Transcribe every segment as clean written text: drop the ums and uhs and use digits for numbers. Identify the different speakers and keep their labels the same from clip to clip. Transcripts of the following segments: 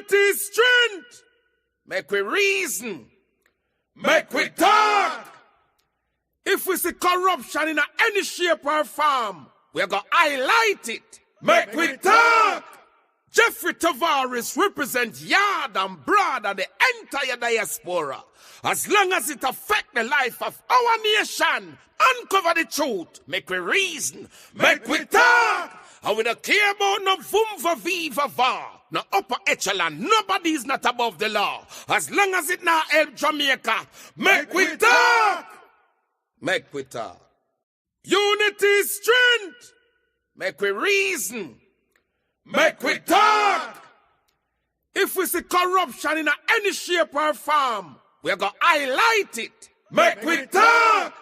Speaker 1: Unity is strength. Make we reason. Make we talk. If we see corruption in any shape or form, we're going to highlight it. Make we talk. Jeffrey Tavares represents yard and broad and the entire diaspora. As long as it affects the life of our nation, uncover the truth, make we reason, make we talk. And we don't care about no vumva viva va, no upper echelon, nobody is not above the law. As long as it not help Jamaica, make we talk. Make we talk. Unity is strength. Make we reason. Make we talk. If we see corruption in any shape or form, we're going to highlight it. Make we talk.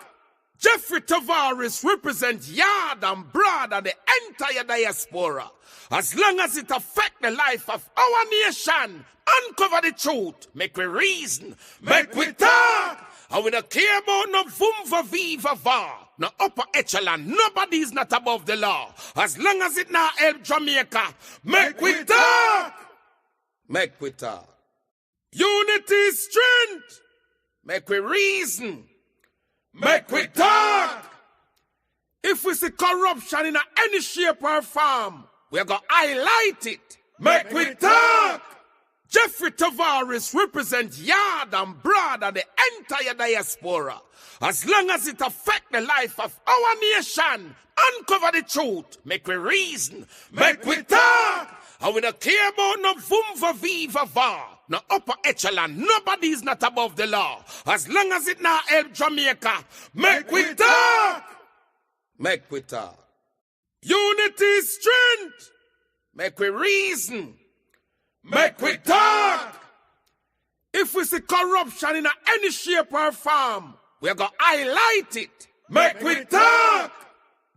Speaker 1: Jeffrey Tavares represents yard and broad and the entire diaspora. As long as it affects the life of our nation, uncover the truth, make we reason, make we talk. And we don't care about no vumva viva va, no upper echelon, nobody is not above the law. As long as it not help Jamaica, make we talk. Make we talk. Unity is strength. Make we reason. Make we talk. If we see corruption in any shape or form, we're going to highlight it. Make we talk. Jeffrey Tavares represents yard and broad and the entire diaspora. As long as it affects the life of our nation, uncover the truth, make we reason, make we talk. And we don't care about no vumva viva va, no upper echelon, nobody is not above the law. As long as it not help Jamaica, make we talk. Make we talk. Unity is strength. Make we reason. Make we talk. If we see corruption in any shape or form, we're going to highlight it. Make we talk.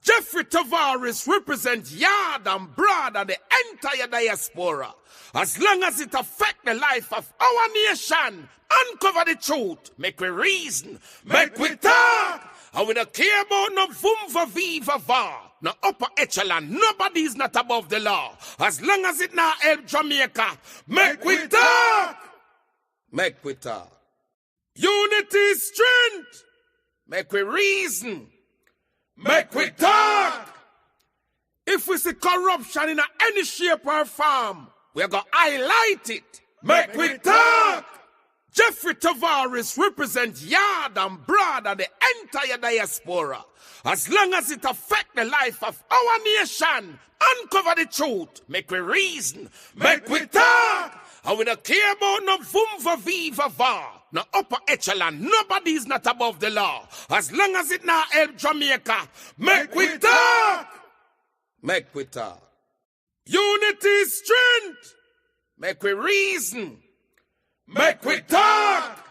Speaker 1: Jeffrey Tavares represents yard and broad and the entire diaspora. As long as it affects the life of our nation, uncover the truth, make we reason, make we talk. And we don't care about no vumva viva va, no upper echelon, nobody is not above the law. As long as it not help Jamaica, make we talk. Make we talk. Unity is strength. Make we reason. Make we talk. If we see corruption in any shape or form, we're going to highlight it. Make we talk. Jeffrey Tavares represents yard and broad and the entire diaspora. As long as it affects the life of our nation, uncover the truth, make we reason, make we talk. And we don't care about no vumva viva va, no upper echelon, nobody is not above the law. As long as it not help Jamaica, make we talk. Make we talk. Unity is strength. Make we reason. Make we talk.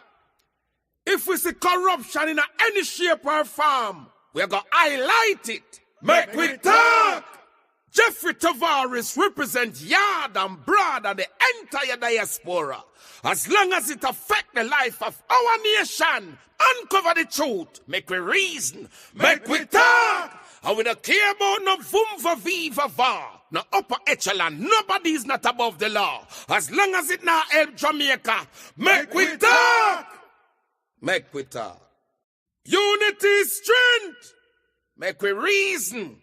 Speaker 1: If we see corruption in any shape or form, we're going to highlight it. Make we talk. Jeffrey Tavares represents yard and broad and the entire diaspora. As long as it affects the life of our nation, uncover the truth, make we reason, make we talk. And we don't care about no vumva viva va, no upper echelon, nobody is not above the law. As long as it not help Jamaica, make we talk. Make we talk. Unity is strength. Make we reason.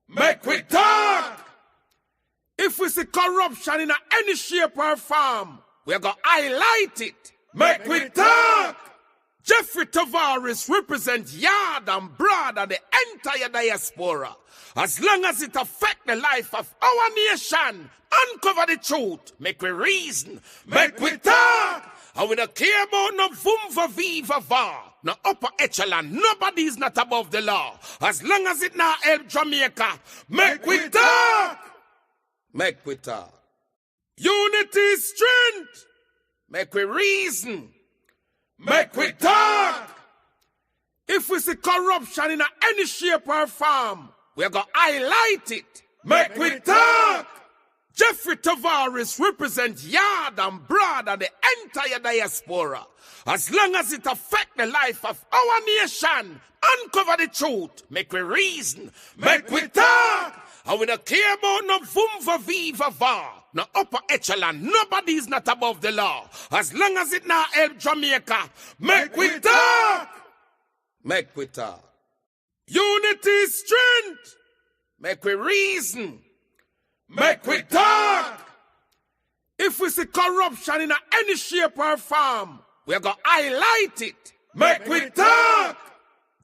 Speaker 1: Make we talk. If we see corruption in any shape or form, we're going to highlight it. Make we talk. Jeffrey Tavares represents yard and broad and the entire diaspora. As long as it affects the life of our nation, uncover the truth, make we reason, make we talk. And we don't care about no vumva viva va, no upper echelon, nobody is not above the law. As long as it not help Jamaica, make we talk. Make we talk. Unity is strength. Make we reason. Make we talk. If we see corruption in any shape or form, we're going to highlight it. Make we talk. Jeffrey Tavares represents yard and broad and the entire diaspora. As long as it affects the life of our nation, uncover the truth, make we reason, make we talk. And we don't care about no vumva viva va. No upper echelon. Nobody is not above the law. As long as it not help Jamaica. Make we talk. Make we talk. Unity is strength. Make we reason. Make we talk. If we see corruption in any shape or form, we're going to highlight it. Make we talk.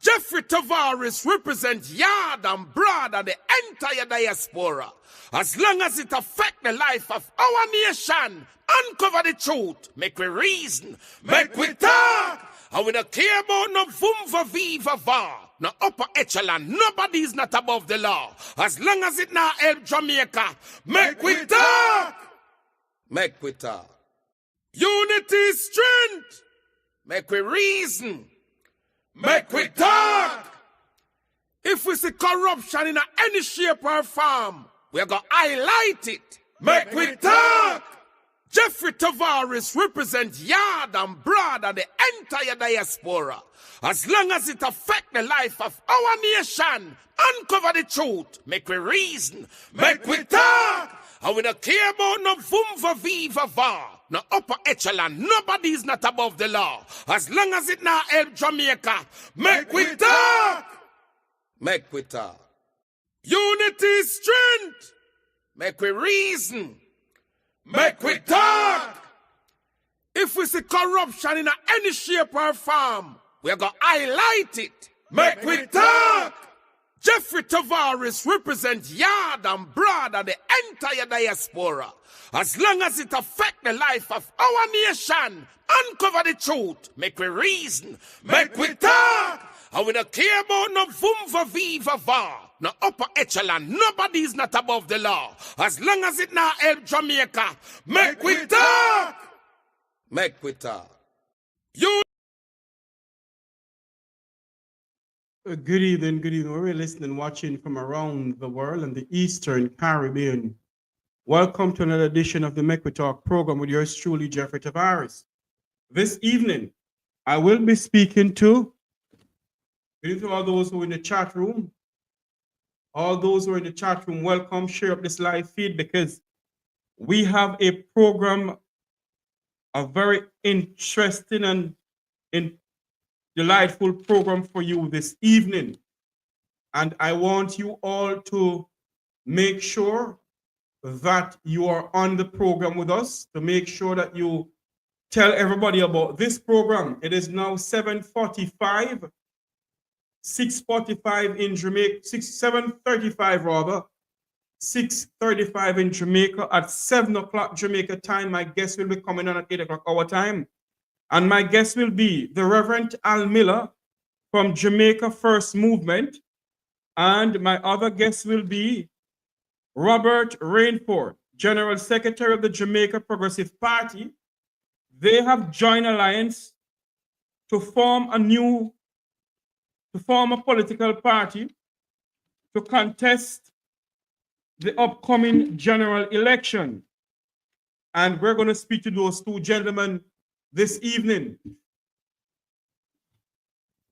Speaker 1: Jeffrey Tavares represents yard and broad and the entire diaspora. As long as it affects the life of our nation, uncover the truth, make we reason, make we talk. And we don't care about no vumva viva va, no upper echelon, nobody is not above the law. As long as it not help Jamaica, make we talk. Make we talk. Unity is strength, make we reason. Make we talk. If we see corruption in any shape or form, we're going to highlight it. Make we talk. Jeffrey Tavares represents yard and broad and the entire diaspora. As long as it affects the life of our nation, uncover the truth, make we reason, make we talk. And we don't care about no vumva viva va. No upper echelon, nobody is not above the law. As long as it not help Jamaica, make we talk. Make we talk. Unity is strength. Make we reason. Make we talk. If we see corruption in any shape or form, we're going to highlight it. Make we talk. Jeffrey Tavares represents yard and broad and the entire diaspora. As long as it affects the life of our nation, uncover the truth, make we reason, make we talk. And we don't care about no vumva viva va, no upper echelon, nobody is not above the law. As long as it not help Jamaica, make we talk. Make we talk. You.
Speaker 2: Good evening, good evening. We're listening and watching from around the world and the Eastern Caribbean. Welcome to another edition of the Make We Talk program with yours truly, Jeffrey Tavares. This evening, I will be speaking to all those who are in the chat room. All those who are in the chat room, welcome. Share up this live feed because we have a program, a very interesting and delightful program for you this evening. And I want you all to make sure that you are on the program with us, to make sure that you tell everybody about this program. It is now 7:45, 6:45 in Jamaica, 7:35 rather, 6:35 in Jamaica. At 7 o'clock Jamaica time, my guest will be coming on at 8 o'clock our time. And my guest will be the Reverend Al Miller from Jamaica First Movement. And my other guest will be Robert Rainford, General Secretary of the Jamaica Progressive Party. They have joined alliance to form a political party to contest the upcoming general election. And we're going to speak to those two gentlemen this evening.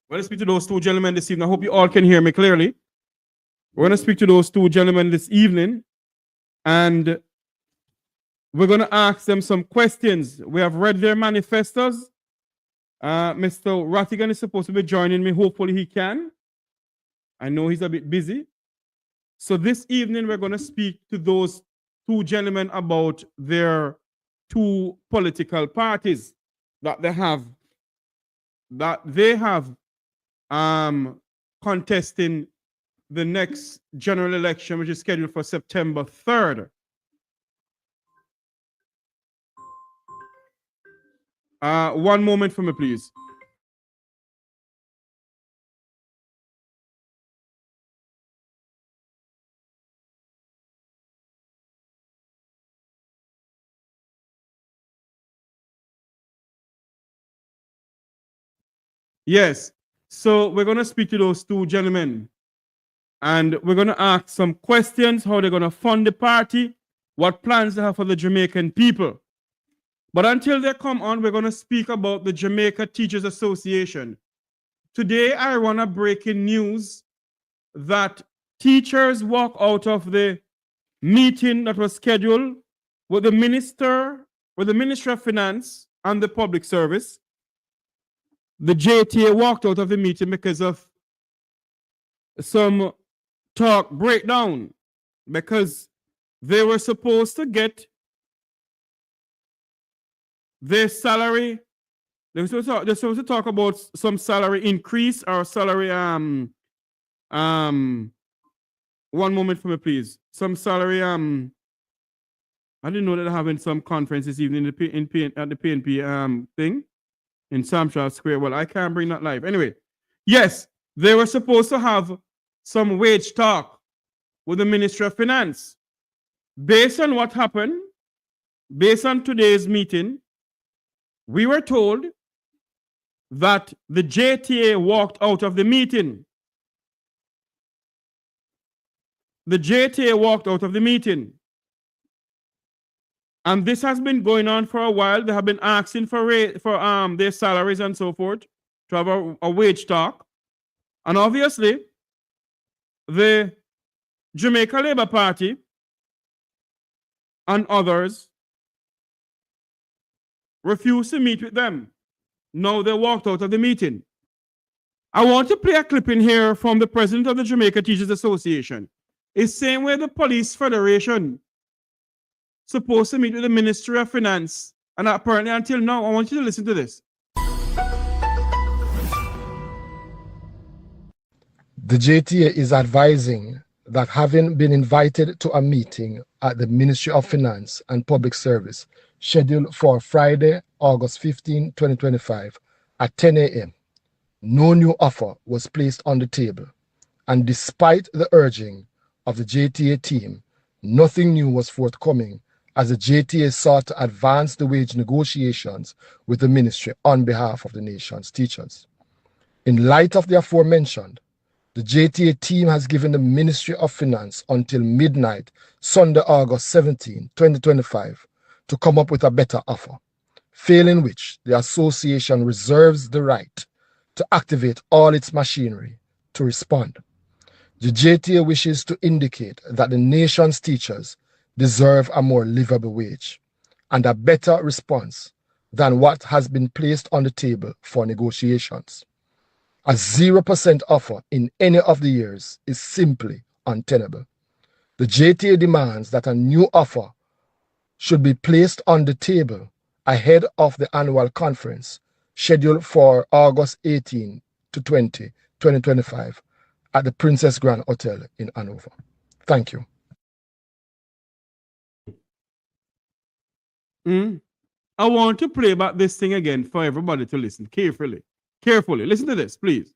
Speaker 2: We're going to speak to those two gentlemen this evening. I hope you all can hear me clearly. We're going to speak to those two gentlemen this evening, and we're going to ask them some questions. We have read their manifestos. Mr. Rattigan is supposed to be joining me. Hopefully he can. I know he's a bit busy. So this evening, we're going to speak to those two gentlemen about their two political parties that they have contesting the next general election, which is scheduled for September 3rd. One moment for me, please. Yes, so we're going to speak to those two gentlemen. And we're going to ask some questions, how they're going to fund the party, what plans they have for the Jamaican people. But until they come on, we're going to speak about the Jamaica Teachers Association. Today, I run a breaking news that teachers walk out of the meeting that was scheduled with the Ministry of Finance and the Public Service. The JTA walked out of the meeting because of some talk breakdown, because they were supposed to get their salary. They're supposed to talk about some salary increase or salary one moment for me, please. Some salary I didn't know that they're having some conference this evening at the PNP thing in Samshall Square. Well, I can't bring that live. Anyway, yes, they were supposed to have some wage talk with the Ministry of Finance. Based on what happened, based on today's meeting, we were told that the JTA walked out of the meeting. The JTA walked out of the meeting. And this has been going on for a while. They have been asking for their salaries and so forth, to have a wage talk. And obviously, the Jamaica Labour Party and others refused to meet with them. Now they walked out of the meeting. I want to play a clip in here from the president of the Jamaica Teachers Association. It's the same way the Police Federation supposed to meet with the Ministry of Finance. And apparently until now, I want you to listen to this.
Speaker 3: The JTA is advising that having been invited to a meeting at the Ministry of Finance and Public Service scheduled for Friday, August 15, 2025 at 10 a.m., no new offer was placed on the table, and despite the urging of the JTA team, nothing new was forthcoming as the JTA sought to advance the wage negotiations with the ministry on behalf of the nation's teachers. In light of the aforementioned, the JTA team has given the Ministry of Finance until midnight, Sunday, August 17, 2025, to come up with a better offer, failing which the association reserves the right to activate all its machinery to respond. The JTA wishes to indicate that the nation's teachers deserve a more livable wage and a better response than what has been placed on the table for negotiations. A 0% offer in any of the years is simply untenable. The JTA demands that a new offer should be placed on the table ahead of the annual conference scheduled for August 18 to 20, 2025 at the Princess Grand Hotel in Hanover. Thank you.
Speaker 2: I want to play back this thing again for everybody to listen carefully. Carefully. Listen to this, please.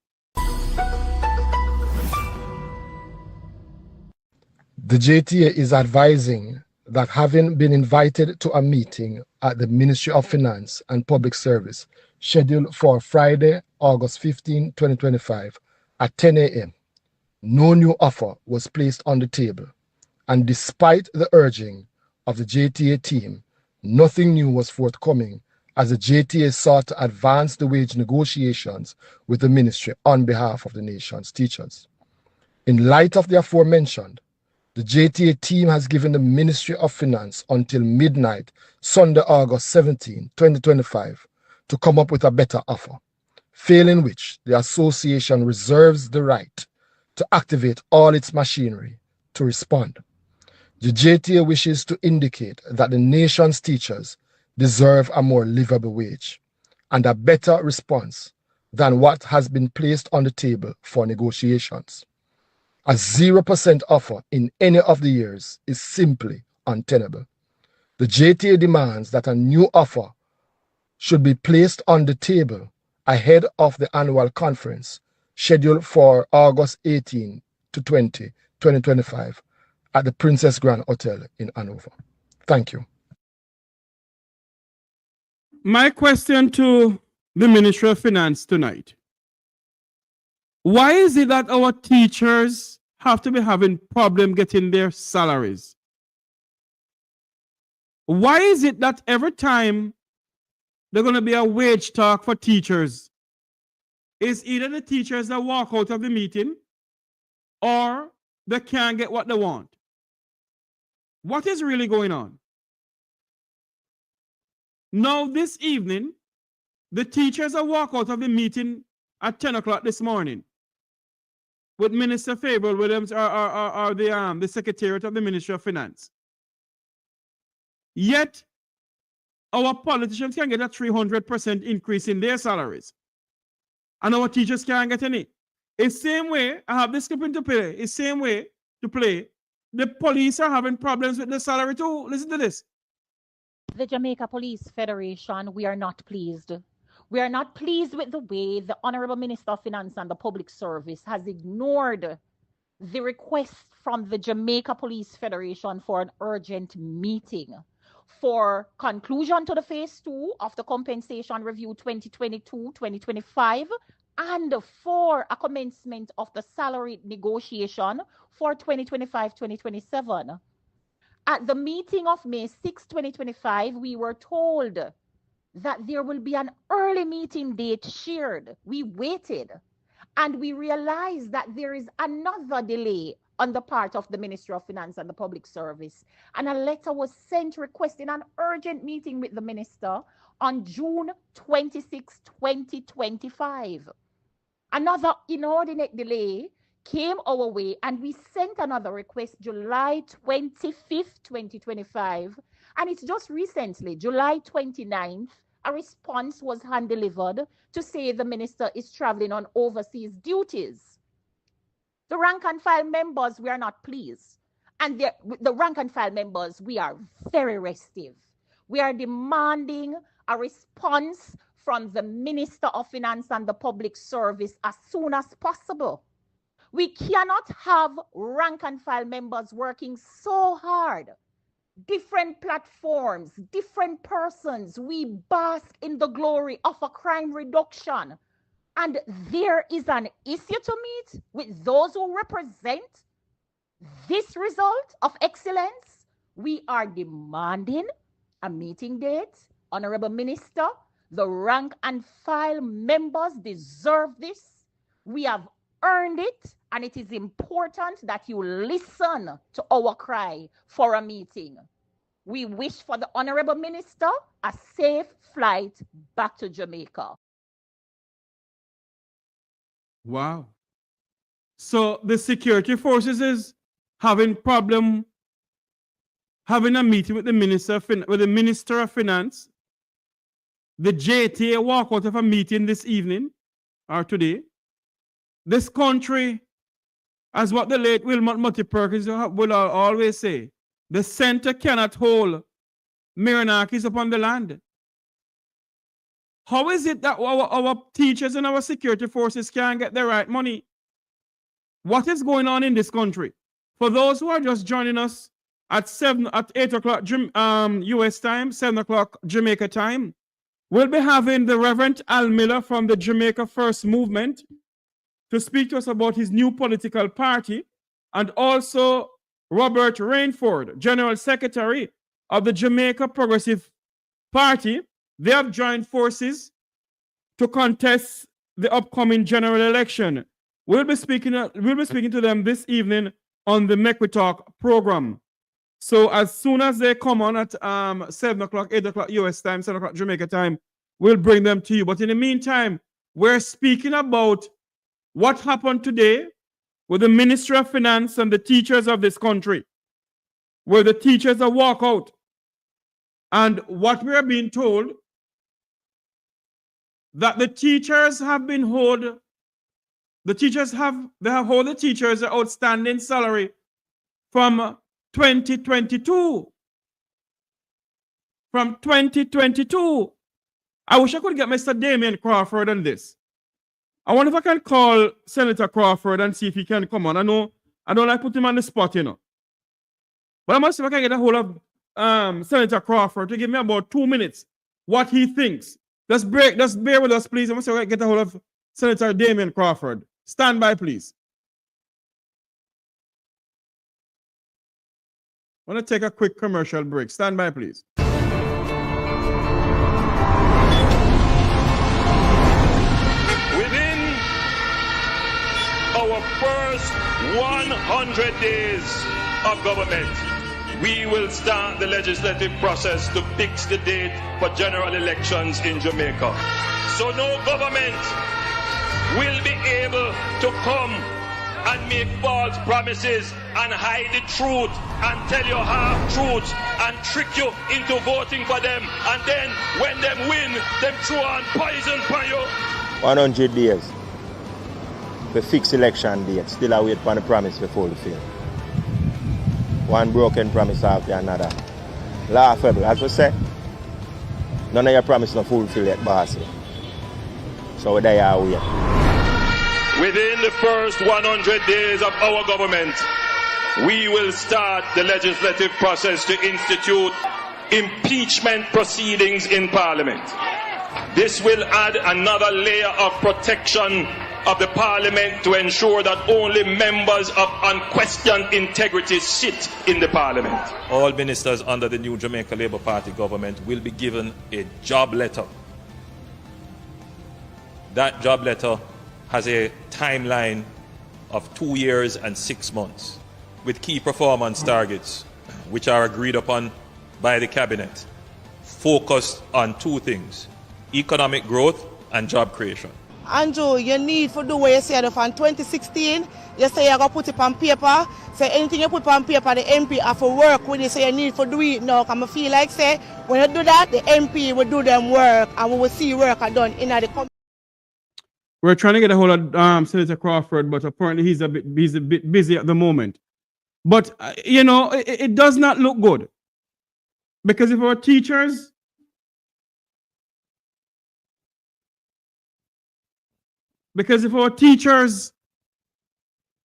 Speaker 3: The JTA is advising that having been invited to a meeting at the Ministry of Finance and Public Service scheduled for Friday, August 15, 2025 at 10 a.m., no new offer was placed on the table, and despite the urging of the JTA team, nothing new was forthcoming as the JTA sought to advance the wage negotiations with the ministry on behalf of the nation's teachers. In light of the aforementioned, the JTA team has given the Ministry of Finance until midnight, Sunday, August 17, 2025, to come up with a better offer, failing which the association reserves the right to activate all its machinery to respond. The JTA wishes to indicate that the nation's teachers deserve a more livable wage and a better response than what has been placed on the table for negotiations. A 0% offer in any of the years is simply untenable. The JTA demands that a new offer should be placed on the table ahead of the annual conference scheduled for August 18 to 20, 2025 at the Princess Grand Hotel in Hanover. Thank you.
Speaker 2: My question to the Ministry of Finance tonight. Why is it that our teachers have to be having problem getting their salaries? Why is it that every time there's going to be a wage talk for teachers, it's either the teachers that walk out of the meeting or they can't get what they want. What is really going on? Now, this evening, the teachers have walked out of the meeting at 10 o'clock this morning with Minister Faber Williams or the Secretariat of the Ministry of Finance. Yet, our politicians can get a 300% increase in their salaries. And our teachers can't get any. The same way, I have this clip to play. The same way to play. The police are having problems with the salary too. Listen to this.
Speaker 4: The Jamaica Police Federation, we are not pleased. We are not pleased with the way the Honorable Minister of Finance and the Public Service has ignored the request from the Jamaica Police Federation for an urgent meeting for conclusion to the phase 2 of the compensation review 2022-2025 and for a commencement of the salary negotiation for 2025-2027. At the meeting of May 6, 2025, we were told that there will be an early meeting date shared. We waited and we realized that there is another delay on the part of the Ministry of Finance and the Public Service. And a letter was sent requesting an urgent meeting with the minister on June 26, 2025. Another inordinate delay came our way and we sent another request July 25th, 2025. And it's just recently, July 29th, a response was hand-delivered to say the minister is traveling on overseas duties. The rank and file members, we are not pleased. And the rank and file members, we are very restive. We are demanding a response from the Minister of Finance and the Public Service as soon as possible. We cannot have rank and file members working so hard. Different platforms, different persons, we bask in the glory of a crime reduction. And there is an issue to meet with those who represent this result of excellence. We are demanding a meeting date. Honorable Minister, the rank and file members deserve this. We have earned it, and it is important that you listen to our cry for a meeting. We wish for the Honorable Minister a safe flight back to Jamaica.
Speaker 2: Wow. So the security forces is having problem having a meeting with the Minister of Finance. The JTA walk out of a meeting this evening or today. This country, as what the late Wilmot Mutty Perkins will always say, the center cannot hold monarchies upon the land. How is it that our teachers and our security forces can't get the right money? What is going on in this country? For those who are just joining us at 8 o'clock US time, 7 o'clock Jamaica time, we'll be having the Reverend Al Miller from the Jamaica First Movement to speak to us about his new political party, and also Robert Rainford, General Secretary of the Jamaica Progressive Party. They have joined forces to contest the upcoming general election. We'll be speaking to them this evening on the Make We Talk program. So as soon as they come on at 7 o'clock, 8 o'clock US time, 7 o'clock Jamaica time, we'll bring them to you. But in the meantime, we're speaking about what happened today with the Ministry of Finance and the teachers of this country, where the teachers are walk out. And what we are being told, that the teachers have been hold, they have hold the teachers' outstanding salary from 2022. From 2022. I wish I could get Mr. Damien Crawford on this. I wonder if I can call Senator Crawford and see if he can come on. I don't like put him on the spot, you know. But I must see if I can get a hold of Senator Crawford to give me about 2 minutes what he thinks. Just bear with us, please. I must see if I can get a hold of Senator Damien Crawford. Stand by, please. I want to take a quick commercial break. Stand by, please.
Speaker 5: Within our first 100 100 days of government, we will start the legislative process to fix the date for general elections in Jamaica. So no government will be able to come and make false promises and hide the truth and tell you half-truths and trick you into voting for them, and then when them win, them throw on poison for you.
Speaker 6: 100 days. The fixed election date, still I wait for the promise to fulfill. One broken promise after another. Laughable, as we say. None of your promise not fulfill yet, boss. So there you wait.
Speaker 5: Within the first 100 days of our government, we will start the legislative process to institute impeachment proceedings in Parliament. This will add another layer of protection of the Parliament to ensure that only members of unquestioned integrity sit in the Parliament.
Speaker 7: All ministers under the new Jamaica Labour Party government will be given a job letter. That job letter has a timeline of 2 years and 6 months with key performance targets which are agreed upon by the cabinet, focused on two things: economic growth and job creation.
Speaker 8: Andrew, you need to do what you said from 2016. You say you're going to put it on paper. Say anything you put on paper, the MP have to work with it, so you need to do it now. Because I feel like, say, when you do that, the MP will do them work and we will see work done in the community.
Speaker 2: We're trying to get a hold of Senator Crawford, but apparently he's a bit busy at the moment. But, you know, it does not look good. Because if our teachers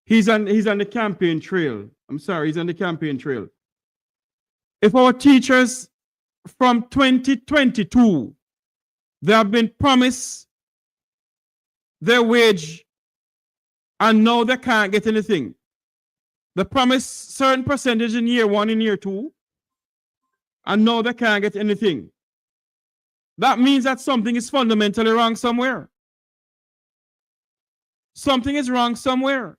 Speaker 2: he's on the campaign trail. I'm sorry, he's on the campaign trail. If our teachers from 2022, they have been promised their wage and now they can't get anything. They promised certain percentage in year 1 and year 2, and now they can't get anything. That means that something is fundamentally wrong somewhere. Something is wrong somewhere.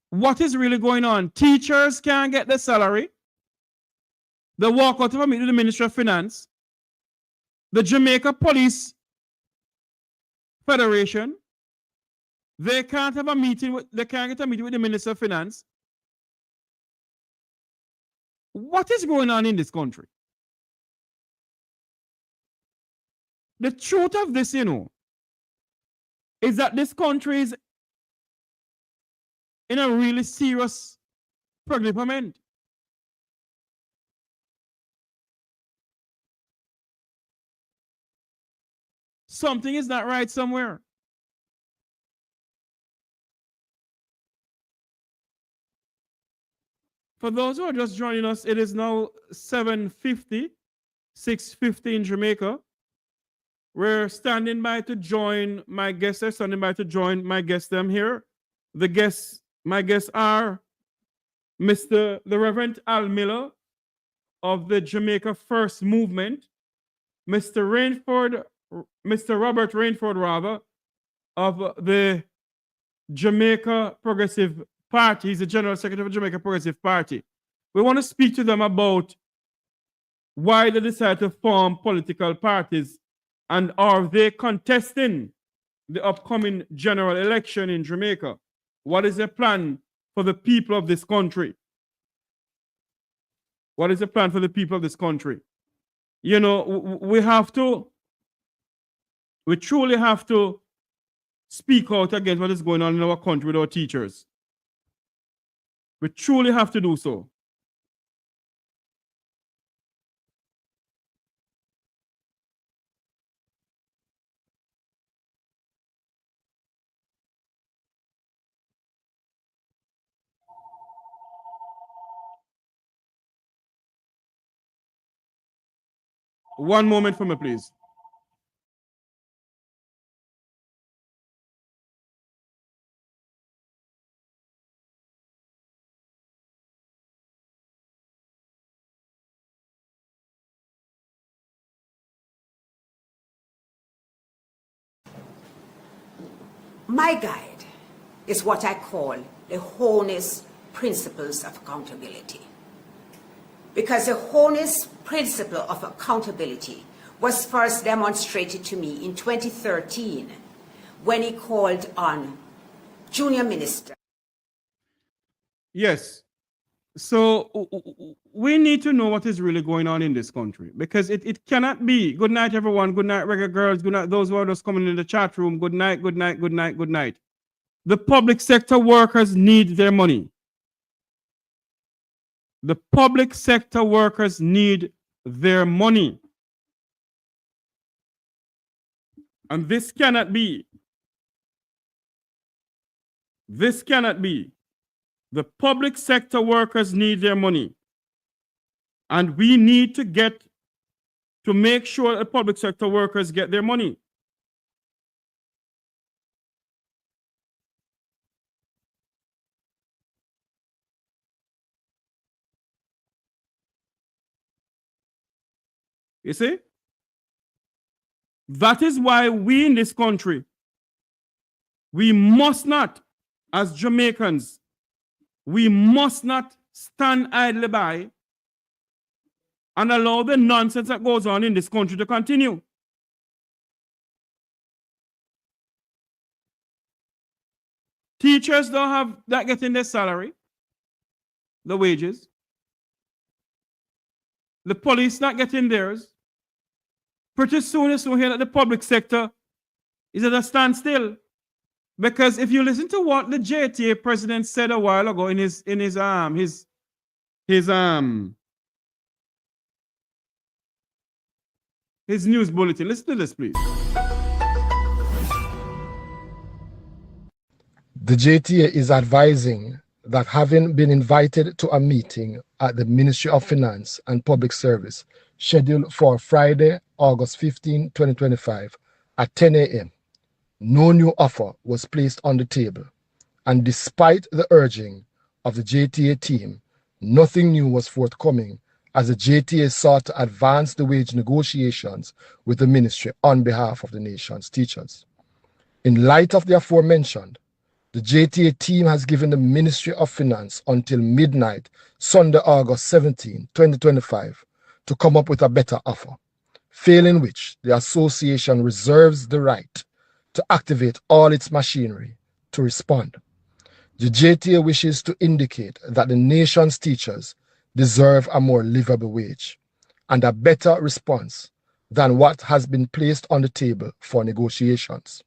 Speaker 2: What is really going on? Teachers can't get their salary. They walk out of a meeting with the Ministry of Finance. The Jamaica Police Federation, they can't have a meeting they can't get a meeting with the Minister of Finance. What is going on in this country? The truth of this, you know, is that this country is in a really serious predicament. Something is not right somewhere. For those who are just joining us, it is now 7:50, 6:50 in Jamaica. We're standing by to join my guests. They're standing by to join my guests. Them here. My guests are the Reverend Al Miller of the Jamaica First Movement, Mr. Robert Rainford, rather, of the Jamaica Progressive Party. He's the General Secretary of the Jamaica Progressive Party. We want to speak to them about why they decided to form political parties, and are they contesting the upcoming general election in Jamaica? What is their plan for the people of this country? What is the plan for the people of this country? You know, we truly have to speak out against what is going on in our country with our teachers. We truly have to do so. One moment for me, please.
Speaker 9: My guide is what I call the honest principles of accountability. Because the honest principle of accountability was first demonstrated to me in 2013 when he called on junior minister.
Speaker 2: Yes. So we need to know what is really going on in this country, because it cannot be. Good night, everyone. Good night, regular girls. Good night, those who are just coming in the chat room. Good night, good night, good night, good night. The public sector workers need their money. The public sector workers need their money. And this cannot be. This cannot be. The public sector workers need their money. And we need to make sure the public sector workers get their money. You see? That is why we in this country, we must not, as Jamaicans, we must not stand idly by and allow the nonsense that goes on in this country to continue. Teachers don't have that getting their salary, the wages. The police not getting theirs. Pretty soon as we hear that the public sector is at a standstill. Because if you listen to what the JTA president said a while ago in his news bulletin, listen to this, please.
Speaker 3: The JTA is advising that having been invited to a meeting at the Ministry of Finance and Public Service scheduled for Friday, August 15, 2025 at 10 a.m., no new offer was placed on the table, and despite the urging of the JTA team, nothing new was forthcoming as the JTA sought to advance the wage negotiations with the ministry on behalf of the nation's teachers. In light of the aforementioned, the JTA team has given the Ministry of Finance until midnight, Sunday, August 17, 2025, to come up with a better offer, failing which the association reserves the right to activate all its machinery to respond. The JTA wishes to indicate that the nation's teachers deserve a more livable wage and a better response than what has been placed on the table for negotiations.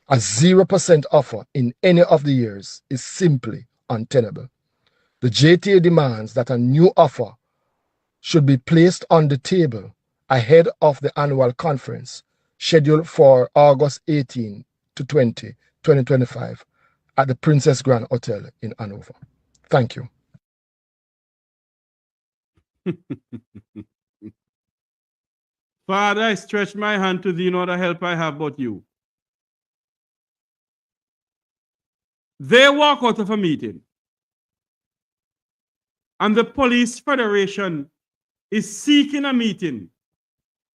Speaker 3: A 0% offer in any of the years is simply untenable. The JTA demands that a new offer should be placed on the table ahead of the annual conference scheduled for August 18 to 20, 2025 at the Princess Grand Hotel in Hanover. Thank you.
Speaker 2: Father, I stretch my hand to thee, no other help I have but you. They walk out of a meeting, and the Police Federation is seeking a meeting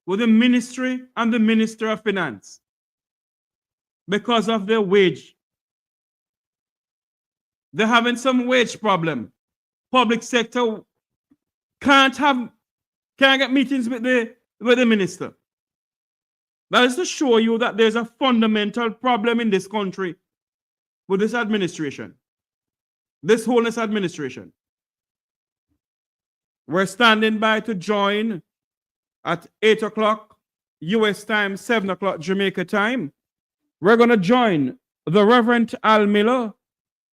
Speaker 2: with the ministry and the Minister of Finance because of their wage. They're having some wage problem. Public sector can't get meetings with the minister. That is to show you that there's a fundamental problem in this country with this administration, this wholeness administration. We're standing by to join at 8 o'clock US time, 7 o'clock Jamaica time. We're going to join the Reverend Al Miller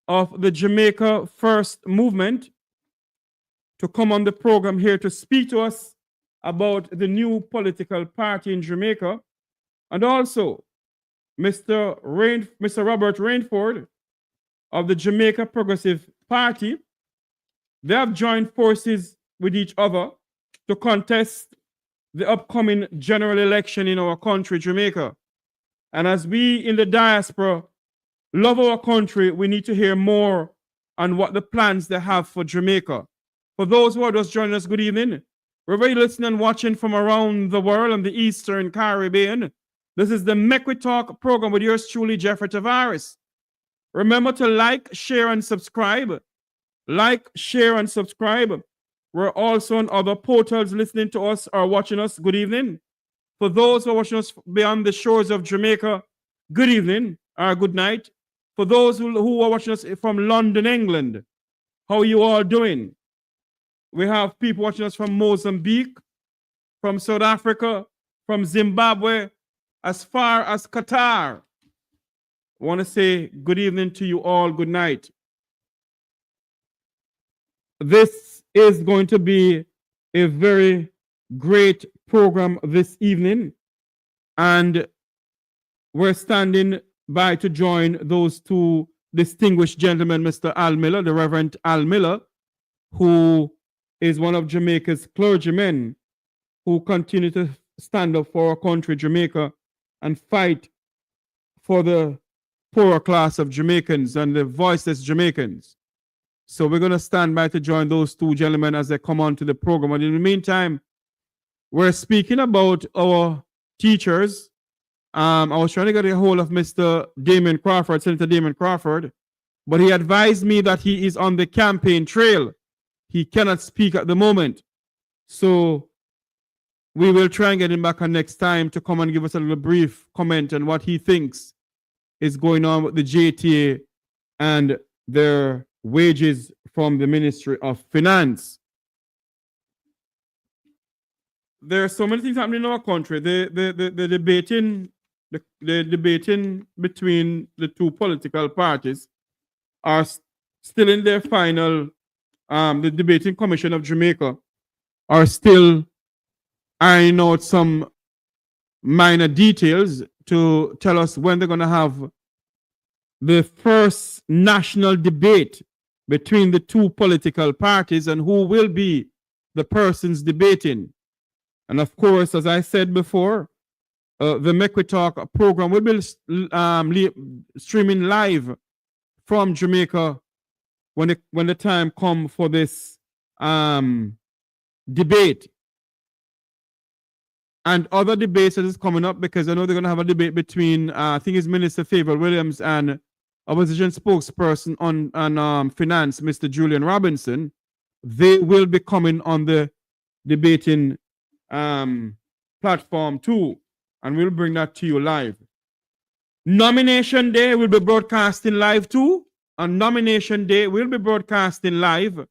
Speaker 2: of the Jamaica First Movement to come on the program here to speak to us about the new political party in Jamaica, and also Mr. Robert Rainford of the Jamaica Progressive Party. They have joined forces with each other to contest the upcoming general election in our country, Jamaica. And as we in the diaspora love our country, we need to hear more on what the plans they have for Jamaica. For those who are just joining us, good evening. Wherever you're listening and watching from around the world and the Eastern Caribbean, This is the Make We Talk program with yours truly, Jeffrey Tavares. Remember to like, share, and subscribe. Like, share, and subscribe. We're also on other portals listening to us or watching us. Good evening. For those who are watching us beyond the shores of Jamaica, good evening or good night. For those who are watching us from London, England, how are you all doing? We have people watching us from Mozambique, from South Africa, from Zimbabwe, as far as Qatar. I want to say good evening to you all, good night. This is going to be a very great program this evening, and we're standing by to join those two distinguished gentlemen, Mr. Al Miller, the Reverend Al Miller, who is one of Jamaica's clergymen who continue to stand up for our country, Jamaica, and fight for the poorer class of Jamaicans and the voiceless Jamaicans. So we're going to stand by to join those two gentlemen as they come on to the program. And in the meantime, we're speaking about our teachers. I was trying to get a hold of Mr. Damon Crawford, Senator Damon Crawford, but he advised me that he is on the campaign trail. He cannot speak at the moment. So we will try and get him back on next time to come and give us a little brief comment on what he thinks is going on with the JTA and their wages from the Ministry of Finance. There are so many things happening in our country. The debating between the two political parties are still in their final. The debating commission of Jamaica are still ironing out some minor details to tell us when they're going to have the first national debate between the two political parties and who will be the persons debating. And of course, as I said before, the Make We Talk program will be streaming live from Jamaica when the time comes for this debate. And other debates that is coming up, because I know they're going to have a debate between, I think it's Minister Favour Williams and opposition spokesperson on finance, Mr. Julian Robinson. They will be coming on the debating platform too, and we'll bring that to you live. Nomination Day will be broadcasting live too. On Nomination Day, we'll be broadcasting live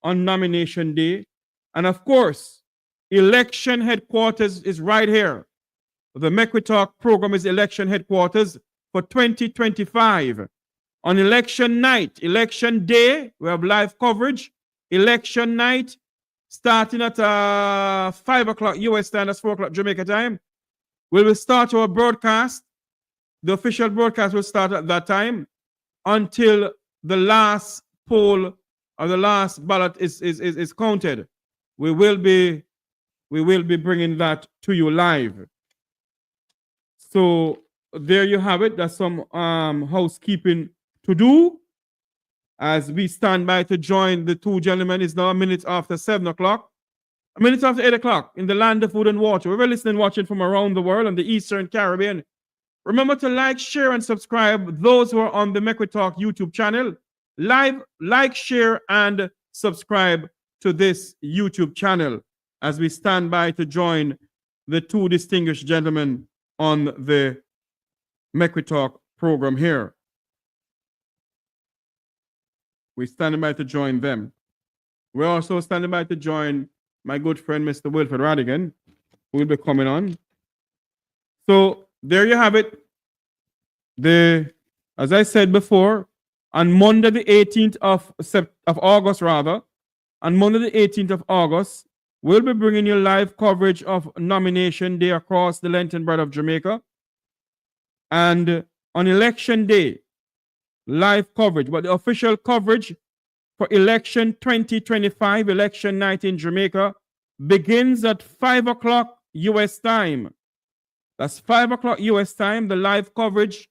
Speaker 2: on Nomination Day. And of course, election headquarters is right here. The Make We Talk program is election headquarters for 2025. On election night, election day, we have live coverage. Election night, starting at 5 o'clock US time, that's 4 o'clock Jamaica time. We will start our broadcast. The official broadcast will start at that time until the last poll or the last ballot is counted. We will be bringing that to you live. So there you have it. That's some housekeeping to do. As we stand by to join the two gentlemen, it's now a minute after 7 o'clock. A minute after 8 o'clock in the land of food and water. We're listening, watching from around the world on the Eastern Caribbean. Remember to like, share, and subscribe. Those who are on the Make We Talk YouTube channel, like, share, and subscribe to this YouTube channel as we stand by to join the two distinguished gentlemen on the Make We Talk program here. We're standing by to join them. We're also standing by to join my good friend, Mr. Wilfred Radigan, who will be coming on. So there you have it. As I said before, on Monday the 18th of August, on Monday the 18th of August, we'll be bringing you live coverage of Nomination Day across the length and breadth of Jamaica. And on Election Day, live coverage, but the official coverage for election 2025, election night in Jamaica, begins at 5 o'clock US time. That's 5 o'clock US time. The live coverage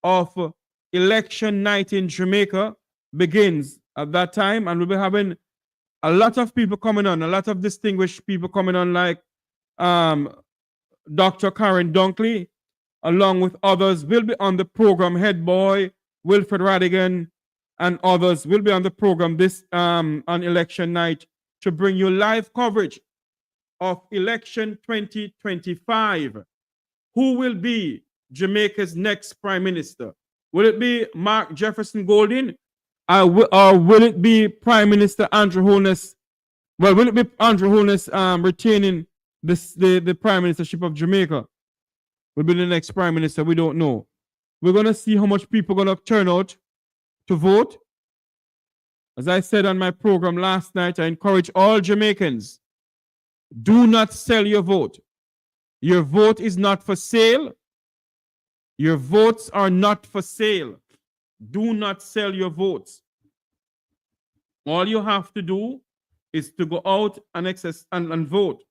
Speaker 2: of election night in Jamaica begins at that time, and we'll be having a lot of people coming on, a lot of distinguished people coming on, like Dr. Karen Dunkley, along with others, will be on the program. Head boy, Wilfred Radigan, and others will be on the program this on election night to bring you live coverage of election 2025. Who will be Jamaica's next prime minister? Will it be Mark Jefferson Golding, or will it be Prime Minister Andrew Holness? Well, will it be Andrew Holness retaining the prime ministership of Jamaica? Will be the next prime minister? We don't know. We're going to see how much people are going to turn out to vote. As I said on my program last night, I encourage all Jamaicans, do not sell your vote. Your vote is not for sale. Your votes are not for sale. Do not sell your votes. All you have to do is to go out and vote.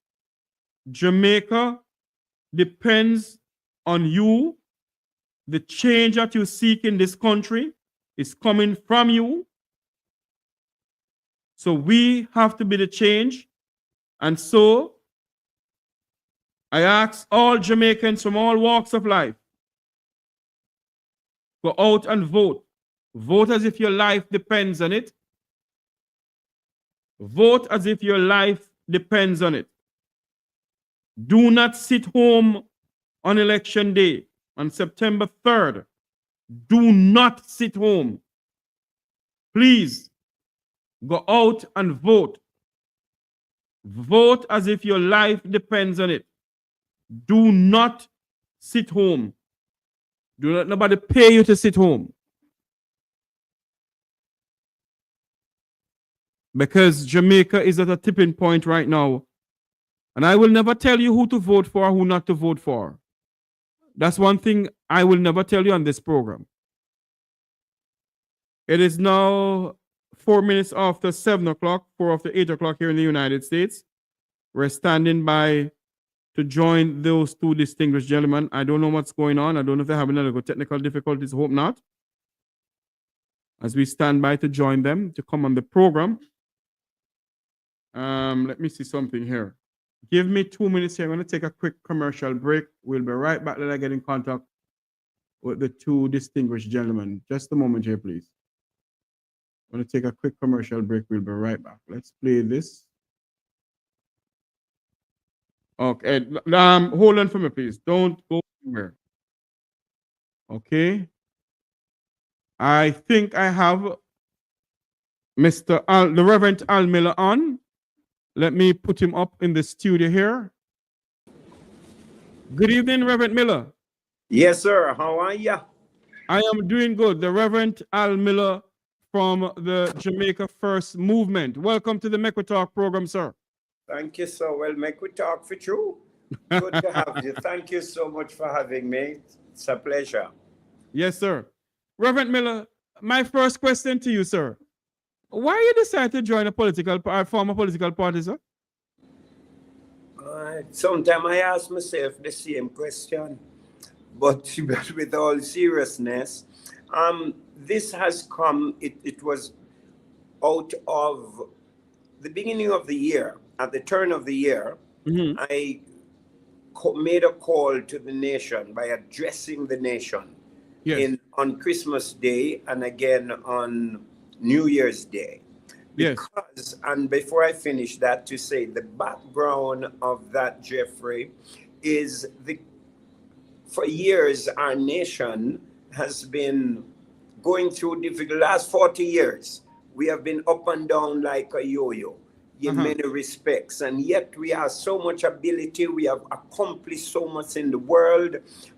Speaker 2: Jamaica depends on you. The change that you seek in this country is coming from you. So we have to be the change. And so I ask all Jamaicans from all walks of life, go out and vote. Vote as if your life depends on it. Vote as if your life depends on it. Do not sit home on election day, on September 3rd. Do not sit home. Please go out and vote. Vote as if your life depends on it. Do not sit home. Do not nobody pay you to sit home. Because Jamaica is at a tipping point right now. And I will never tell you who to vote for or who not to vote for. That's one thing I will never tell you on this program. It is now 4 minutes after 7 o'clock, 4 after 8 o'clock here in the United States. We're standing by to join those two distinguished gentlemen. I don't know what's going on. I don't know if they're having any technical difficulties. Hope not. As we stand by to join them to come on the program. Let me see something here. Give me 2 minutes here. I'm going to take a quick commercial break. We'll be right back. Let I get in contact with the two distinguished gentlemen. Just a moment here, please. I'm going to take a quick commercial break. We'll be right back. Let's play this. Okay. Hold on for me, please. Don't go anywhere. Okay. I think I have the Reverend Al Miller on. Let me put him up in the studio here. Good evening, Reverend Miller.
Speaker 10: Yes, sir. How are you?
Speaker 2: I am doing good. The Reverend Al Miller from the Jamaica First Movement. Welcome to the Make We Talk program, sir.
Speaker 10: Thank you so well. Make we talk for true. Good to have you. Thank you so much for having me. It's a pleasure.
Speaker 2: Yes, sir. Reverend Miller, my first question to you, sir. Why you decided to join form a political party, sir?
Speaker 10: Sometimes I ask myself the same question, but with all seriousness, this has come, it was out of the beginning of the year. At the turn of the year, I made a call to the nation by addressing the nation on Christmas Day and again on New Year's Day. Because, and before I finish that, to say the background of that, Jeffrey, is for years our nation has been going through difficult, last 40 years, we have been up and down like a yo-yo in many respects, and yet we have so much ability, we have accomplished so much in the world,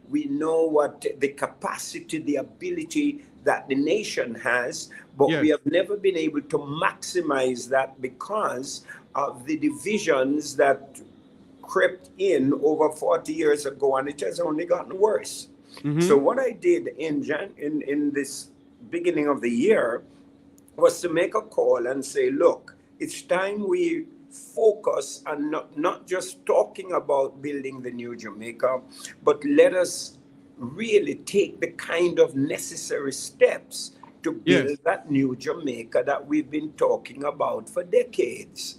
Speaker 10: we know what the capacity, the ability that the nation has, but we have never been able to maximize that because of the divisions that crept in over 40 years ago, and it has only gotten worse. So what I did in this beginning of the year was to make a call and say, look, it's time we focus on not just talking about building the new Jamaica, but let us really take the kind of necessary steps to build that new Jamaica that we've been talking about for decades.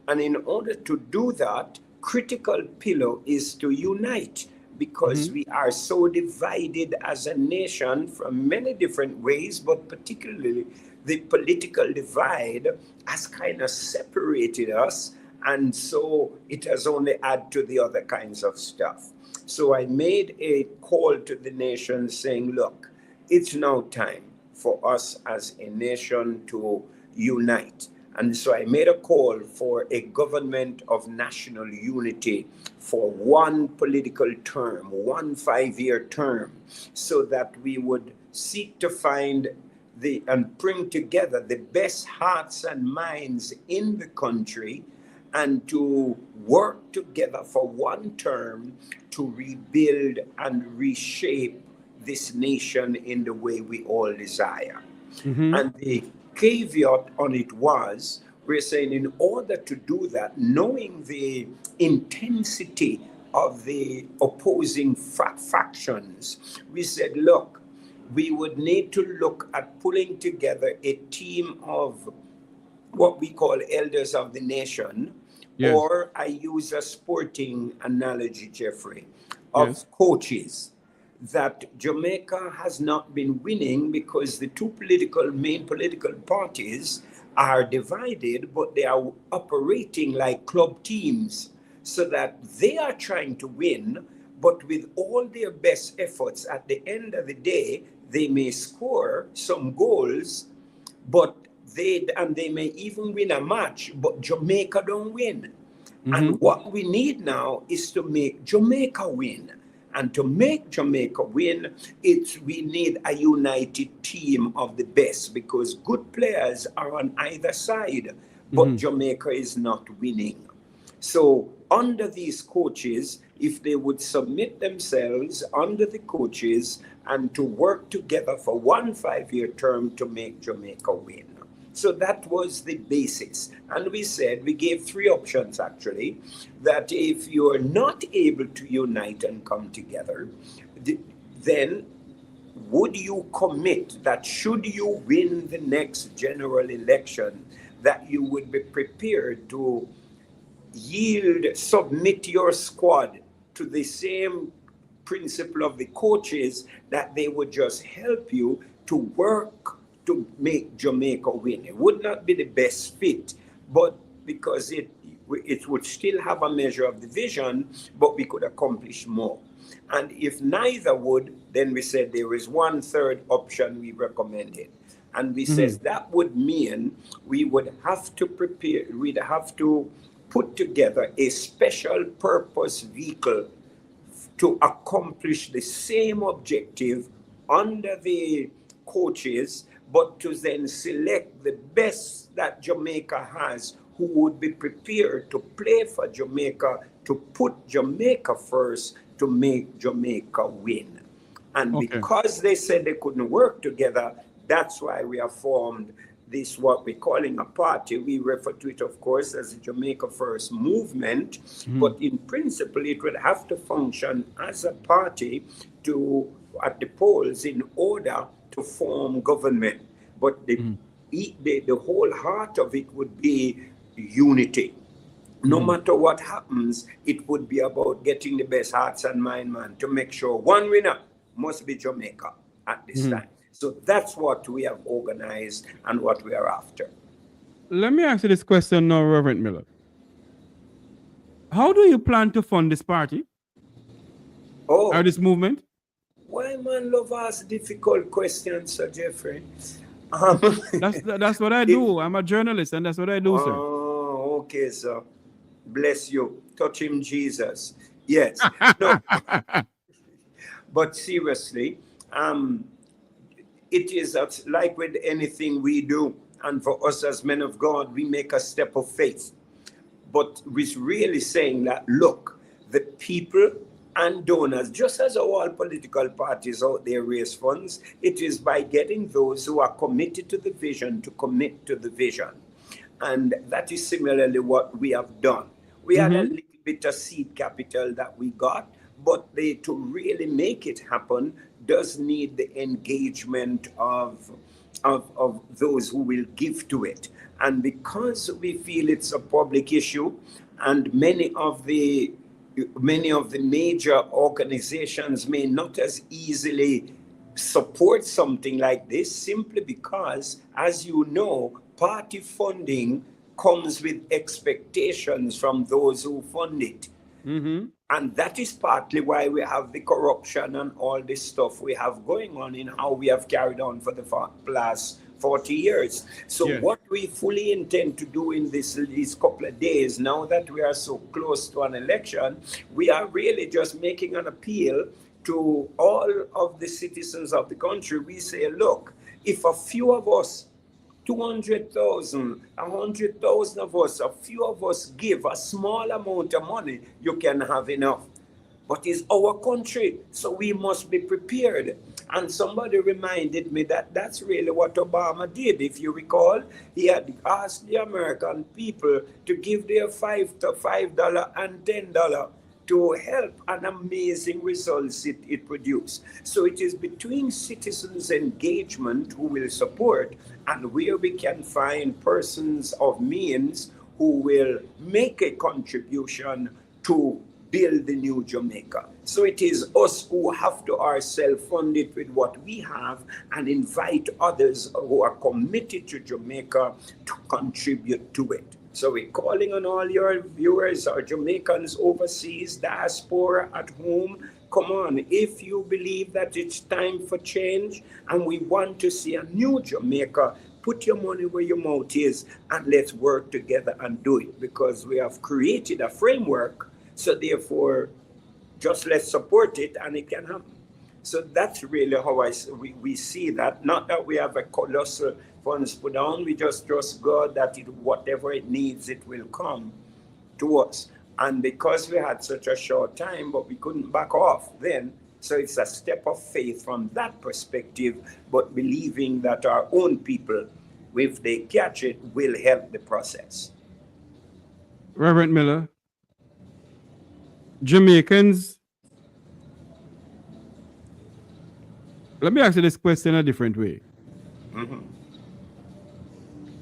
Speaker 10: And in order to do that, critical pillar is to unite. because we are so divided as a nation from many different ways, but particularly the political divide has kind of separated us, and so it has only added to the other kinds of stuff. So I made a call to the nation saying, look, it's now time for us as a nation to unite. And so I made a call for a government of national unity for one political term, 1 5-year term, so that we would seek to find and bring together the best hearts and minds in the country, and to work together for one term to rebuild and reshape this nation in the way we all desire. And the caveat on it was, we're saying in order to do that, knowing the intensity of the opposing factions, we said, look, we would need to look at pulling together a team of what we call elders of the nation, or I use a sporting analogy, Jeffrey, of coaches. That Jamaica has not been winning because the two main political parties are divided, but they are operating like club teams, so that they are trying to win, but with all their best efforts, at the end of the day, they may score some goals, but they may even win a match, but Jamaica don't win. And what we need now is to make Jamaica win. And to make Jamaica win, we need a united team of the best, because good players are on either side, but Jamaica is not winning. So under these coaches, if they would submit themselves under the coaches and to work together for 1 5-year term to make Jamaica win. So that was the basis. And we said, we gave 3 options actually, that if you are not able to unite and come together, then would you commit that should you win the next general election, that you would be prepared to submit your squad to the same principle of the coaches, that they would just help you to work to make Jamaica win. It would not be the best fit, but because it would still have a measure of division, but we could accomplish more. And if neither would, then we said there is 1/3 option we recommended. And we said that would mean we would have to we'd have to put together a special purpose vehicle to accomplish the same objective under the coaches, but to then select the best that Jamaica has, who would be prepared to play for Jamaica, to put Jamaica first, to make Jamaica win. And because they said they couldn't work together, that's why we have formed this, what we're calling a party. We refer to it, of course, as the Jamaica First Movement, but in principle, it would have to function as a party at the polls in order to form government. But the whole heart of it would be unity. No matter what happens, it would be about getting the best hearts and mind, man, to make sure one winner must be Jamaica at this time. So that's what we have organized and what we are after.
Speaker 2: Let me ask you this question now, Reverend Miller. How do you plan to fund this party? Or this movement?
Speaker 10: Why man love ask difficult questions, Sir Jeffrey?
Speaker 2: That's what I do. I'm a journalist, and that's what I do, sir.
Speaker 10: Oh, okay, sir. Bless you. Touch him, Jesus. Yes. No. But seriously, it is like with anything we do, and for us as men of God, we make a step of faith. But we're really saying that, look, the people and donors, just as all political parties out there raise funds, it is by getting those who are committed to the vision to commit to the vision. And that is similarly what we have done. We had a little bit of seed capital that we got, but to really make it happen does need the engagement of those who will give to it. And because we feel it's a public issue, and many of the many of the major organizations may not as easily support something like this, simply because, as you know, party funding comes with expectations from those who fund it.
Speaker 2: Mm-hmm.
Speaker 10: And that is partly why we have the corruption and all this stuff we have going on in how we have carried on for the last 40 years. So
Speaker 2: Yes.
Speaker 10: what we fully intend to do in these couple of days, now that we are so close to an election, we are really just making an appeal to all of the citizens of the country. We say, look, if a few of us, 200,000, 100,000 of us, a few of us give a small amount of money, you can have enough. But it's our country, so we must be prepared. And somebody reminded me that that's really what Obama did. If you recall, he had asked the American people to give their $5 and $10 to help, and amazing results it produced. So it is between citizens' engagement who will support and where we can find persons of means who will make a contribution to build the new Jamaica. So it is us who have to ourselves fund it with what we have and invite others who are committed to Jamaica to contribute to it. So we're calling on all your viewers, our Jamaicans overseas, diaspora at home. Come on, if you believe that it's time for change and we want to see a new Jamaica, put your money where your mouth is and let's work together and do it, because we have created a framework. So therefore, just let's support it and it can happen. So that's really how we see that. Not that we have a colossal funds put down, we just trust God that whatever it needs, it will come to us. And because we had such a short time, but we couldn't back off then, so it's a step of faith from that perspective, but believing that our own people, if they catch it, will help the process.
Speaker 2: Reverend Miller, Jamaicans, let me ask you this question a different way.
Speaker 10: Mm-hmm.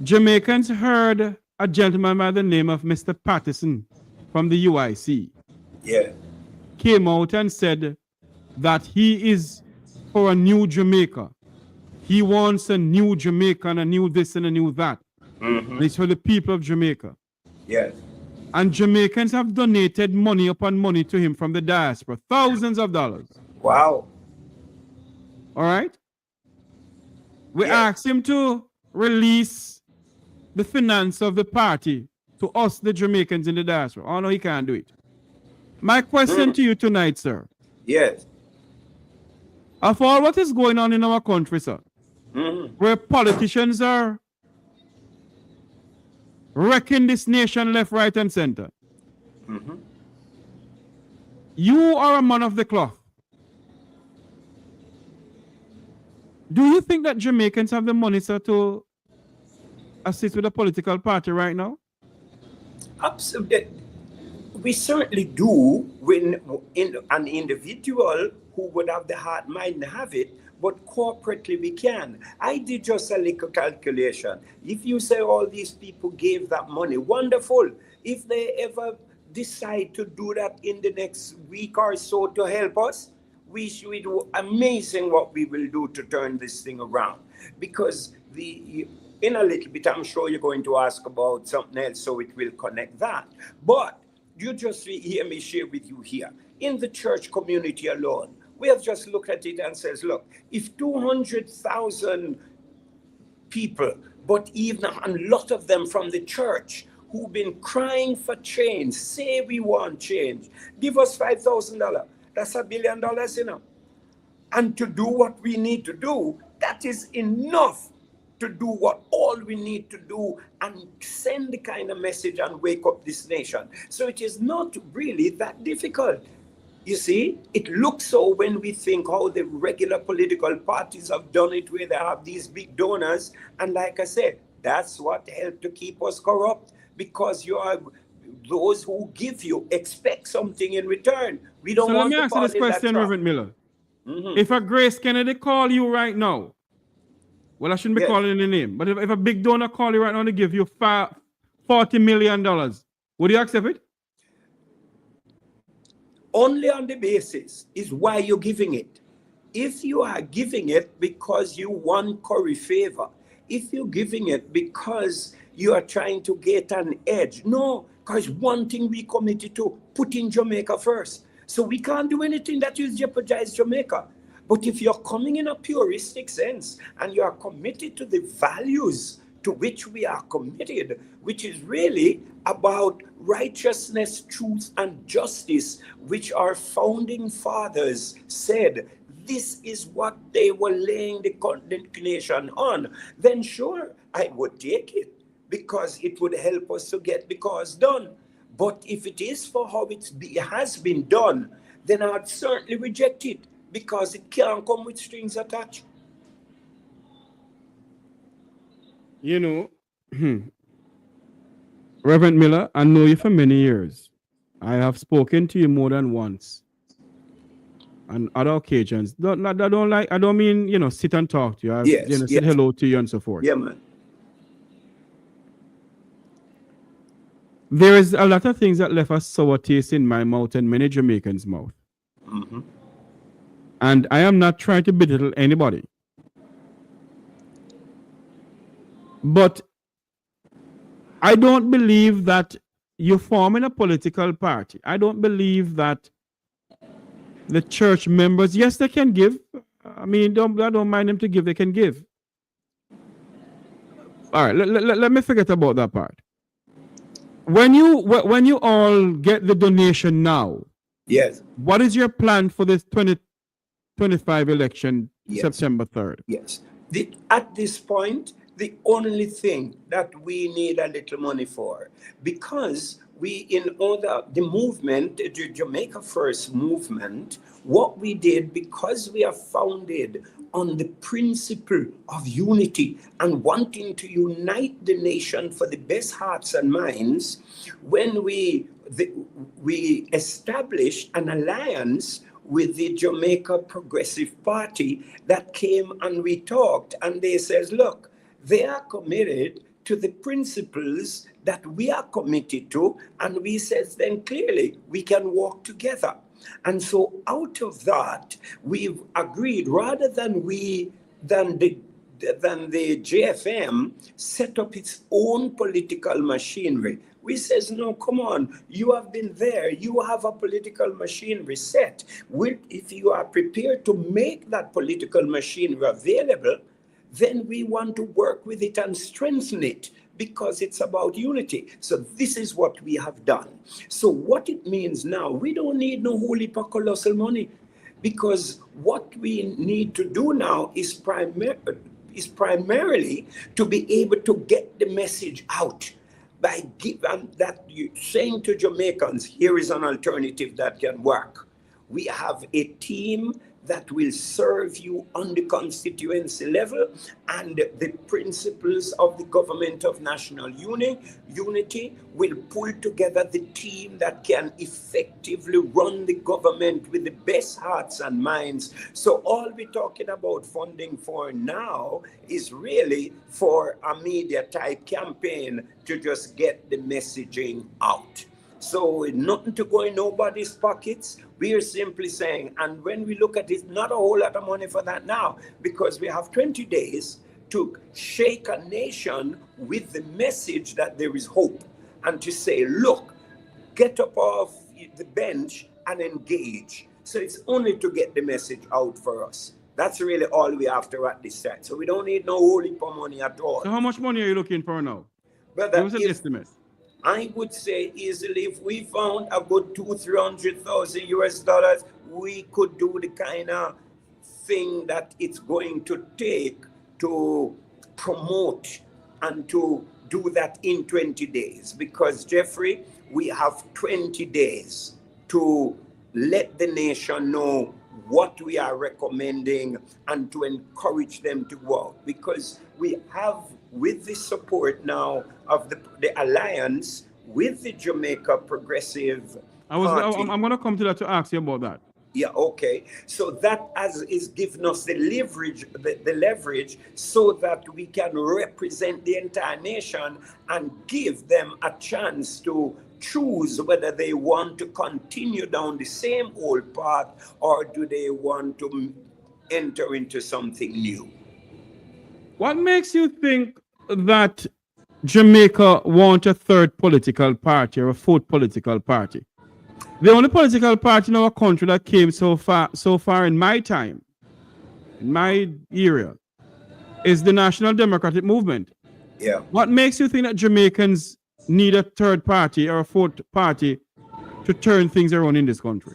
Speaker 2: Jamaicans heard a gentleman by the name of Mr. Patterson from the UIC came out and said that he is for a new Jamaica. He wants a new Jamaica and a new this and a new that.
Speaker 10: Mm-hmm.
Speaker 2: And it's for the people of Jamaica.
Speaker 10: Yes.
Speaker 2: And Jamaicans have donated money upon money to him from the diaspora, thousands of dollars.
Speaker 10: Wow.
Speaker 2: All right? We asked him to release the finance of the party to us, the Jamaicans in the diaspora. Oh, no, he can't do it. My question to you tonight, sir.
Speaker 10: Yes.
Speaker 2: Of all what is going on in our country, sir, where politicians are wrecking this nation left, right, and center, you are a man of the cloth. Do you think that Jamaicans have the money, sir, to assist with a political party right now?
Speaker 10: Absolutely. We certainly do when an individual who would have the heart might have it, but corporately we can. I did just a little calculation. If you say all these people gave that money, wonderful. If they ever decide to do that in the next week or so to help us, we should do amazing what we will do to turn this thing around. Because in a little bit, I'm sure you're going to ask about something else, so it will connect that. But you just hear me share with you here. In the church community alone, we have just looked at it and says, look, if 200,000 people, but even a lot of them from the church who've been crying for change, say we want change, give us $5,000. That's $1 billion, you know. And to do what we need to do, that is enough to do what all we need to do and send the kind of message and wake up this nation. So it is not really that difficult. You see, it looks so when we think how the regular political parties have done it, where they have these big donors. And like I said, that's what helped to keep us corrupt, because you are those who give you expect something in return. We don't want to.
Speaker 2: So let me ask you this question, Reverend Miller. If a Grace Kennedy call you right now, well, I shouldn't be calling the name, but if a big donor call you right now to give you $40 million, would you accept it?
Speaker 10: only on the basis is why you're giving it. If you are giving it because you want curry favor, if you're giving it because you are trying to get an edge, no, because one thing we committed to, putting Jamaica first. So we can't do anything that will jeopardize Jamaica. But if you're coming in a puristic sense and you are committed to the values to which we are committed, which is really about righteousness, truth, and justice, which our founding fathers said, this is what they were laying the nation on, then sure, I would take it because it would help us to get the cause done. But if it is for how it has been done, then I'd certainly reject it because it can't come with strings attached.
Speaker 2: You know, Reverend Miller, I know you for many years. I have spoken to you more than once on other occasions. I don't mean, you know, sit and talk to you. I've,
Speaker 10: Yes,
Speaker 2: you know,
Speaker 10: yes.
Speaker 2: said hello to you and so forth.
Speaker 10: Yeah, man.
Speaker 2: There is a lot of things that left a sour taste in my mouth and many Jamaicans' mouth.
Speaker 10: Mm-hmm.
Speaker 2: And I am not trying to belittle anybody. But I don't believe that you form in a political party. I don't believe that the church members, yes, they can give. I mean, I don't mind them to give, they can give. All right, let me forget about that part. When you all get the donation now,
Speaker 10: yes,
Speaker 2: what is your plan for this 2025 election,
Speaker 10: yes,
Speaker 2: September 3rd?
Speaker 10: Yes. At this point, the only thing that we need a little money for, because the movement, the Jamaica First Movement, what we did, because we are founded on the principle of unity and wanting to unite the nation for the best hearts and minds, when we established an alliance with the Jamaica Progressive Party that came and we talked, and they says, look, they are committed to the principles that we are committed to, and we says then clearly we can work together. And so out of that, we've agreed, rather than the JFM set up its own political machinery, we says, no, come on, you have been there, you have a political machinery set. If you are prepared to make that political machinery available, then we want to work with it and strengthen it, because it's about unity. So this is what we have done. So what it means now, we don't need no whole heap of colossal money, because what we need to do now is primarily to be able to get the message out by saying to Jamaicans, here is an alternative that can work. We have a team that will serve you on the constituency level, and the principles of the government of national unity will pull together the team that can effectively run the government with the best hearts and minds. So all we're talking about funding for now is really for a media type campaign to just get the messaging out. So nothing to go in nobody's pockets. We are simply saying, and when we look at it, not a whole lot of money for that now, because we have 20 days to shake a nation with the message that there is hope, and to say, look, get up off the bench and engage. So it's only to get the message out for us. That's really all we have to at this time. So we don't need no whole heap of money at all.
Speaker 2: So how much money are you looking for now?
Speaker 10: Brother,
Speaker 2: Give us an estimate.
Speaker 10: I would say easily, if we found a good $200,000-300,000 US, we could do the kind of thing that it's going to take to promote and to do that in 20 days. Because, Jeffrey, we have 20 days to let the nation know what we are recommending and to encourage them to go out. Because we have, with the support now of the alliance with the Jamaica Progressive Party.
Speaker 2: I'm going to come to that to ask you about that.
Speaker 10: Yeah, okay. So that is giving us the leverage so that we can represent the entire nation and give them a chance to choose whether they want to continue down the same old path or do they want to enter into something new.
Speaker 2: What makes you think that Jamaica want a third political party or a fourth political party? The only political party in our country that came so far in my time, in my era, is the National Democratic Movement.
Speaker 10: Yeah.
Speaker 2: What makes you think that Jamaicans need a third party or a fourth party to turn things around in this country?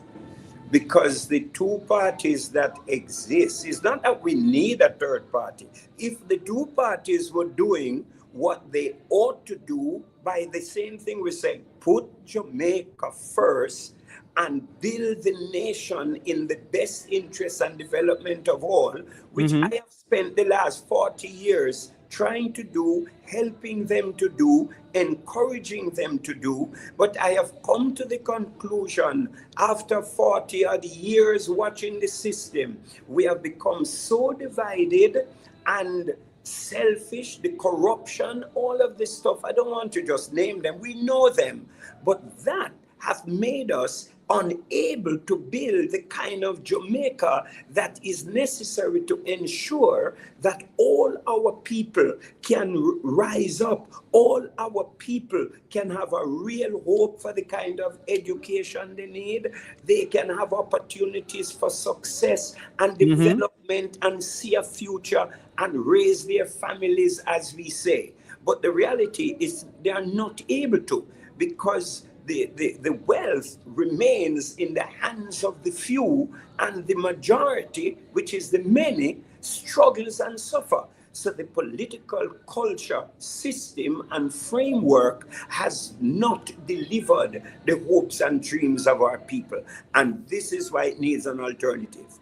Speaker 10: Because the two parties that exist, it's not that we need a third party. If the two parties were doing what they ought to do by the same thing we say, put Jamaica first and build the nation in the best interest and development of all, which I have spent the last 40 years trying to do, helping them to do, encouraging them to do. But I have come to the conclusion after 40 odd years watching the system, we have become so divided and selfish, the corruption, all of this stuff. I don't want to just name them. We know them. But that has made us unable to build the kind of Jamaica that is necessary to ensure that all our people can rise up, all our people can have a real hope for the kind of education they need, they can have opportunities for success and development and see a future and raise their families, as we say. But the reality is they are not able to, because the wealth remains in the hands of the few, and the majority, which is the many, struggles and suffer. So the political culture, system, and framework has not delivered the hopes and dreams of our people. And this is why it needs an alternative.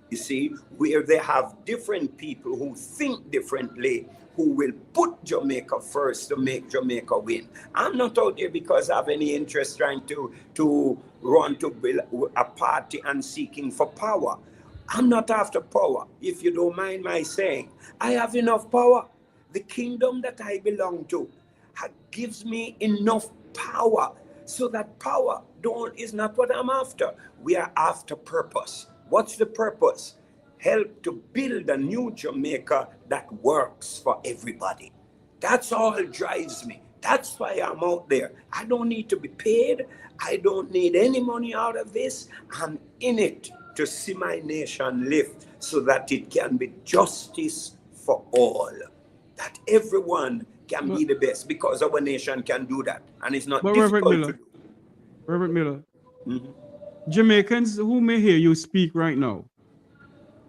Speaker 10: You see, where they have different people who think differently, who will put Jamaica first to make Jamaica win. I'm not out there because I have any interest trying to run to build a party and seeking for power. I'm not after power, if you don't mind my saying. I have enough power. The kingdom that I belong to gives me enough power, so that power is not what I'm after. We are after purpose. What's the purpose? Help to build a new Jamaica that works for everybody. That's all drives me. That's why I'm out there. I don't need to be paid. I don't need any money out of this. I'm in it to see my nation lift so that it can be justice for all. That everyone can be the best, because our nation can do that. And it's not difficult to do.
Speaker 2: Reverend Miller, Jamaicans who may hear you speak right now,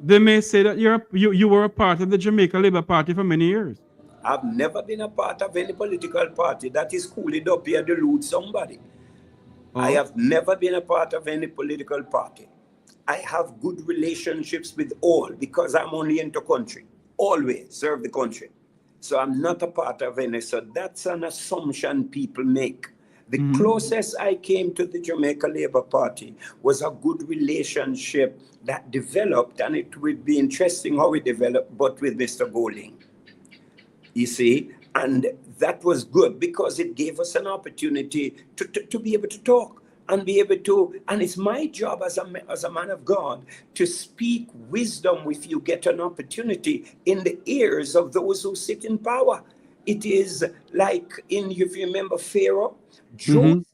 Speaker 2: they may say that you were a part of the Jamaica Labour Party for many years.
Speaker 10: I've never been a part of any political party that is cooled up here to loot somebody. I have never been a part of any political party. I have good relationships with all, because I'm only into country. Always serve the country. So I'm not a part of any. So that's an assumption people make. The closest I came to the Jamaica Labour Party was a good relationship that developed, and it would be interesting how it developed, but with Mr. Bowling. You see, and that was good because it gave us an opportunity to be able to talk and be able to, and it's my job as a man of God to speak wisdom if you get an opportunity in the ears of those who sit in power. It is like if you remember Pharaoh, Joseph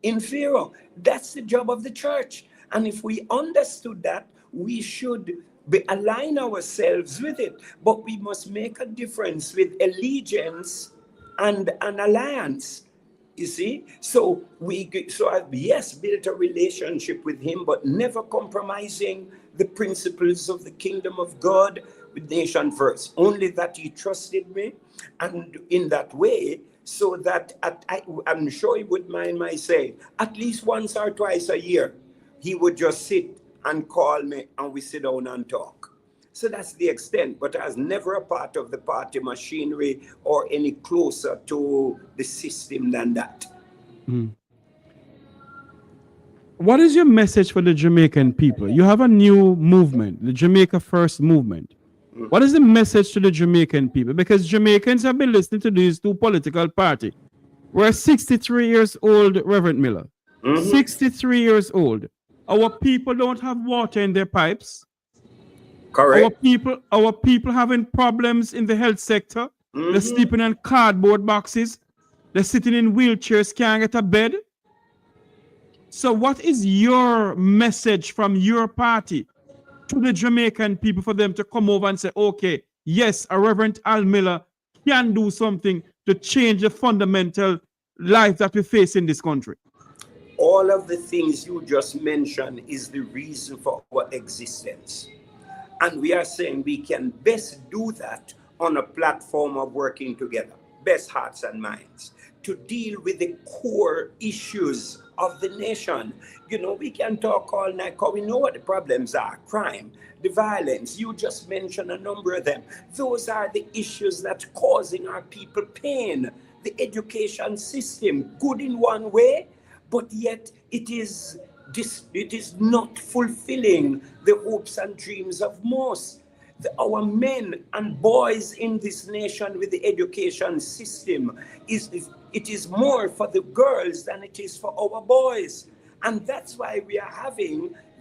Speaker 10: in Pharaoh. That's the job of the church. And if we understood that, we should align ourselves with it. But we must make a difference with allegiance and an alliance. You see? So I, yes, built a relationship with him, but never compromising the principles of the kingdom of God with nation first. Only that he trusted me, and in that way, so that I'm sure he would mind my saying, at least once or twice a year, he would just sit and call me and we sit down and talk. So that's the extent, but I was never a part of the party machinery or any closer to the system than that.
Speaker 2: What is your message for the Jamaican people? You have a new movement, the Jamaica First Movement. What is the message to the Jamaican people? Because Jamaicans have been listening to these two political parties We're 63 years old, Reverend Miller. 63 years old. Our people don't have water in their pipes.
Speaker 10: Correct.
Speaker 2: Our people having problems in the health sector. They're sleeping on cardboard boxes. They're sitting in wheelchairs, can't get a bed. So what is your message from your party to the Jamaican people for them to come over and say, okay, yes, a Reverend Al Miller can do something to change the fundamental life that we face in this country?
Speaker 10: All of the things you just mentioned is the reason for our existence. And we are saying we can best do that on a platform of working together, best hearts and minds, to deal with the core issues of the nation. You know, we can talk all night because we know what the problems are: crime, the violence. You just mentioned a number of them. Those are the issues that are causing our people pain. The education system, good in one way, but yet it is not fulfilling the hopes and dreams of most. Our men and boys in this nation with the education system, it is more for the girls than it is for our boys. And that's why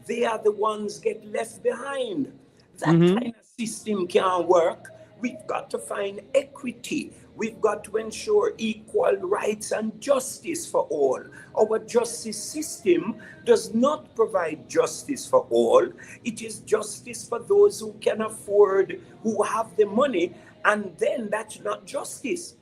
Speaker 10: they are the ones get left behind. That kind of system can't work. We've got to find equity. We've got to ensure equal rights and justice for all. Our justice system does not provide justice for all. It is justice for those who can afford, who have the money, and then that's not justice,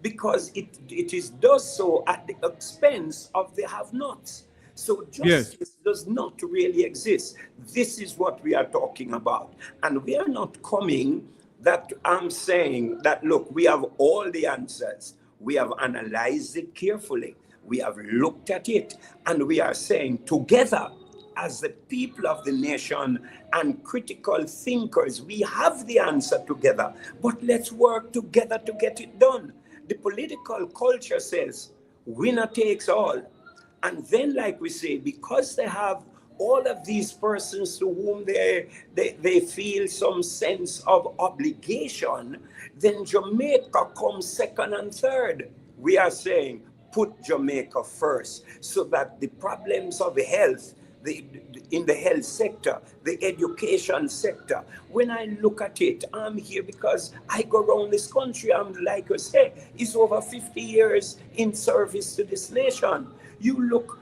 Speaker 10: because it does so at the expense of the have-nots. So justice does not really exist. This is what we are talking about. And we are not coming that I'm saying that, look, we have all the answers. We have analyzed it carefully. We have looked at it, and we are saying together as the people of the nation and critical thinkers, we have the answer together, but let's work together to get it done. The political culture says winner takes all. And then, like we say, because they have all of these persons to whom they feel some sense of obligation, then Jamaica comes second and third. We are saying put Jamaica first, so that the problems of health, in the health sector, the education sector, when I look at it, I'm here because I go around this country. I'm like you say, it's over 50 years in service to this nation. You look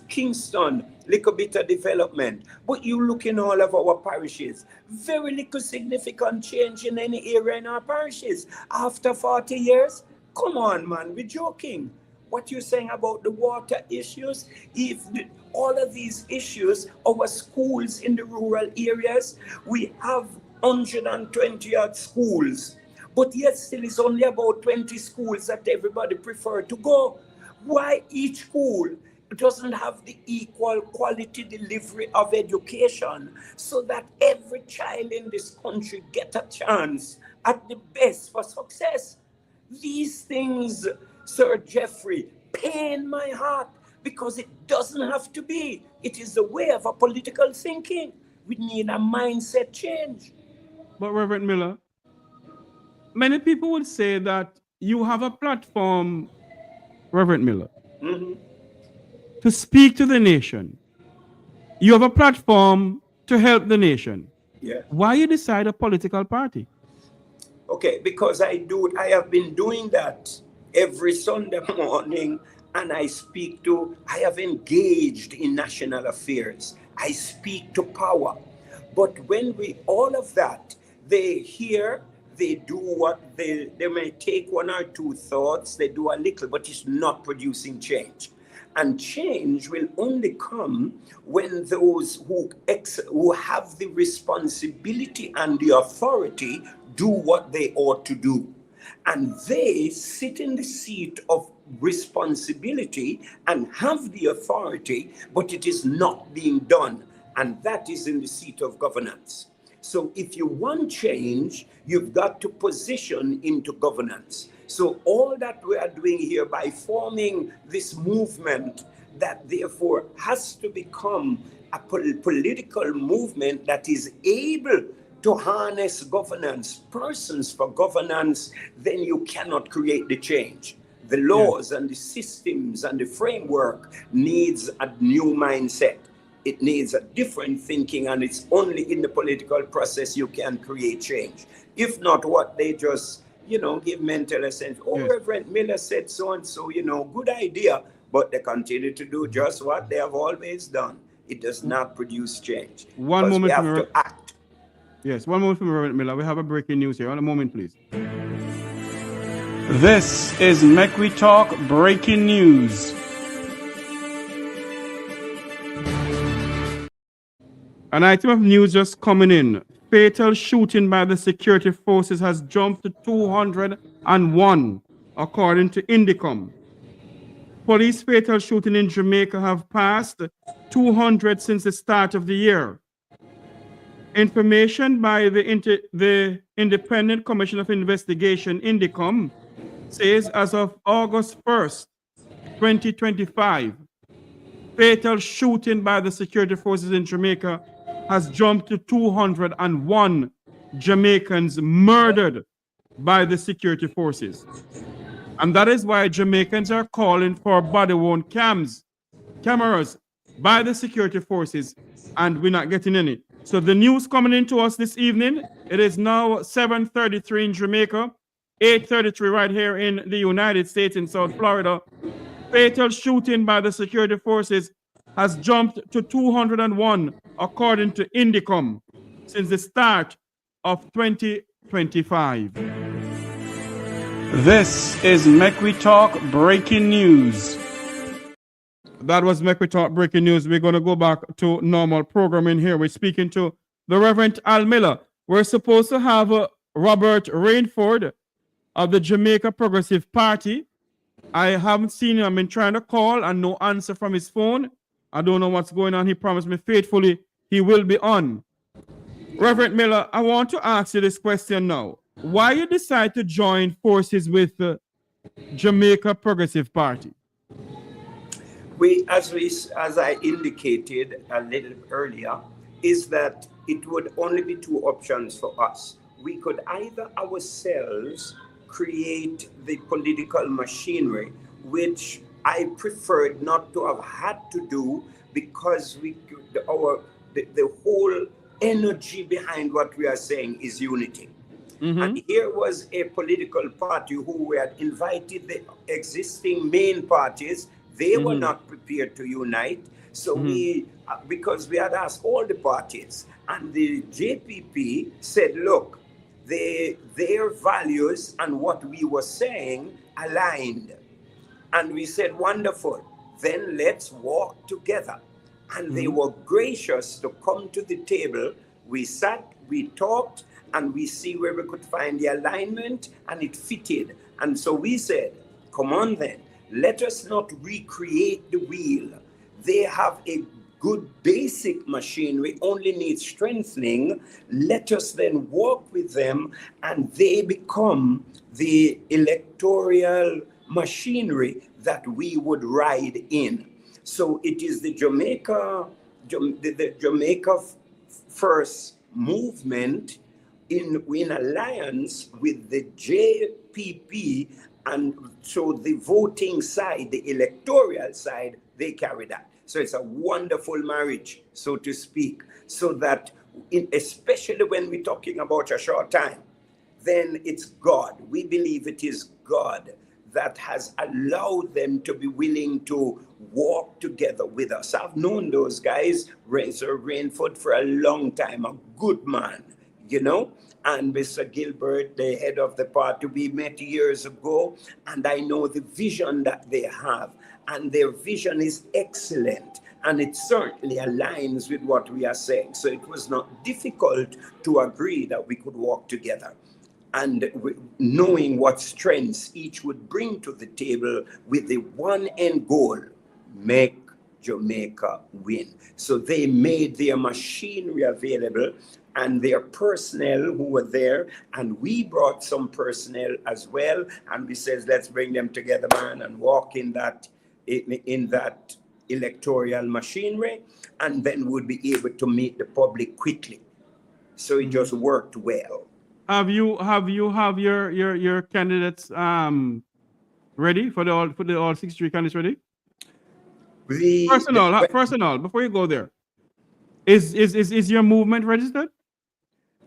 Speaker 10: Kingston, little bit of development, but you look in all of our parishes, very little significant change in any area in our parishes. After 40 years, come on, man, we're joking. What you're saying about the water issues, all of these issues, our schools in the rural areas, we have 120 odd schools, but yet still it's only about 20 schools that everybody prefer to go. Why each school doesn't have the equal quality delivery of education, so that every child in this country get a chance at the best for success? These things, Sir Jeffrey, pain my heart, because it doesn't have to be. It is the way of a political thinking. We need a mindset change.
Speaker 2: But Reverend Miller, many people would say that you have a platform, Reverend Miller, to speak to the nation. You have a platform to help the nation.
Speaker 10: Yeah.
Speaker 2: Why you decide a political party?
Speaker 10: Okay, because I have been doing that every Sunday morning, and I have engaged in national affairs. I speak to power. But when all of that, they hear, they do what they may take one or two thoughts, they do a little, but it's not producing change. And change will only come when those who have the responsibility and the authority do what they ought to do. And they sit in the seat of responsibility and have the authority, but it is not being done. And that is in the seat of governance. So if you want change, you've got to position into governance. So all that we are doing here by forming this movement that therefore has to become a political movement that is able to harness governance, persons for governance, then you cannot create the change. The laws and the systems and the framework needs a new mindset. It needs a different thinking, and it's only in the political process you can create change. If not, what they just, give mental assent. Oh, Reverend Miller said so and so, good idea, but they continue to do just what they have always done. It does not produce change.
Speaker 2: One moment,
Speaker 10: we have to act.
Speaker 2: Yes, one moment from Reverend Miller. We have a breaking news here. One moment, please. This is Make We Talk breaking news. An item of news just coming in. Fatal shooting by the security forces has jumped to 201, according to Indicom. Police fatal shooting in Jamaica have passed 200 since the start of the year. Information by the Independent Commission of Investigation, Indicom, says as of August 1st, 2025, fatal shooting by the security forces in Jamaica has jumped to 201 Jamaicans murdered by the security forces. And that is why Jamaicans are calling for body-worn cameras by the security forces, and we're not getting any. So the news coming into us this evening, it is now 7:33 in Jamaica, 8:33 right here in the United States in South Florida. Fatal shooting by the security forces has jumped to 201, according to Indicom, since the start of 2025. This is Make We Talk breaking news. That was Make We Talk breaking news. We're going to go back to normal programming here. We're speaking to the Reverend Al Miller. We're supposed to have Robert Rainford of the Jamaica Progressive Party. I haven't seen him. I've been trying to call and no answer from his phone. I don't know what's going on. He promised me faithfully he will be on. Reverend Miller, I want to ask you this question now. Why you decide to join forces with the Jamaica Progressive Party?
Speaker 10: As I indicated a little earlier, is that it would only be two options for us. We could either ourselves create the political machinery, which I preferred not to have had to do, because the whole energy behind what we are saying is unity. Mm-hmm. And here was a political party who had invited the existing main parties. They were not prepared to unite. So because we had asked all the parties, and the JPP said, look, their values and what we were saying aligned. And we said, wonderful, then let's walk together. And they were gracious to come to the table. We sat, we talked, and we see where we could find the alignment, and it fitted. And so we said, come on then, let us not recreate the wheel. They have a good basic machinery, only needs strengthening. Let us then walk with them, and they become the electoral machinery that we would ride in. So it is the Jamaica First Movement in alliance with the JPP, and so the voting side, the electoral side, they carry that. So it's a wonderful marriage, so to speak, so that especially when we're talking about a short time, then it's God. We believe it is God that has allowed them to be willing to walk together with us. I've known those guys, Sir Rainford, for a long time, a good man, and Mr. Gilbert, the head of the party, we met years ago, and I know the vision that they have, and their vision is excellent, and it certainly aligns with what we are saying. So it was not difficult to agree that we could walk together. And knowing what strengths each would bring to the table with the one end goal, make Jamaica win. So they made their machinery available and their personnel who were there, and we brought some personnel as well, and we said, let's bring them together, man, and walk in that electoral machinery, and then we'll be able to meet the public quickly. So it just worked well.
Speaker 2: Have your candidates ready for the all 63 candidates ready?
Speaker 10: The,
Speaker 2: Personal, before you go there, is your movement registered?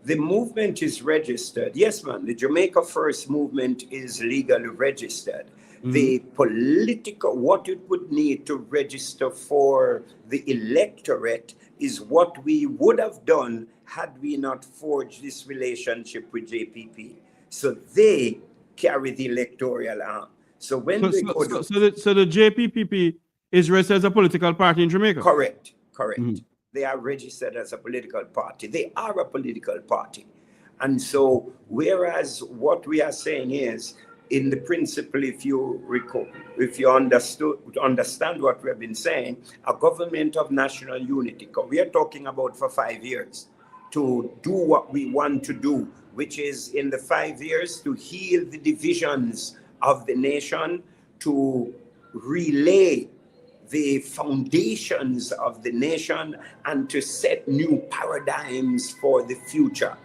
Speaker 10: The movement is registered. Yes, man. The Jamaica First Movement is legally registered. The political, what it would need to register for the electorate is what we would have done had we not forged this relationship with JPP. So they carry the electoral arm. So when they go to...
Speaker 2: So the JPP is registered as a political party in Jamaica?
Speaker 10: Correct. They are registered as a political party. They are a political party. And so, whereas what we are saying is, in the principle, if you understand what we have been saying, a government of national unity, we are talking about for 5 years, to do what we want to do, which is in the 5 years to heal the divisions of the nation, to relay the foundations of the nation, and to set new paradigms for the future.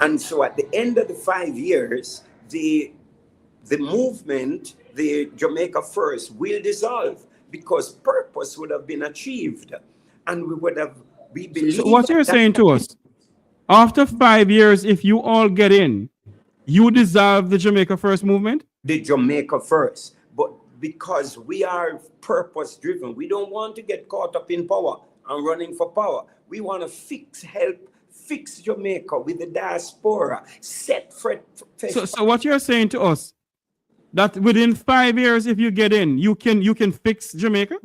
Speaker 10: And so at the end of the 5 years, the movement, the Jamaica First, will dissolve because purpose would have been achieved. And we believe...
Speaker 2: So what you're saying to us, after 5 years, if you all get in, you dissolve the Jamaica First movement?
Speaker 10: The Jamaica First. But because we are purpose driven, we don't want to get caught up in power and running for power. We want to fix Jamaica with the diaspora,
Speaker 2: So what you're saying to us, that within 5 years, if you get in, you can fix Jamaica?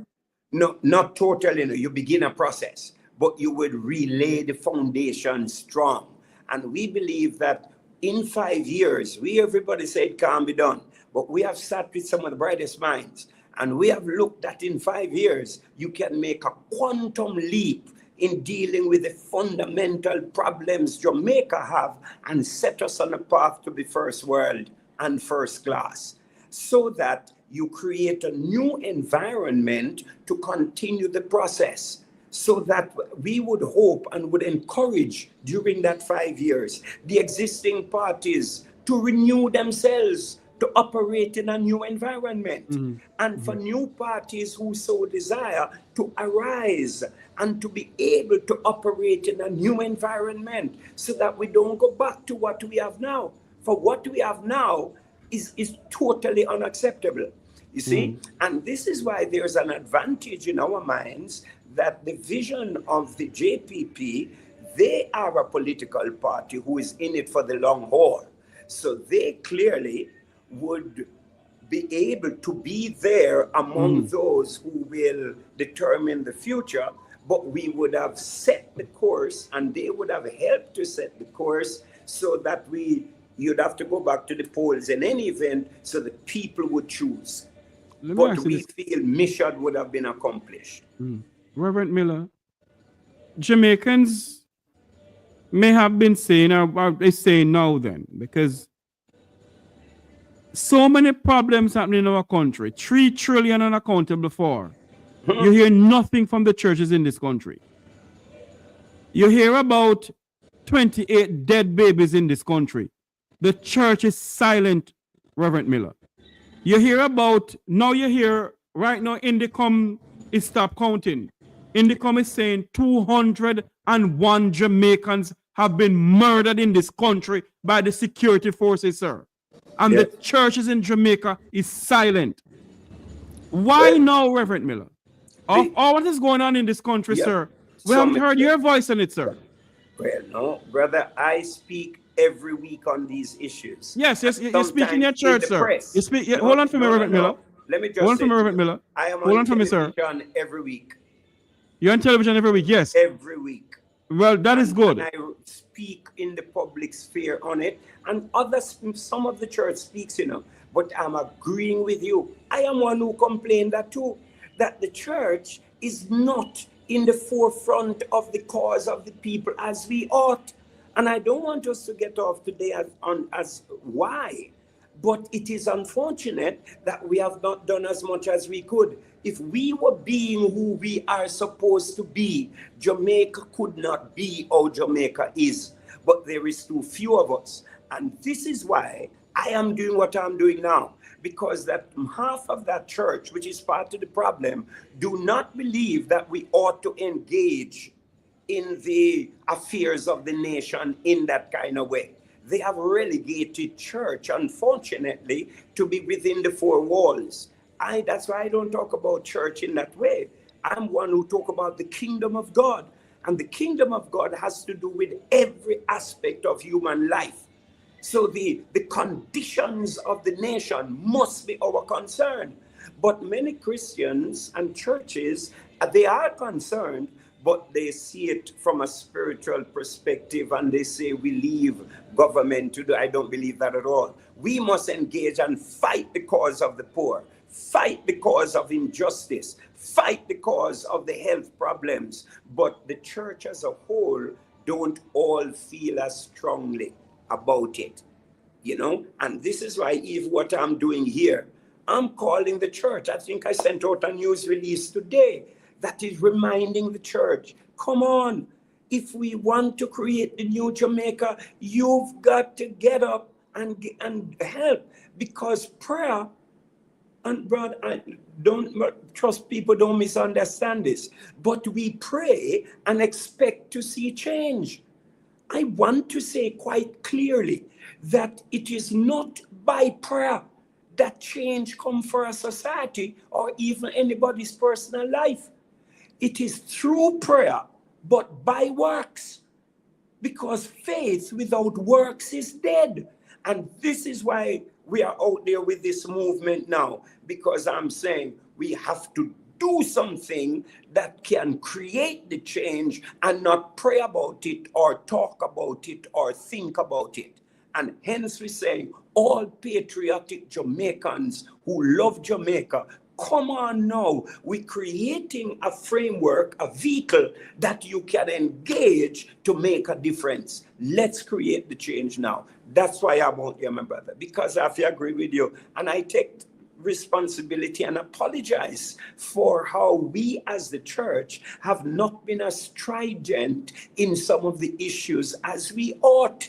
Speaker 10: No, not totally. No. You begin a process, but you would relay the foundation strong. And we believe that in 5 years, everybody said it can't be done, but we have sat with some of the brightest minds, and we have looked at in 5 years, you can make a quantum leap in dealing with the fundamental problems Jamaica have and set us on a path to be first world and first class, so that you create a new environment to continue the process, so that we would hope and would encourage during that 5 years the existing parties to renew themselves, to operate in a new environment, and for new parties who so desire to arise and to be able to operate in a new environment, so that we don't go back to what we have now. For what we have now is totally unacceptable, you see? And this is why there's an advantage in our minds that the vision of the JPP, they are a political party who is in it for the long haul. So they clearly would be able to be there among those who will determine the future, but we would have set the course and they would have helped to set the course, so that you'd have to go back to the polls in any event, so that people would choose. But we feel mission would have been accomplished.
Speaker 2: Reverend Miller, Jamaicans may have been saying, or they say now then, because so many problems happening in our country, 3 trillion unaccounted for. You hear nothing from the churches in this country. You hear about 28 dead babies in this country. The church is silent, Reverend Miller. You hear about, right now, Indicom is stop counting. Indicom is saying 201 Jamaicans have been murdered in this country by the security forces, sir. And the churches in Jamaica is silent. Why now, Reverend Miller? All what is going on in this country, sir? We haven't heard your voice on it, sir.
Speaker 10: Well, no, brother, I speak every week on these issues.
Speaker 2: Yes, you speak in your church, sir. You speak. Hold on for me, Reverend Miller.
Speaker 10: Let me just
Speaker 2: hold on for me, Reverend Miller.
Speaker 10: I am
Speaker 2: hold
Speaker 10: on
Speaker 2: television
Speaker 10: every week.
Speaker 2: You're on television every week, yes.
Speaker 10: Every week.
Speaker 2: Well, that is good.
Speaker 10: And I speak in the public sphere on it, and some of the church speaks, but I'm agreeing with you. I am one who complained that too, that the church is not in the forefront of the cause of the people as we ought. And I don't want us to get off today as why, but it is unfortunate that we have not done as much as we could. If we were being who we are supposed to be, Jamaica could not be how Jamaica is. But there is too few of us. And this is why I am doing what I'm doing now. because that half of that church, which is part of the problem, do not believe that we ought to engage in the affairs of the nation in that kind of way. They have relegated church, unfortunately, to be within the four walls. That's why I don't talk about church in that way. I'm one who talk about the kingdom of God. And the kingdom of God has to do with every aspect of human life. So the conditions of the nation must be our concern. But many Christians and churches, they are concerned, but they see it from a spiritual perspective, and they say we leave government to do. I don't believe that at all. We must engage and fight the cause of the poor, fight the cause of injustice, fight the cause of the health problems. But the church as a whole don't all feel as strongly about it, you know. And this is why, even what I'm doing here, I'm calling the church. I think I sent out a news release today that is reminding the church, come on, if we want to create the new Jamaica, you've got to get up and help, because prayer, and brother, I don't trust people, don't misunderstand this, but we pray and expect to see change. I want to say quite clearly that it is not by prayer that change comes for a society or even anybody's personal life. It is through prayer, but by works, because faith without works is dead. And this is why we are out there with this movement now, because I'm saying we have to do something that can create the change and not pray about it or talk about it or think about it. And hence we say all patriotic Jamaicans who love Jamaica, come on now, we're creating a framework, a vehicle that you can engage to make a difference. Let's create the change now. That's why I'm out here, my brother, because I agree with you. And I take responsibility and apologize for how we as the church have not been as strident in some of the issues as we ought.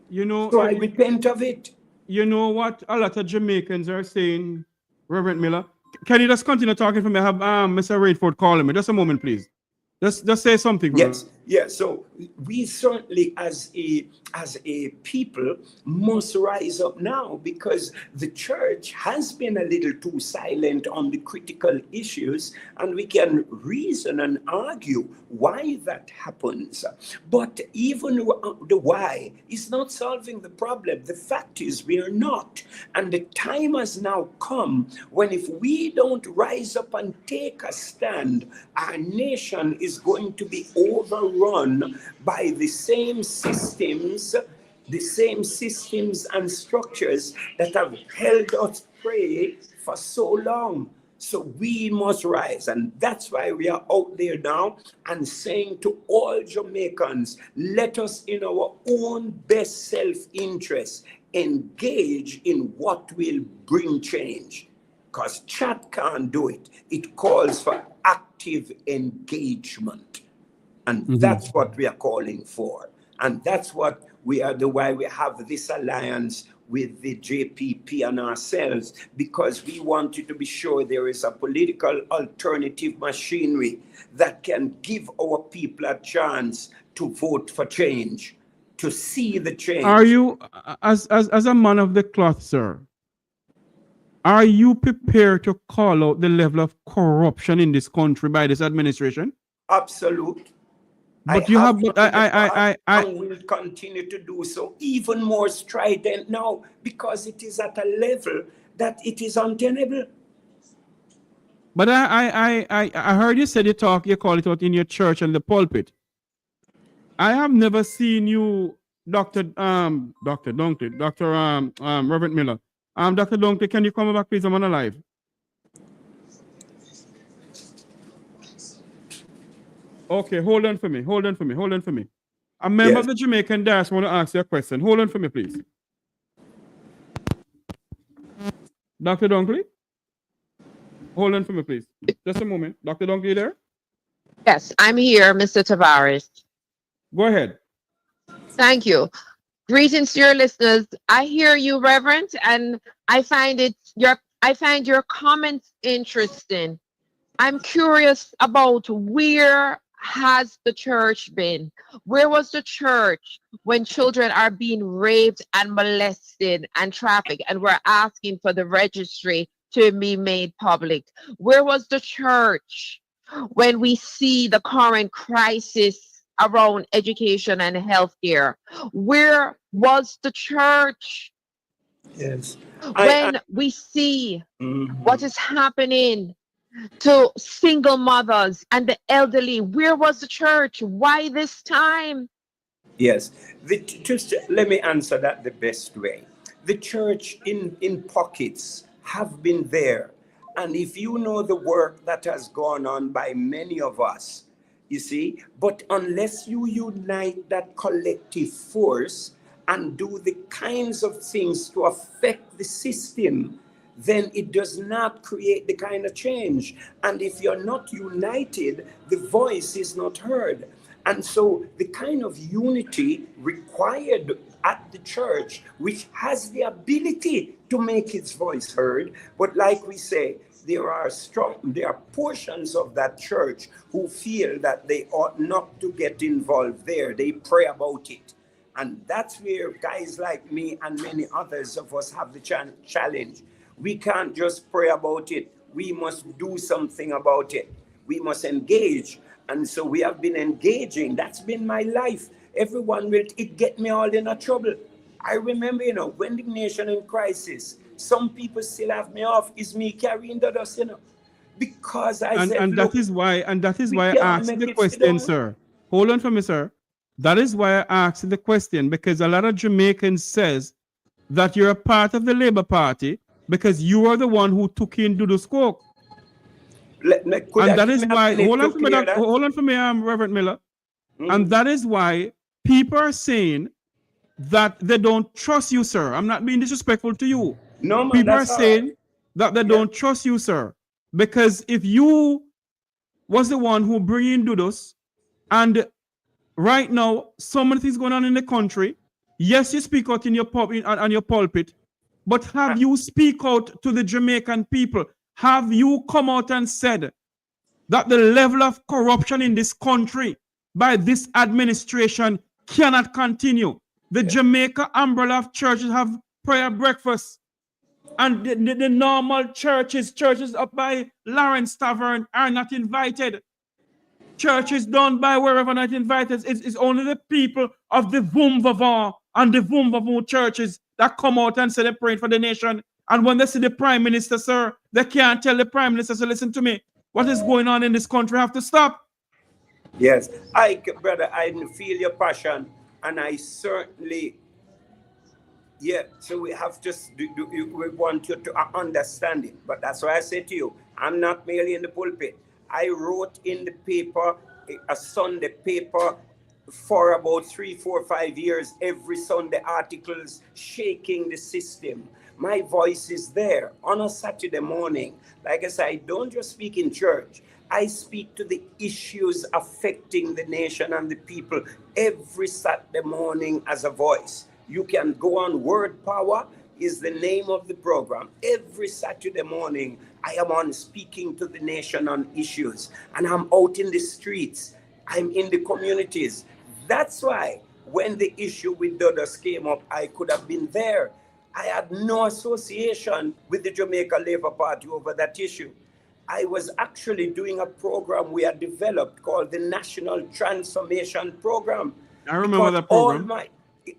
Speaker 2: You know,
Speaker 10: so I repent of it.
Speaker 2: You know what a lot of Jamaicans are saying, Reverend Miller? Can you just continue talking for me? I have Mr. Rainford calling me. Just a moment, please. Just say something.
Speaker 10: Yes, yeah. So we certainly, as a people, must rise up now, because the church has been a little too silent on the critical issues, and we can reason and argue why that happens. But even the why is not solving the problem. The fact is we are not, and the time has now come when, if we don't rise up and take a stand, our nation is going to be overrun by the same systems and structures that have held us prey for so long. So we must rise, and that's why we are out there now and saying to all Jamaicans, let us, in our own best self-interest, engage in what will bring change. Because chat can't do it. It calls for active engagement. And that's what we are calling for. And that's what why we have this alliance with the JPP and ourselves, because we wanted to be sure there is a political alternative machinery that can give our people a chance to vote for change, to see the change.
Speaker 2: Are you, as a man of the cloth, sir, are you prepared to call out the level of corruption in this country by this administration?
Speaker 10: Absolute.
Speaker 2: But
Speaker 10: I will continue to do so, even more strident now, because it is at a level that it is untenable.
Speaker 2: But I heard you said you call it out in your church and the pulpit. I have never seen you, Dr. Dunkley, Reverend Miller. Dr. Dunkley, can you come back, please? I'm on a live. Okay, hold on for me. A member of the Jamaican diaspora want to ask you a question. Hold on for me, please. Dr. Dunkley? Hold on for me, please. Just a moment. Dr. Dunkley, there?
Speaker 11: Yes, I'm here, Mr. Tavares.
Speaker 2: Go ahead.
Speaker 11: Thank you. Greetings to your listeners. I hear you, Reverend, and I find your comments interesting. I'm curious about where has the church been? Where was the church when children are being raped and molested and trafficked and we're asking for the registry to be made public? Where was the church when we see the current crisis around education and healthcare? Where was the church
Speaker 10: Yes.
Speaker 11: when we see
Speaker 10: Mhm.
Speaker 11: what is happening to single mothers and the elderly? Where was the church? Why this time?
Speaker 10: Yes. Just let me answer that the best way. The church in pockets have been there. And if you know the work that has gone on by many of us, you see, but unless you unite that collective force and do the kinds of things to affect the system, then it does not create the kind of change. And if you're not united, the voice is not heard. And so the kind of unity required at the church, which has the ability to make its voice heard, but like we say, there are portions of that church who feel that they ought not to get involved there. They pray about it. And that's where guys like me and many others of us have the challenge. We can't just pray about it. We must do something about it. We must engage. And so we have been engaging. That's been my life. Everyone will, it get me all in a trouble. I remember, when the nation in crisis, some people still have me off. Is me carrying the dust, because I said,
Speaker 2: and
Speaker 10: look,
Speaker 2: that is why I
Speaker 10: can't
Speaker 2: asked
Speaker 10: make
Speaker 2: the
Speaker 10: it
Speaker 2: question,
Speaker 10: sit down.
Speaker 2: sir. Hold on for me, sir. That is why I asked the question, because a lot of Jamaicans says that you're a part of the Labour Party because you are the one who took in Dudu Squawk.
Speaker 10: Could
Speaker 2: And
Speaker 10: I
Speaker 2: that
Speaker 10: give
Speaker 2: is
Speaker 10: me a
Speaker 2: why,
Speaker 10: minute
Speaker 2: hold on
Speaker 10: to
Speaker 2: for me,
Speaker 10: clear that?
Speaker 2: hold on for me, Reverend Miller. And that is why people are saying that they don't trust you, sir. I'm not being disrespectful to you.
Speaker 10: No, man,
Speaker 2: People are
Speaker 10: that's all right.
Speaker 2: saying that they don't trust you, sir. Because if you was the one who bring in Dudos, and right now, so many things going on in the country, yes, you speak out in your on your pulpit, but have you speak out to the Jamaican people? Have you come out and said that the level of corruption in this country by this administration cannot continue? The Jamaica umbrella of churches have prayer breakfast, and the normal churches up by Lawrence Tavern are not invited. Churches done by wherever not invited. It's only the people of the Vumvavon and the Vumvavon churches that come out and say they're praying for the nation. And when they see the prime minister, sir, they can't tell the prime minister, so listen to me, what is going on in this country have to stop.
Speaker 10: Yes, brother, I feel your passion, and I certainly, so we have to, we want you to understand it. But that's why I say to you, I'm not merely in the pulpit. I wrote in the paper, a Sunday paper, for about 3, 4, 5 years, every Sunday articles shaking the system. My voice is there on a Saturday morning. Like I said, I don't just speak in church. I speak to the issues affecting the nation and the people every Saturday morning as a voice. You can go on. Word Power is the name of the program. Every Saturday morning, I am on speaking to the nation on issues. And I'm out in the streets. I'm in the communities. That's why when the issue with Dodos came up, I could have been there. I had no association with the Jamaica Labour Party over that issue. I was actually doing a program we had developed called the National Transformation Program.
Speaker 2: I remember that program.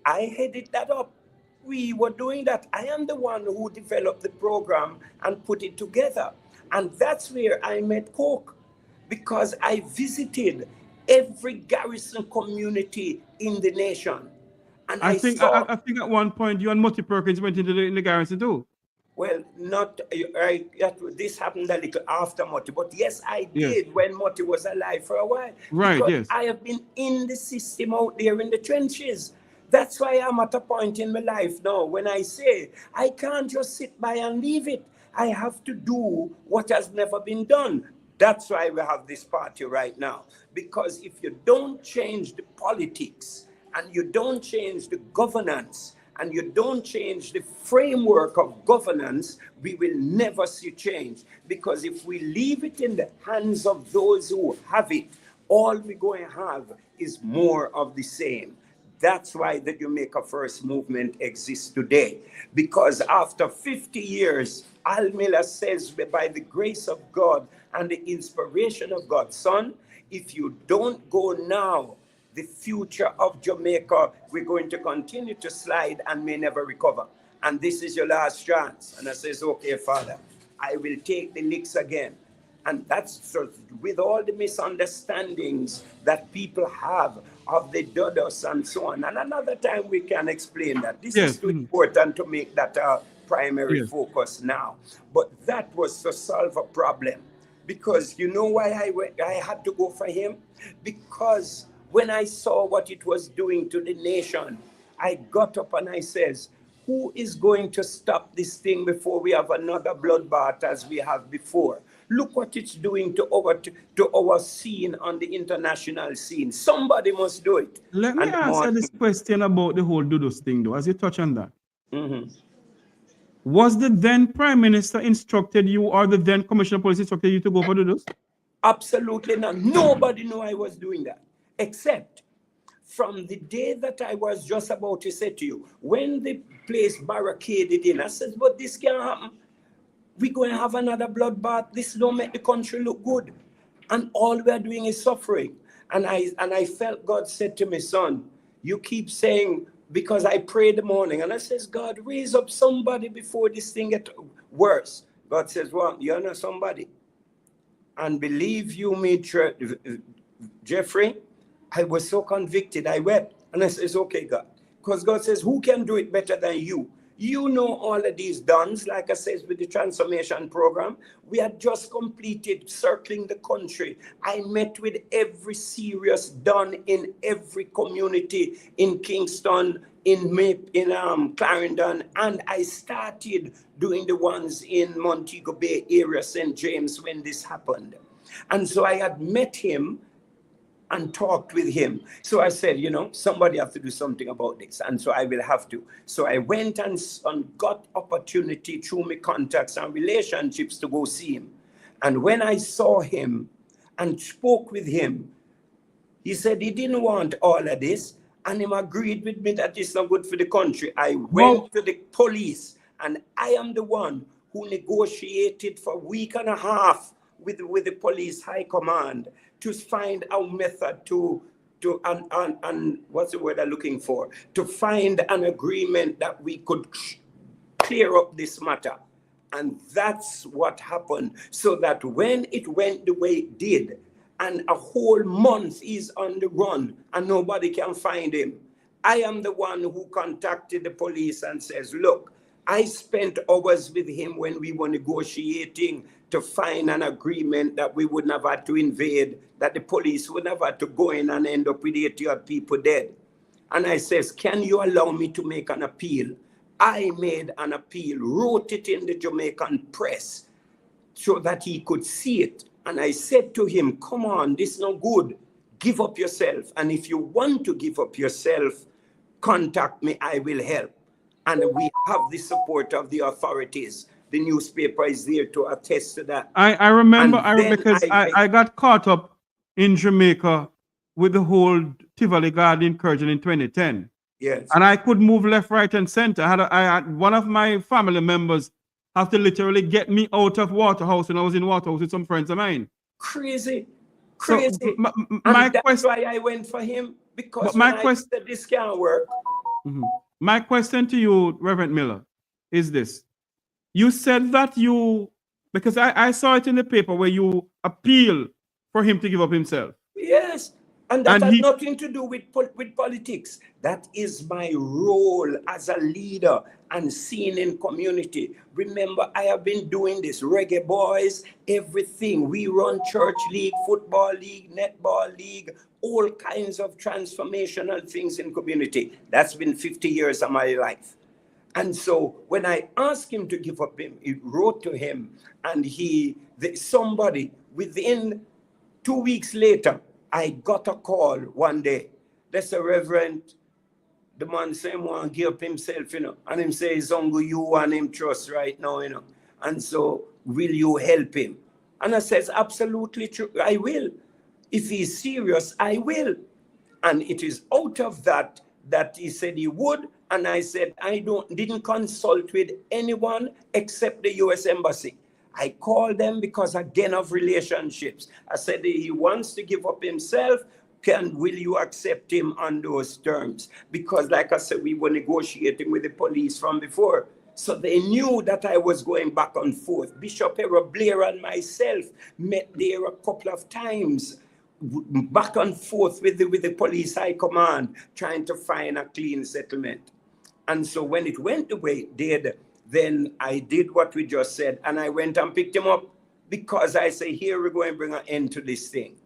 Speaker 10: I headed that up. We were doing that. I am the one who developed the program and put it together. And that's where I met Coke, because I visited every garrison community in the nation. And I think
Speaker 2: at one point you and Mutty Perkins went into the garrison too.
Speaker 10: Well, not this happened a little after Mutty, but yes, I did when Mutty was alive for a while.
Speaker 2: Right,
Speaker 10: because
Speaker 2: yes.
Speaker 10: I have been in the system out there in the trenches. That's why I'm at a point in my life now when I say I can't just sit by and leave it. I have to do what has never been done. That's why we have this party right now. Because if you don't change the politics and you don't change the governance, and you don't change the framework of governance, we will never see change. Because if we leave it in the hands of those who have it, all we're going to have is more of the same. That's why the Jamaica First Movement exists today. Because after 50 years, Al Miller says, by the grace of God and the inspiration of God, son, if you don't go now, the future of Jamaica, we're going to continue to slide and may never recover. And this is your last chance. And I says, okay, Father, I will take the licks again. And that's so, with all the misunderstandings that people have of the Dodos and so on. And another time we can explain that. This is too important to make that our primary focus now. But that was to solve a problem. Because you know why I had to go for him? Because when I saw what it was doing to the nation, I got up and I says, who is going to stop this thing before we have another bloodbath as we have before? Look what it's doing to our scene on the international scene. Somebody must do it.
Speaker 2: Let me answer this question about the whole Dodos thing, though, as you touch on that. Was the then Prime Minister instructed you, or the then Commissioner of Police instructed you to go for Dodos?
Speaker 10: Absolutely not. Nobody knew I was doing that, except from the day that I was just about to say to you, when the place barricaded in, I said, but this can't happen. We're going to have another bloodbath. This don't make the country look good. And all we're doing is suffering. And I felt God said to me, son, you keep saying, because I prayed the morning, and I says, God, raise up somebody before this thing gets worse. God says, well, you're not somebody. And believe you me, Jeffrey, I was so convicted, I wept. And I says, okay, God. Because God says, who can do it better than you? You know all of these dons, like I says, with the transformation program. We had just completed circling the country. I met with every serious don in every community in Kingston, in Clarendon, and I started doing the ones in Montego Bay area, St. James, when this happened. And so I had met him and talked with him. So I said, you know, somebody have to do something about this. And so I will have to. So I went and got opportunity through my contacts and relationships to go see him. And when I saw him and spoke with him, he said he didn't want all of this. And he agreed with me that it's not good for the country. I went to the police, and I am the one who negotiated for a week and a half with the police high command to find a method to what's the word I'm looking for? To find an agreement that we could clear up this matter. And that's what happened. So that when it went the way it did, and a whole month he's on the run and nobody can find him, I am the one who contacted the police and says, look, I spent hours with him when we were negotiating to find an agreement that we wouldn't have had to invade, that the police wouldn't have had to go in and end up with 80-odd people dead. And I says, can you allow me to make an appeal? I made an appeal, wrote it in the Jamaican press so that he could see it. And I said to him, come on, this is not good. Give up yourself. And if you want to give up yourself, contact me, I will help. And we have the support of the authorities. The newspaper is there to attest to that.
Speaker 2: I remember, because I got caught up in Jamaica with the whole Tivoli Garden incursion in 2010.
Speaker 10: Yes.
Speaker 2: And I could move left, right, and center. I had one of my family members have to literally get me out of Waterhouse, and I was in Waterhouse with some friends of mine.
Speaker 10: Crazy.
Speaker 2: So
Speaker 10: that's why I went for him, because I said this can't work.
Speaker 2: My question to you, Reverend Miller, is this. You said that because I saw it in the paper where you appeal for him to give up himself.
Speaker 10: Yes, and that has nothing to do with politics. That is my role as a leader and seen in community. Remember, I have been doing this, reggae boys, everything. We run church league, football league, netball league, all kinds of transformational things in community. That's been 50 years of my life. And so when I asked him to give up him, he wrote to him, and somebody within 2 weeks later, I got a call one day. They said, Reverend, the man say him want to give up himself, you know, and him say it's only you and him trust right now, you know. And so, will you help him? And I says, absolutely true, I will. If he's serious, I will. And it is out of that he said he would, and I said I didn't consult with anyone except the U.S. Embassy. I called them because again of relationships. I said he wants to give up himself. Will you accept him on those terms? Because like I said, we were negotiating with the police from before. So they knew that I was going back and forth. Bishop Errol Blair and myself met there a couple of times, back and forth with the police high command, trying to find a clean settlement. And so when it went the way it did, then I did what we just said, and I went and picked him up because I say, here we're going to bring an end to this thing.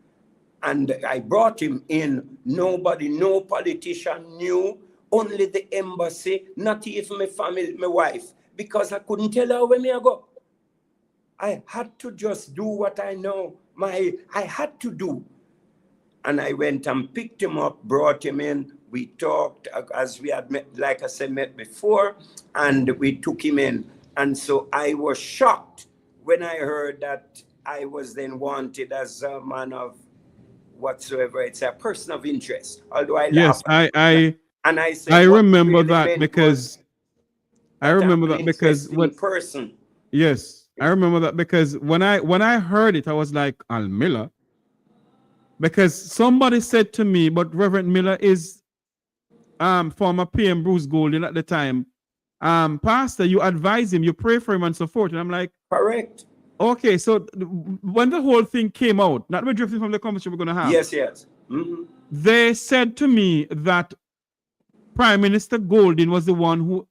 Speaker 10: And I brought him in. Nobody, no politician knew, only the embassy, not even my family, my wife, because I couldn't tell her where I go. I had to just do what I know, I had to do. And I went and picked him up, brought him in. We talked as we had met, like I said, met before, and we took him in. And so I was shocked when I heard that I was then wanted as a man of whatsoever. It's a person of interest. Although I
Speaker 2: yes,
Speaker 10: and I said,
Speaker 2: I remember that because when
Speaker 10: person.
Speaker 2: Yes, I remember that because when I heard it, I was like, Al Miller. Because somebody said to me, but Reverend Miller is former PM Bruce Golden at the time. Pastor, you advise him, you pray for him and so forth. And I'm like,
Speaker 10: correct.
Speaker 2: Okay, so when the whole thing came out, not we're drifting from the conversation we're going to have.
Speaker 10: Yes. Mm-hmm.
Speaker 2: They said to me that Prime Minister Golden was the one who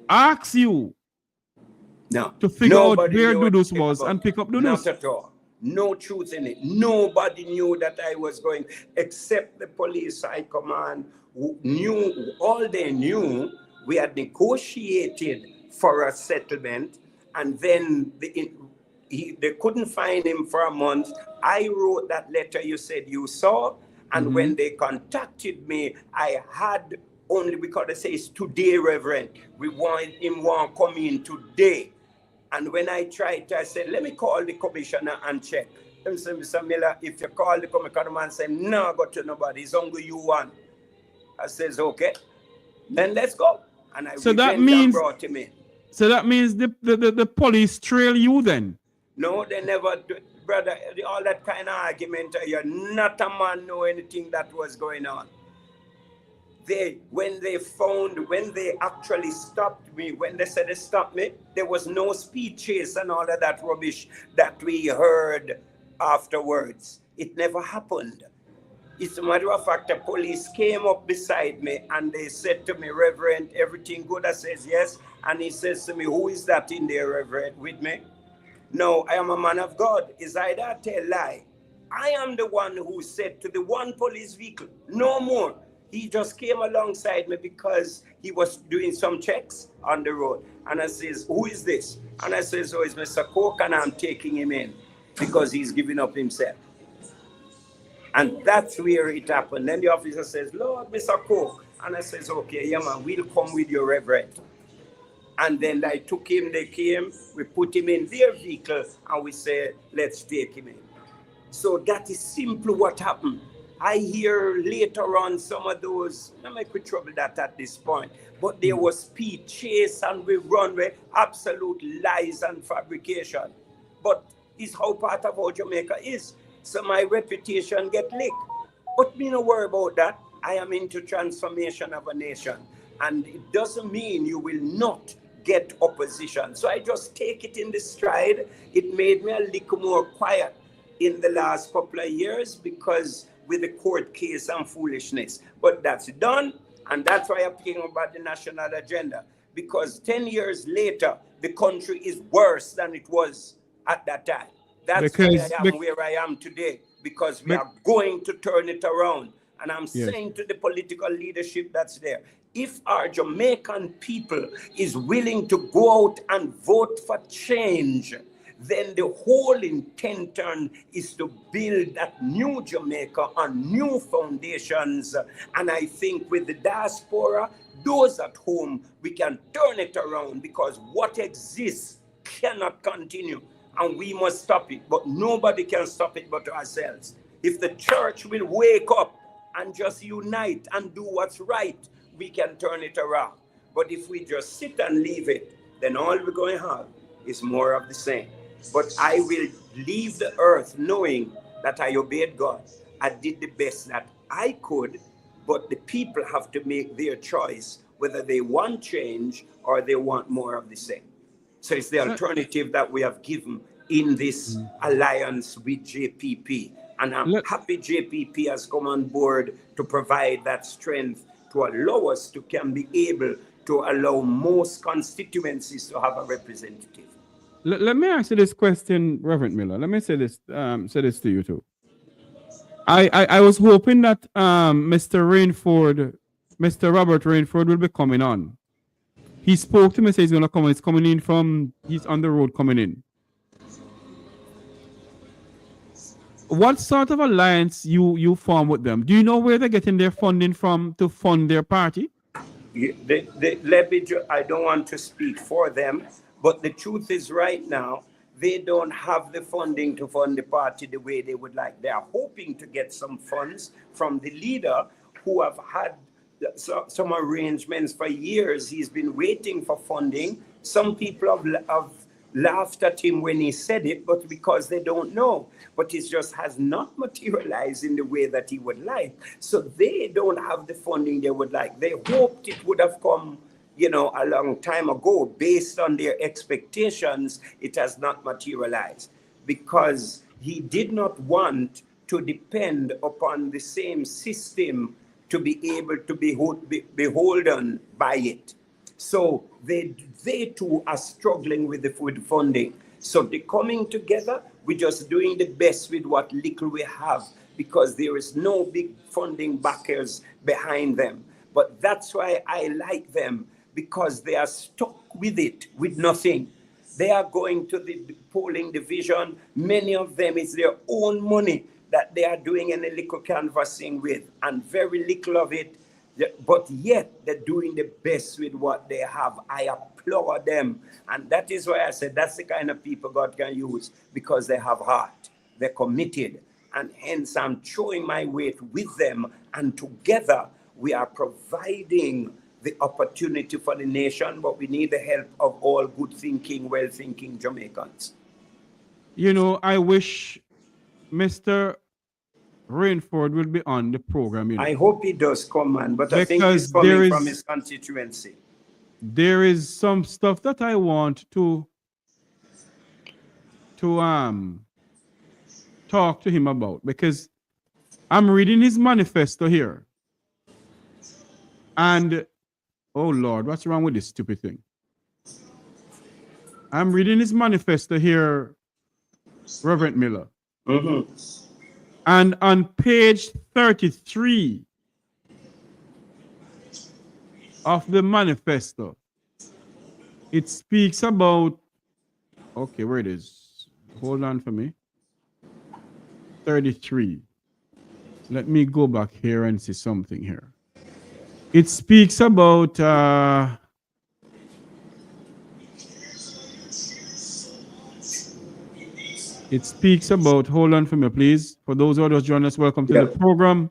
Speaker 2: asked you to figure out where Dudus was and pick up Dudus.
Speaker 10: Not at all. No truth in it. Nobody knew that I was going, except the police high command, who knew, all they knew, we had negotiated for a settlement, and then they couldn't find him for a month. I wrote that letter you said you saw, and when they contacted me, I had only, because they say it's today, Reverend. We want him to come in today. And when I tried to, I said, let me call the commissioner and check. He said, Mr. Miller, if you call the commissioner and say, no, I got to nobody, it's only you one. I says, okay, then let's go. And I brought him in.
Speaker 2: So that means the police trail you then?
Speaker 10: No, they never do. Brother, all that kind of argument, you're not a man know anything that was going on. When they actually stopped me, when they said they stopped me, there was no speed chase and all of that rubbish that we heard afterwards. It never happened. It's a matter of fact, the police came up beside me and they said to me, Reverend, everything good? I says, yes. And he says to me, who is that in there, Reverend, with me? No, I am a man of God. Is either I tell lie? I am the one who said to the one police vehicle, no more. He just came alongside me because he was doing some checks on the road. And I says, who is this? And I says, oh, it's Mr. Coke, and I'm taking him in because he's giving up himself. And that's where it happened. Then the officer says, Lord, Mr. Coke. And I says, okay, yeah, man, we'll come with your Reverend. And then I took him, they came, we put him in their vehicle, and we said, let's take him in. So that is simply what happened. I hear later on some of those, I make we trouble that at this point, but there was speed chase and we run with absolute lies and fabrication. But it's how part of how Jamaica is. So my reputation get licked. But me no worry about that. I am into transformation of a nation. And it doesn't mean you will not get opposition. So I just take it in the stride. It made me a little more quiet in the last couple of years because with the court case and foolishness. But that's done, and that's why I'm thinking about the national agenda. Because 10 years later, the country is worse than it was at that time. That's where I am today, because we are going to turn it around. And I'm saying to the political leadership that's there, if our Jamaican people is willing to go out and vote for change, then the whole intention is to build that new Jamaica on new foundations. And I think with the diaspora, those at home, we can turn it around, because what exists cannot continue and we must stop it. But nobody can stop it but ourselves. If the church will wake up and just unite and do what's right, we can turn it around. But if we just sit and leave it, then all we're going to have is more of the same. But I will leave the earth knowing that I obeyed God. I did the best that I could, but the people have to make their choice whether they want change or they want more of the same. So it's the alternative that we have given in this alliance with JPP. And I'm happy JPP has come on board to provide that strength to allow us to can be able to allow most constituencies to have a representative.
Speaker 2: Let me ask you this question, Reverend Miller. Let me say this to you too. I was hoping that Mr. Robert Rainford will be coming on. He spoke to me, says he's gonna come. He's coming in he's on the road coming in. What sort of alliance you form with them? Do you know where they're getting their funding from to fund their party?
Speaker 10: I don't want to speak for them, but the truth is right now, they don't have the funding to fund the party the way they would like. They are hoping to get some funds from the leader who have had some arrangements for years. He's been waiting for funding. Some people have laughed at him when he said it, but because they don't know. But it just has not materialized in the way that he would like. So they don't have the funding they would like. They hoped it would have come, a long time ago. Based on their expectations, it has not materialized because he did not want to depend upon the same system to be able to be beholden by it. So they too are struggling with the food funding. So they're coming together. We're just doing the best with what little we have because there is no big funding backers behind them. But that's why I like them, because they are stuck with it, with nothing. They are going to the polling division. Many of them, it's their own money that they are doing any little canvassing with, and very little of it. But yet they're doing the best with what they have. I applaud them. And that is why I said that's the kind of people God can use, because they have heart. They're committed. And hence I'm throwing my weight with them. And together we are providing the opportunity for the nation, but we need the help of all good thinking, well-thinking Jamaicans.
Speaker 2: I wish Mr. Rainford will be on the program.
Speaker 10: I hope he does come, man, but I think he's coming from his constituency.
Speaker 2: There is some stuff that I want to talk to him about, because I'm reading his manifesto here. And oh Lord, what's wrong with this stupid thing? I'm reading his manifesto here, Reverend Miller.
Speaker 10: Mm-hmm.
Speaker 2: And on page 33 of the manifesto, it speaks about, okay, where it is? Hold on for me. 33. Let me go back here and see something here. It speaks about hold on for me, please. For those who are just joining us, welcome to the program.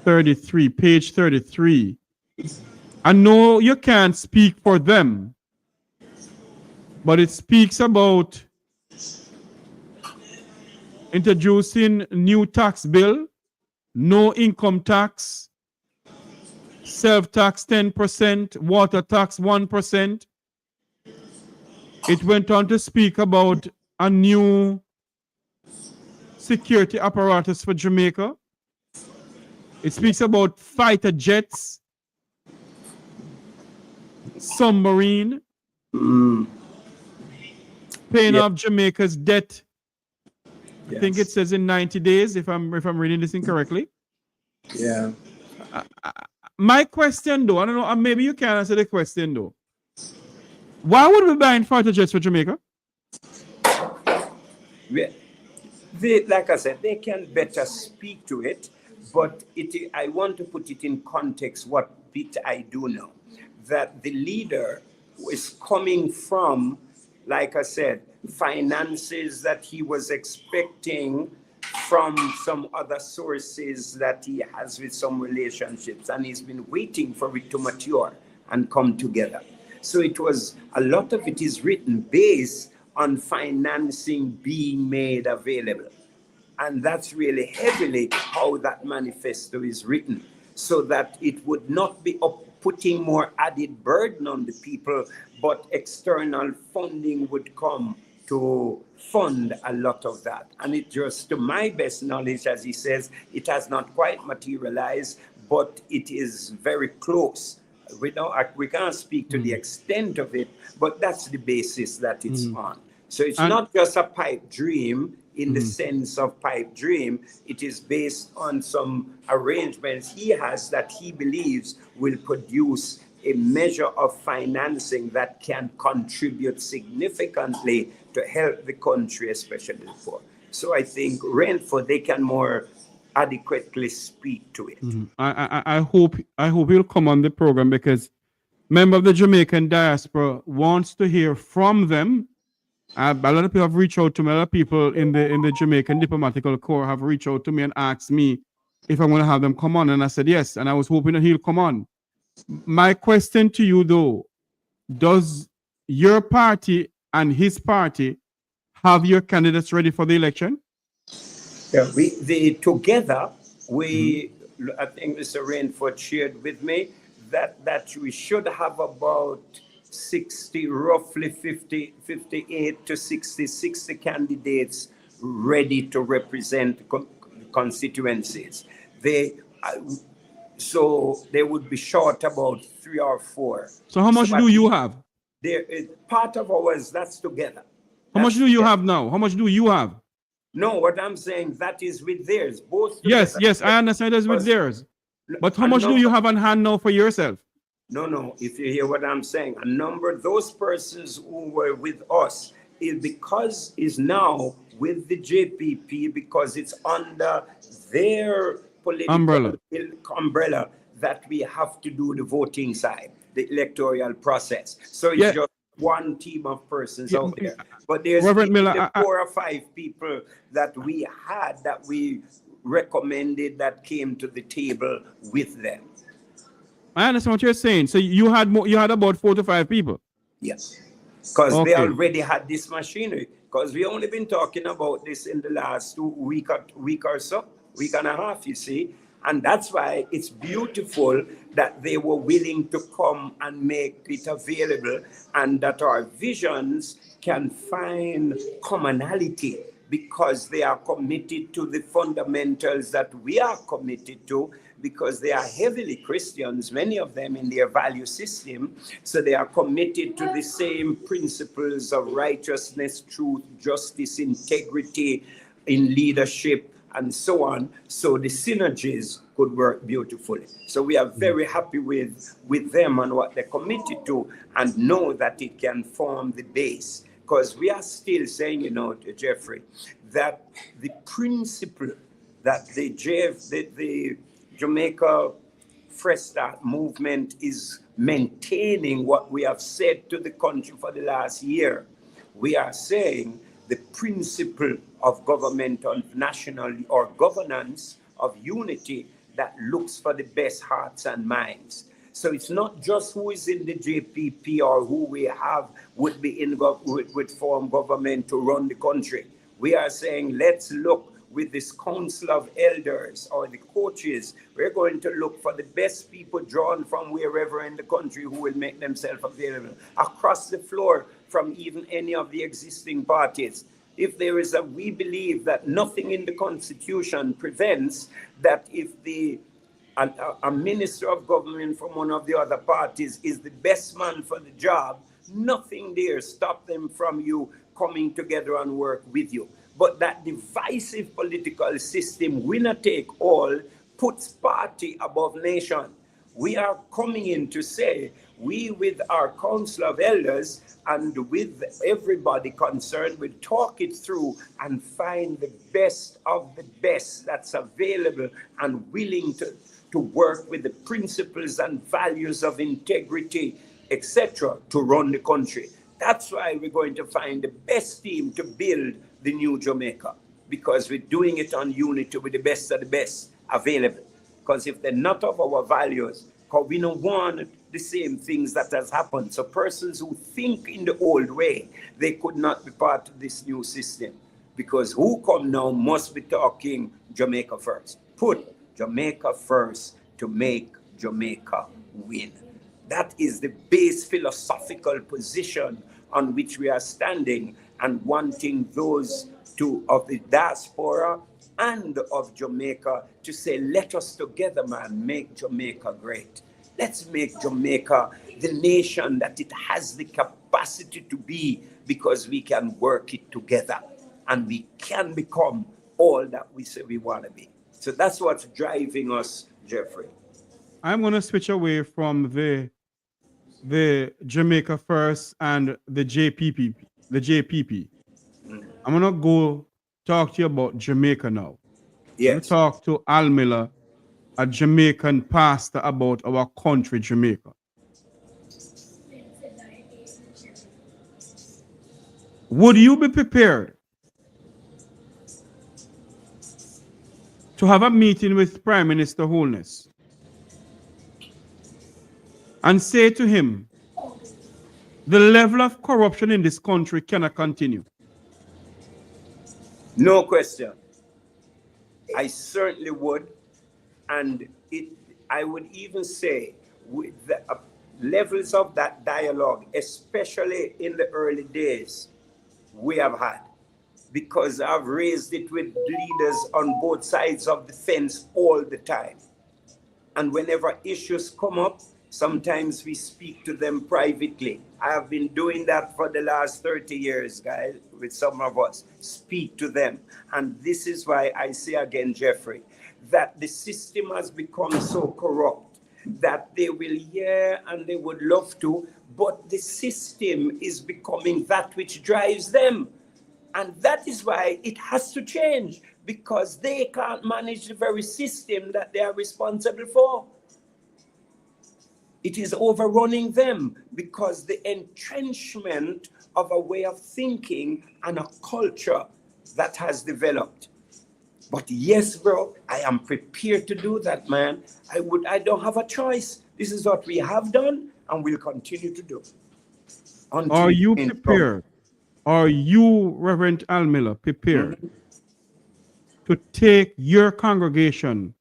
Speaker 2: 33, page 33. I know you can't speak for them, but it speaks about introducing new tax bill, no income tax, self-tax 10%, water tax 1%. It went on to speak about a new security apparatus for Jamaica. It speaks about fighter jets, submarine, paying off Jamaica's debt. I think it says in 90 days, if I'm reading this incorrectly.
Speaker 10: Yeah.
Speaker 2: My question, though, I don't know, maybe you can answer the question, though. Why would we buy fighter jets for Jamaica?
Speaker 10: Like I said, they can better speak to it, but I want to put it in context what bit I do know. That the leader is coming from, like I said, finances that he was expecting from some other sources that he has with some relationships, and he's been waiting for it to mature and come together. So a lot of it is written based on financing being made available. And that's really heavily how that manifesto is written, so that it would not be putting more added burden on the people, but external funding would come to fund a lot of that. And it just, to my best knowledge, as he says, it has not quite materialized, but it is very close. We can't speak to the extent of it, but that's the basis that it's on. So it's not just a pipe dream in the sense of pipe dream. It is based on some arrangements he has that he believes will produce a measure of financing that can contribute significantly to help the country, especially the poor. So I think Renford, they can more adequately speak to it.
Speaker 2: I hope he'll come on the program, because member of the Jamaican diaspora wants to hear from them. A lot of people have reached out to me. A lot of people in the Jamaican Diplomatical Corps have reached out to me and asked me if I'm going to have them come on, and I said yes, and I was hoping that he'll come on. My question to you, though, does your party and his party have your candidates ready for the election?
Speaker 10: Yeah, I think Mr. Rainford shared with me that we should have about 60, roughly 58 to 60 candidates ready to represent constituencies. So they would be short about 3 or 4.
Speaker 2: So how much do you have?
Speaker 10: Part of ours, that's together.
Speaker 2: How much do you have now? How much do you have?
Speaker 10: No, what I'm saying, that is with theirs. Both.
Speaker 2: Yes, I understand that's with theirs. But how much do you have on hand now for yourself?
Speaker 10: No, if you hear what I'm saying, a number of those persons who were with us is now with the JPP, because it's under their political umbrella that we have to do the voting side, the electoral process. So it's just one team of persons out there. But there's
Speaker 2: Reverend Miller,
Speaker 10: 4 or 5 people that we recommended that came to the table with them.
Speaker 2: I understand what you're saying. So you had about 4 to 5 people.
Speaker 10: Yes, because they already had this machinery. Because we only been talking about this in the last week or so, week and a half, you see. And that's why it's beautiful that they were willing to come and make it available, and that our visions can find commonality, because they are committed to the fundamentals that we are committed to, because they are heavily Christians, many of them in their value system. So they are committed to the same principles of righteousness, truth, justice, integrity in leadership, and so on. So the synergies could work beautifully. So we are very happy with them and what they're committed to, and know that it can form the base. Because we are still saying, Jeffrey, that the principle that the Jamaica First Movement is maintaining, what we have said to the country for the last year. We are saying the principle of government on national or governance of unity that looks for the best hearts and minds. So it's not just who is in the JPP or who we have would be would form government to run the country. We are saying, let's look with this council of elders or the coaches. We're going to look for the best people drawn from wherever in the country who will make themselves available across the floor from even any of the existing parties. If there is we believe that nothing in the Constitution prevents that if a minister of government from one of the other parties is the best man for the job, nothing there stop them from you coming together and work with you. But that divisive political system, winner take all, puts party above nation. We are coming in to say, we with our council of elders and with everybody concerned will talk it through and find the best of the best that's available and willing to work with the principles and values of integrity, etc., to run the country. That's why we're going to find the best team to build the new Jamaica, because we're doing it on unity with the best of the best available. Because if they're not of our values, because we don't want the same things that has happened. So persons who think in the old way, they could not be part of this new system. Because who come now must be talking Jamaica first. Put Jamaica first to make Jamaica win. That is the base philosophical position on which we are standing and wanting those of the diaspora and of Jamaica to say, let us together, man, make Jamaica great. Let's make Jamaica the nation that it has the capacity to be, because we can work it together and we can become all that we say we want to be. So that's what's driving us, Jeffrey.
Speaker 2: I'm going to switch away from the Jamaica First and the JPP. I'm going to go talk to you about Jamaica now.
Speaker 10: Yes.
Speaker 2: I'm going to talk to Al Miller, a Jamaican pastor, about our country, Jamaica. Would you be prepared to have a meeting with Prime Minister Holness and say to him, the level of corruption in this country cannot continue?
Speaker 10: No question. I certainly would. And I would even say, with the levels of that dialogue, especially in the early days, we have had. Because I've raised it with leaders on both sides of the fence all the time. And whenever issues come up, sometimes we speak to them privately. I have been doing that for the last 30 years, guys, with some of us. Speak to them. And this is why I say again, Jeffrey, that the system has become so corrupt that they will hear and they would love to, but the system is becoming that which drives them. And that is why it has to change, because they can't manage the very system that they are responsible for. It is overrunning them because the entrenchment of a way of thinking and a culture that has developed. But yes, bro, I am prepared to do that, man. I don't have a choice. This is what we have done and will continue to do.
Speaker 2: Are you prepared? Are you, Reverend Al Miller, prepared to take your congregation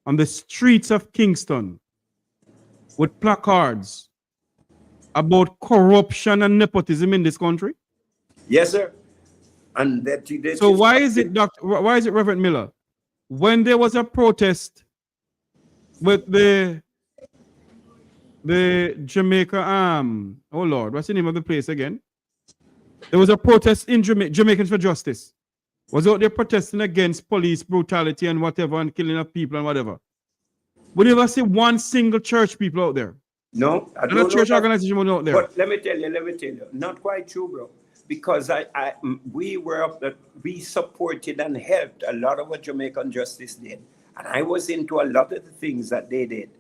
Speaker 2: on the streets of Kingston with placards about corruption and nepotism in this country?
Speaker 10: Yes, sir. And that
Speaker 2: so why is it, Reverend Miller, when there was a protest with the Jamaica, oh Lord, what's the name of the place again? There was a protest in Jamaicans for Justice. Was out there protesting against police brutality and whatever, and killing of people and whatever. Would you ever see one single church people out there?
Speaker 10: No, I don't
Speaker 2: know. Church organization out there.
Speaker 10: But let me tell you, not quite true, bro. Because we supported and helped a lot of what Jamaican Justice did. And I was into a lot of the things that they did.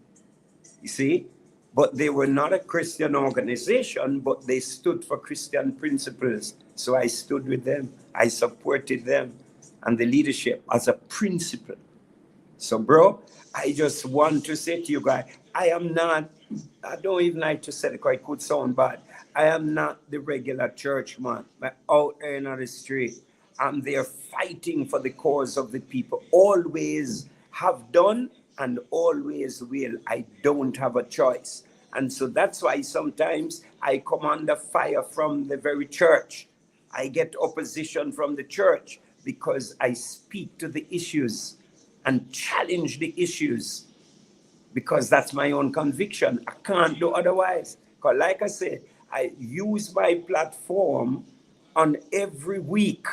Speaker 10: You see? But they were not a Christian organization, but they stood for Christian principles. So I stood with them. I supported them and the leadership as a principle. So, bro, I just want to say to you guys, I don't even like to say it because it could sound bad. I am not the regular church man. I'm out there in the street. I'm there fighting for the cause of the people. Always have done and always will. I don't have a choice. And so that's why sometimes I come under fire from the very church. I get opposition from the church because I speak to the issues and challenge the issues, because that's my own conviction. I can't do otherwise. Because like I said, I use my platform on every week.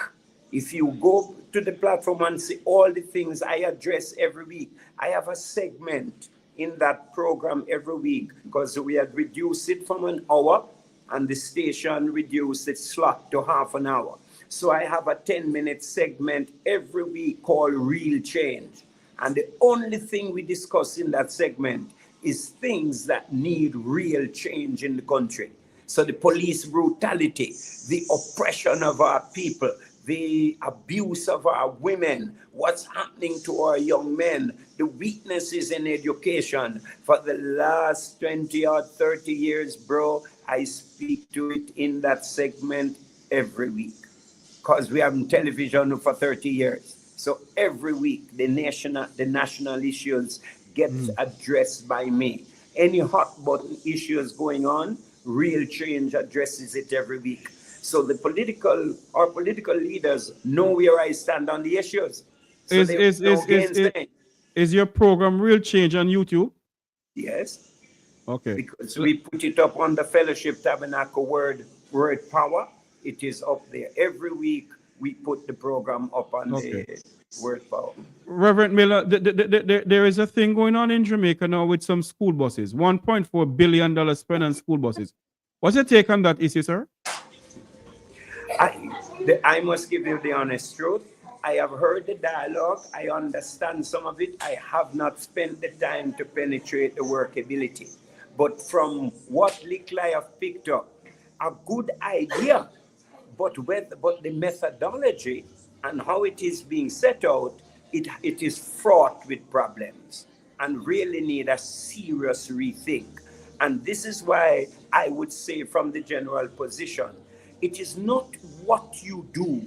Speaker 10: If you go to the platform and see all the things I address every week, I have a segment in that program every week because we had reduced it from an hour and the station reduced its slot to half an hour. So I have a 10-minute segment every week called Real Change. And the only thing we discuss in that segment is things that need real change in the country. So the police brutality, the oppression of our people, the abuse of our women, what's happening to our young men, the weaknesses in education. For the last 20 or 30 years, bro, I speak to it in that segment every week because we have television for 30 years. So every week, the national issues get addressed by me. Any hot button issues going on, Real Change addresses it every week. So our political leaders know where I stand on the issues. So
Speaker 2: is your program Real Change on YouTube?
Speaker 10: Yes.
Speaker 2: Okay.
Speaker 10: Because we put it up on the Fellowship Tabernacle Word Power. It is up there. Every week we put the program up on the Word Power.
Speaker 2: Reverend Miller, there is a thing going on in Jamaica now with some school buses. $1.4 billion spent on school buses. What's your take on that issue, sir?
Speaker 10: I must give you the honest truth. I have heard the dialogue. I understand some of it. I have not spent the time to penetrate the workability. But from what little I have picked up, a good idea. But the methodology and how it is being set out, it is fraught with problems and really need a serious rethink. And this is why I would say from the general position, it is not what you do,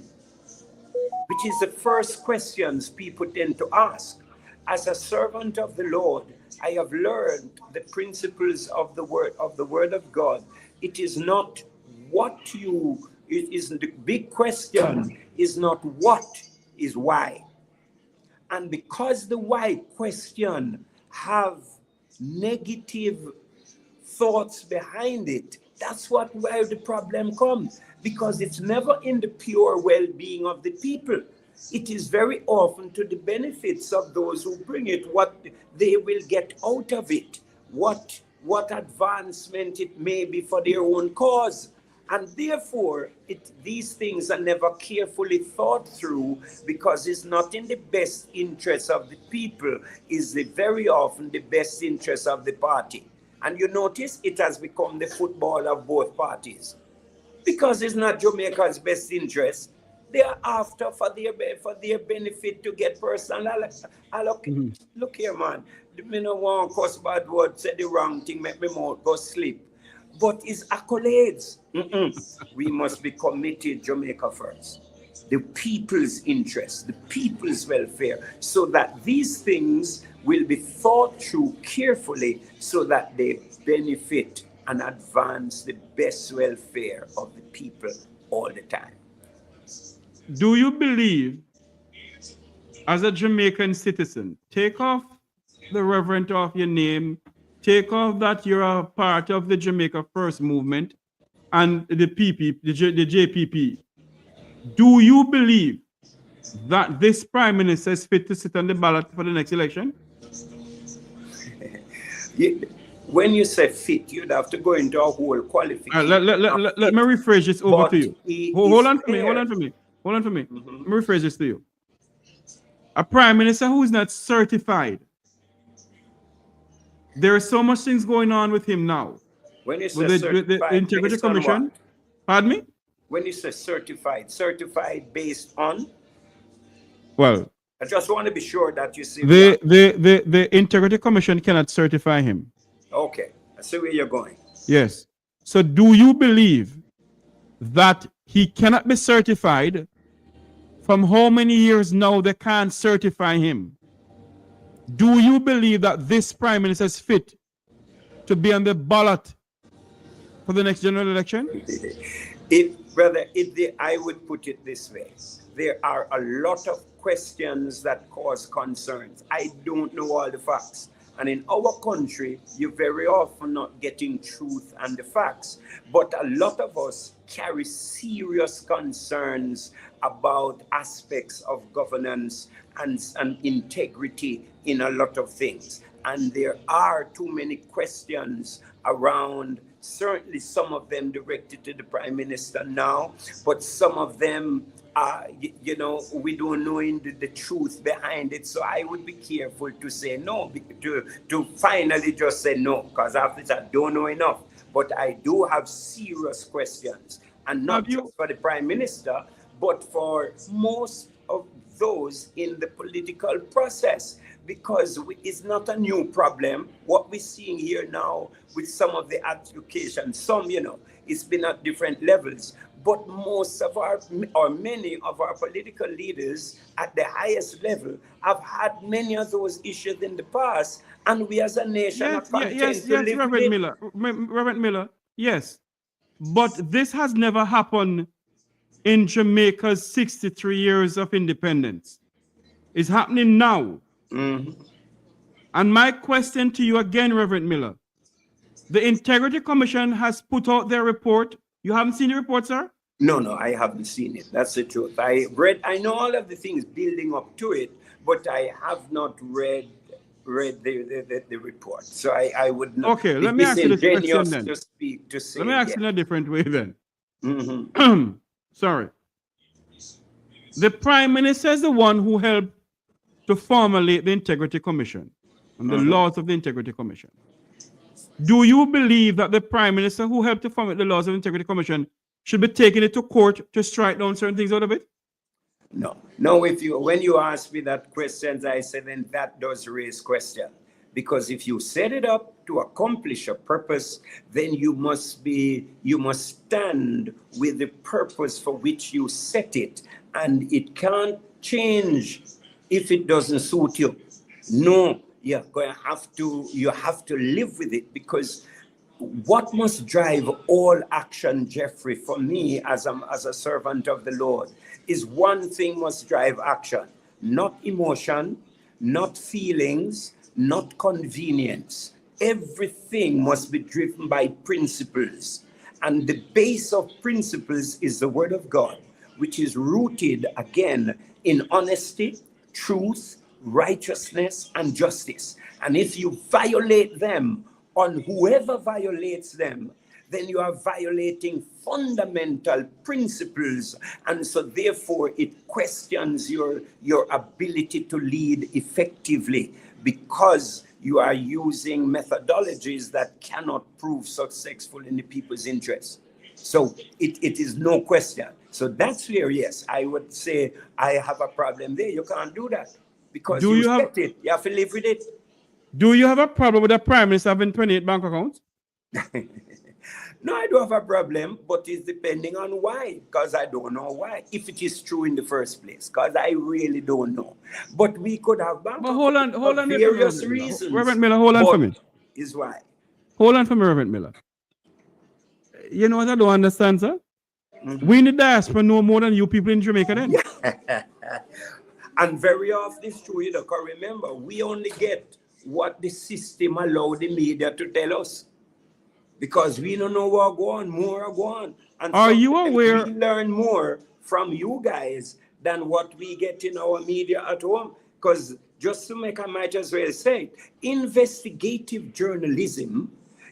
Speaker 10: which is the first questions people tend to ask. As a servant of the Lord, I have learned the principles of the word of God. It is not what you, it is the big question is not what, is why. And because the why question have negative thoughts behind it, that's where the problem comes. Because it's never in the pure well-being of the people. It is very often to the benefits of those who bring it, what they will get out of it, what advancement it may be for their own cause. And therefore, these things are never carefully thought through because it's not in the best interest of the people, it's very often the best interest of the party. And you notice it has become the football of both parties. Because it's not Jamaica's best interest, they are after for their benefit to get personal allocation. Look here, man. Me no want cuss bad word, say the wrong thing, make me mouth go sleep. But it's accolades. We must be committed Jamaica first. The people's interest, the people's welfare, so that these things will be thought through carefully so that they benefit and advance the best welfare of the people all the time.
Speaker 2: Do you believe, as a Jamaican citizen, take off the reverend off your name, take off that you're a part of the Jamaica First Movement and the JPP. Do you believe that this Prime Minister is fit to sit on the ballot for the next election?
Speaker 10: When you say fit, you'd have to go into a whole qualification.
Speaker 2: Let me rephrase this over to you. Hold on for me. Let me rephrase this to you. A Prime Minister who is not certified. There are so much things going on with him now.
Speaker 10: When you say
Speaker 2: with
Speaker 10: certified,
Speaker 2: the Integrity Commission. Pardon me?
Speaker 10: When you say certified based on?
Speaker 2: Well,
Speaker 10: I just want to be sure that you see.
Speaker 2: The Integrity Commission cannot certify him.
Speaker 10: Okay, I see where you're going.
Speaker 2: Yes. So do you believe that he cannot be certified? From how many years now they can't certify him? Do you believe that this Prime Minister is fit to be on the ballot for the next general election?
Speaker 10: I would put it this way. There are a lot of questions that cause concerns. I don't know all the facts. And in our country, you're very often not getting truth and the facts. But a lot of us carry serious concerns about aspects of governance and integrity in a lot of things. And there are too many questions around, certainly some of them directed to the Prime Minister now, but some of them, we don't know the truth behind it. So I would be careful to say no, to finally just say no, because after that, I don't know enough. But I do have serious questions, and not just for the Prime Minister, but for most of those in the political process, because it's not a new problem. What we're seeing here now with some of the applications, some, it's been at different levels, but most of many of our political leaders at the highest level have had many of those issues in the past, and we as a nation are content to live
Speaker 2: Reverend
Speaker 10: with it.
Speaker 2: Miller, Reverend Miller, yes, but this has never happened in Jamaica's 63 years of independence. It's happening now.
Speaker 10: Mm-hmm.
Speaker 2: And my question to you again, Reverend Miller, the Integrity Commission has put out their report. You haven't seen the report, sir?
Speaker 10: No, I haven't seen it. That's the truth. I know all of the things building up to it, but I have not read the report. So I would not.
Speaker 2: Okay, let me ask you this question then.
Speaker 10: Let
Speaker 2: me ask you in a different way then.
Speaker 10: Mm-hmm.
Speaker 2: Sorry. The Prime Minister is the one who helped to formulate the Integrity Commission and the laws of the Integrity Commission. Do you believe that the Prime Minister who helped to formulate the laws of the Integrity Commission should be taking it to court to strike down certain things out of it?
Speaker 10: No. When you ask me that questions, I say then that does raise question. Because if you set it up to accomplish a purpose, then you must stand with the purpose for which you set it, and it can't change if it doesn't suit you. No, you have to live with it, because what must drive all action, Jeffrey, for me as a servant of the Lord, is one thing must drive action: not emotion, not feelings, not convenience. Everything must be driven by principles. And the base of principles is the Word of God, which is rooted, again, in honesty, truth, righteousness, and justice. And if you violate them, on whoever violates them, then you are violating fundamental principles. And so therefore it questions your ability to lead effectively, because you are using methodologies that cannot prove successful in the people's interest. So it is no question. So that's where, yes, I would say I have a problem there. You can't do that, because you set it. You have to live with it.
Speaker 2: Do you have a problem with the Prime Minister having 28 bank accounts?
Speaker 10: No, I don't have a problem, but it's depending on why, because I don't know why, if it is true in the first place, because I really don't know. But we could have bank accounts for various reasons.
Speaker 2: Reverend Miller, hold on for me.
Speaker 10: Is why.
Speaker 2: Hold on for me, Reverend Miller. You know what I don't understand, sir? We in the diaspora know more than you people in Jamaica then.
Speaker 10: And very often it's true, you know, because remember, we only get what the system allowed the media to tell us, because we don't know what go on, more go on. And
Speaker 2: are you aware?
Speaker 10: We learn more from you guys than what we get in our media at home. Because just to make, I might as well say, investigative journalism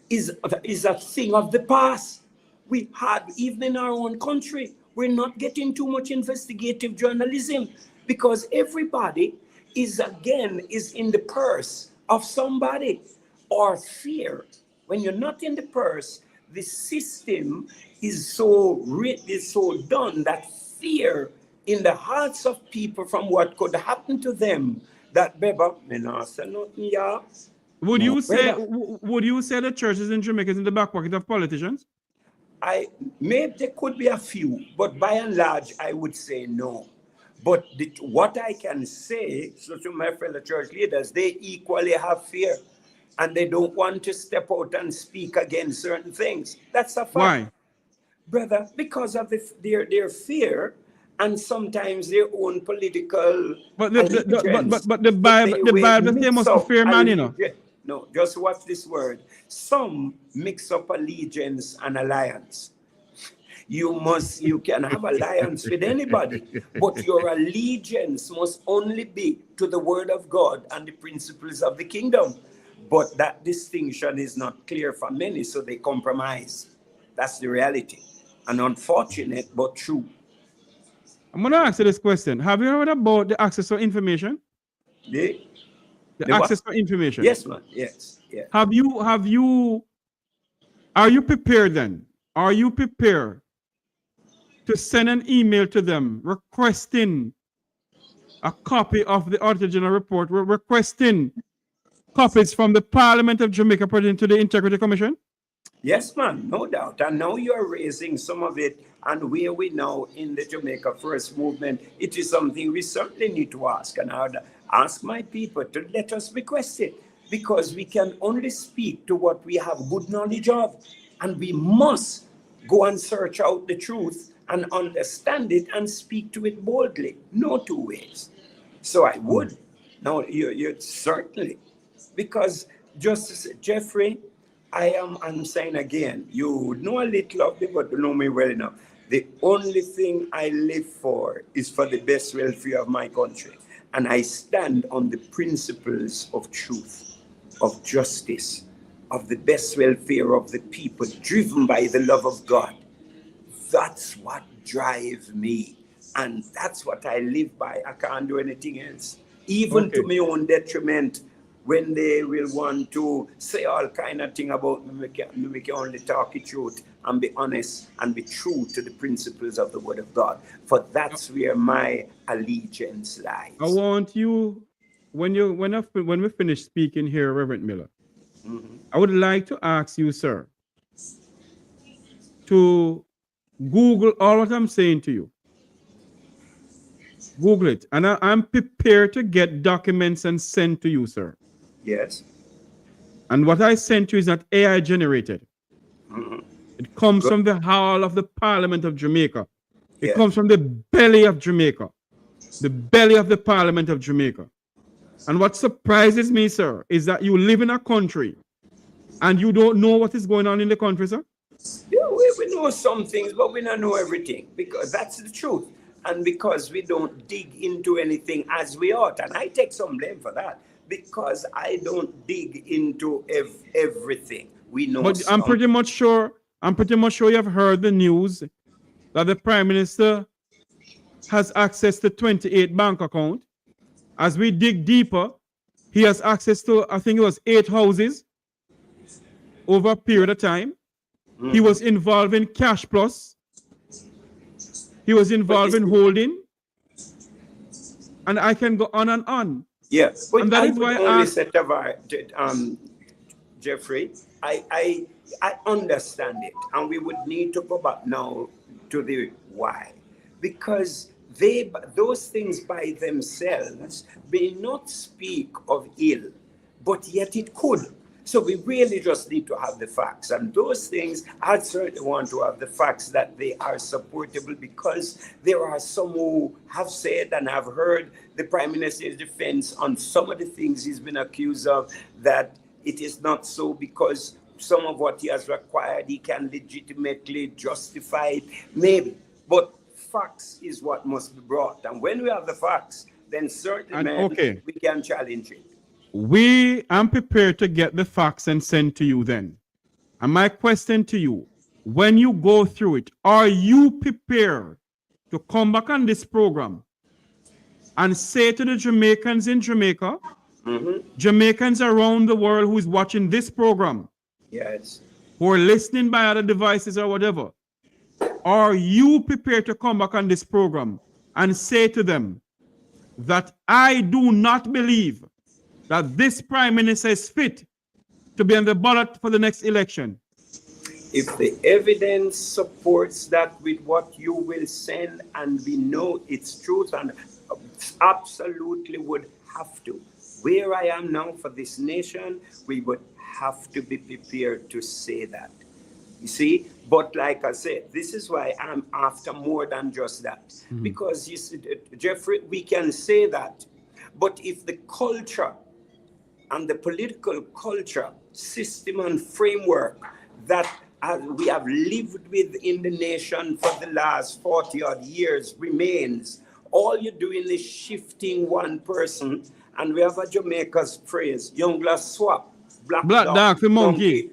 Speaker 10: is a thing of the past. We had, even in our own country, we're not getting too much investigative journalism, because everybody is in the purse of somebody, or fear. When you're not in the purse, the system is so done that fear in the hearts of people from what could happen to them, that
Speaker 2: would you say the churches in Jamaica is in the back pocket of politicians?
Speaker 10: Maybe there could be a few, but by and large, I would say no. But what I can say, so to my fellow church leaders, they equally have fear, and they don't want to step out and speak against certain things. That's a fact.
Speaker 2: Why?
Speaker 10: Brother, because of their fear, and sometimes their own political.
Speaker 2: But the Bible says must fear man, you know.
Speaker 10: No, just watch this word. Some mix up allegiance and alliance. You can have alliance with anybody, but your allegiance must only be to the word of God and the principles of the kingdom. But that distinction is not clear for many, so they compromise. That's the reality. And unfortunate, but true.
Speaker 2: I'm going to ask you this question. Have you heard about the access to information?
Speaker 10: The
Speaker 2: access to information?
Speaker 10: Yes, man. Yes. Yeah.
Speaker 2: Are you prepared then? Are you prepared to send an email to them requesting a copy of the Auditor General report, requesting copies from the Parliament of Jamaica pertaining to the Integrity Commission?
Speaker 10: Yes, man, no doubt. And now you're raising some of it, and where we now in the Jamaica First Movement, it is something we certainly need to ask. And I would ask my people to let us request it, because we can only speak to what we have good knowledge of, and we must go and search out the truth and understand it and speak to it boldly. No two ways. So I would. No, you certainly. Because Justice Jeffrey, I'm saying again, you know a little of me, but you know me well enough. The only thing I live for is for the best welfare of my country. And I stand on the principles of truth, of justice, of the best welfare of the people, driven by the love of God. That's what drives me. And that's what I live by. I can't do anything else. Even to my own detriment, when they will want to say all kind of thing about me, we can only talk the truth and be honest and be true to the principles of the word of God. For that's where my allegiance lies.
Speaker 2: I want you, when we finish speaking here, Reverend Miller, I would like to ask you, sir, to Google all what I'm saying to you. Google it. And I'm prepared to get documents and send to you, sir.
Speaker 10: Yes.
Speaker 2: And what I sent you is not AI generated. It comes from the hall of the Parliament of Jamaica. It comes from the belly of Jamaica. The belly of the Parliament of Jamaica. And what surprises me, sir, is that you live in a country and you don't know what is going on in the country, sir?
Speaker 10: Yeah, we know some things, but we don't know everything, because that's the truth. And because we don't dig into anything as we ought. And I take some blame for that, because I don't dig into everything. We know.
Speaker 2: But I'm pretty much sure you have heard the news that the Prime Minister has access to 28 bank accounts. As we dig deeper, he has access to, I think it was 8 houses over a period of time. He was involved in Cash Plus. He was involved in holding. And I can go on and on.
Speaker 10: Yes, but
Speaker 2: and that
Speaker 10: I
Speaker 2: is
Speaker 10: would
Speaker 2: why
Speaker 10: only say, Jeffrey, I understand it. And we would need to go back now to the why. Because those things by themselves may not speak of ill, but yet it could. So we really just need to have the facts. And those things, I certainly want to have the facts that they are supportable, because there are some who have said and have heard the Prime Minister's defense on some of the things he's been accused of, that it is not so, because some of what he has required, he can legitimately justify it, maybe. But facts is what must be brought. And when we have the facts, then certainly we can challenge it.
Speaker 2: I'm prepared to get the facts and send to you then. And my question to you, when you go through it, are you prepared to come back on this program and say to the Jamaicans in Jamaica, Jamaicans around the world who is watching this program,
Speaker 10: yes,
Speaker 2: who are listening by other devices or whatever, are you prepared to come back on this program and say to them that I do not believe that this Prime Minister is fit to be on the ballot for the next election?
Speaker 10: If the evidence supports that with what you will send, and we know it's truth, and absolutely would have to. Where I am now for this nation, we would have to be prepared to say that. You see? But like I said, this is why I'm after more than just that. Because, you see, Jeffrey, we can say that. But if the culture and the political culture, system, and framework that we have lived with in the nation for the last 40 odd years remains. All you're doing is shifting one person, and we have a Jamaica's phrase, young glass swap, black dog for monkey.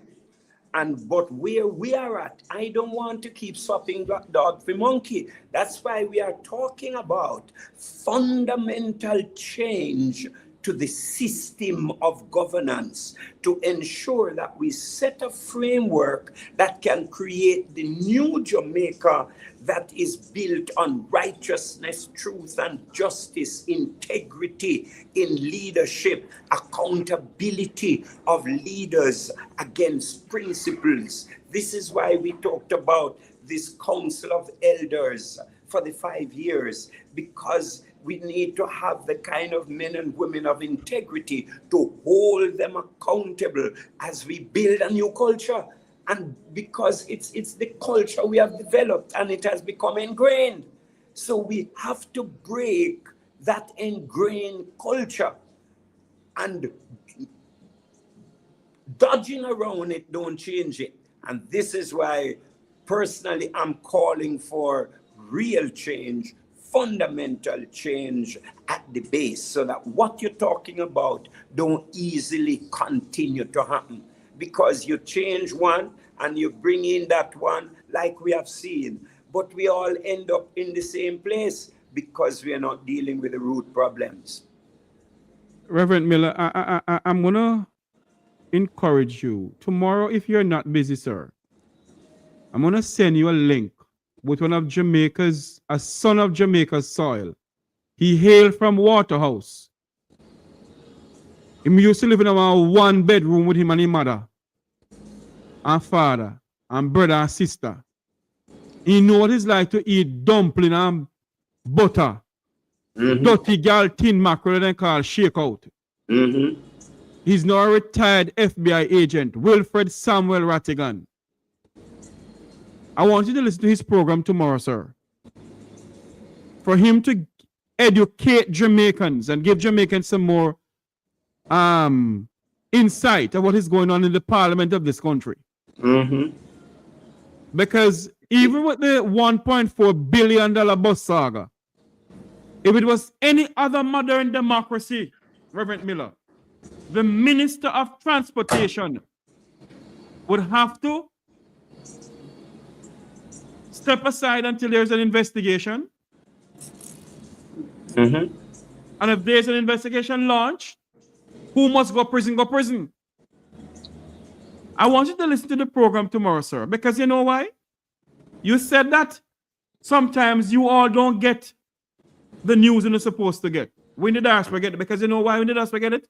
Speaker 10: And but where we are at, I don't want to keep swapping black dog for monkey. That's why we are talking about fundamental change to the system of governance to ensure that we set a framework that can create the new Jamaica that is built on righteousness, truth, and justice, integrity in leadership, accountability of leaders against principles. This is why we talked about this Council of Elders for the 5 years, because we need to have the kind of men and women of integrity to hold them accountable as we build a new culture. And because it's the culture we have developed and it has become ingrained. So we have to break that ingrained culture, and dodging around it don't change it. And this is why personally I'm calling for real change, fundamental change at the base, so that what you're talking about don't easily continue to happen. Because you change one and you bring in that one, like we have seen, but we all end up in the same place because we are not dealing with the root problems.
Speaker 2: Reverend Miller, I'm going to encourage you. Tomorrow, if you're not busy, sir, I'm going to send you a link with one of Jamaica's, a son of Jamaica's soil. He hailed from Waterhouse. He used to live in a 1-bedroom with him and his mother, and father, and brother and sister. He know what it's like to eat dumpling and butter. Dirty gal tin mackerel they call shakeout. He's now a retired FBI agent, Wilfred Samuel Rattigan. I want you to listen to his program tomorrow, sir. For him to educate Jamaicans and give Jamaicans some more insight of what is going on in the parliament of this country. Because even with the $1.4 billion bus saga, if it was any other modern democracy, Reverend Miller, the Minister of Transportation would have to step aside until there's an investigation. And if there's an investigation launched, who must go prison, go prison. I want you to listen to the program tomorrow, sir, because you know why? You said that sometimes you all don't get the news you're supposed to get. We in the diaspora get it, because you know why we in the diaspora get it?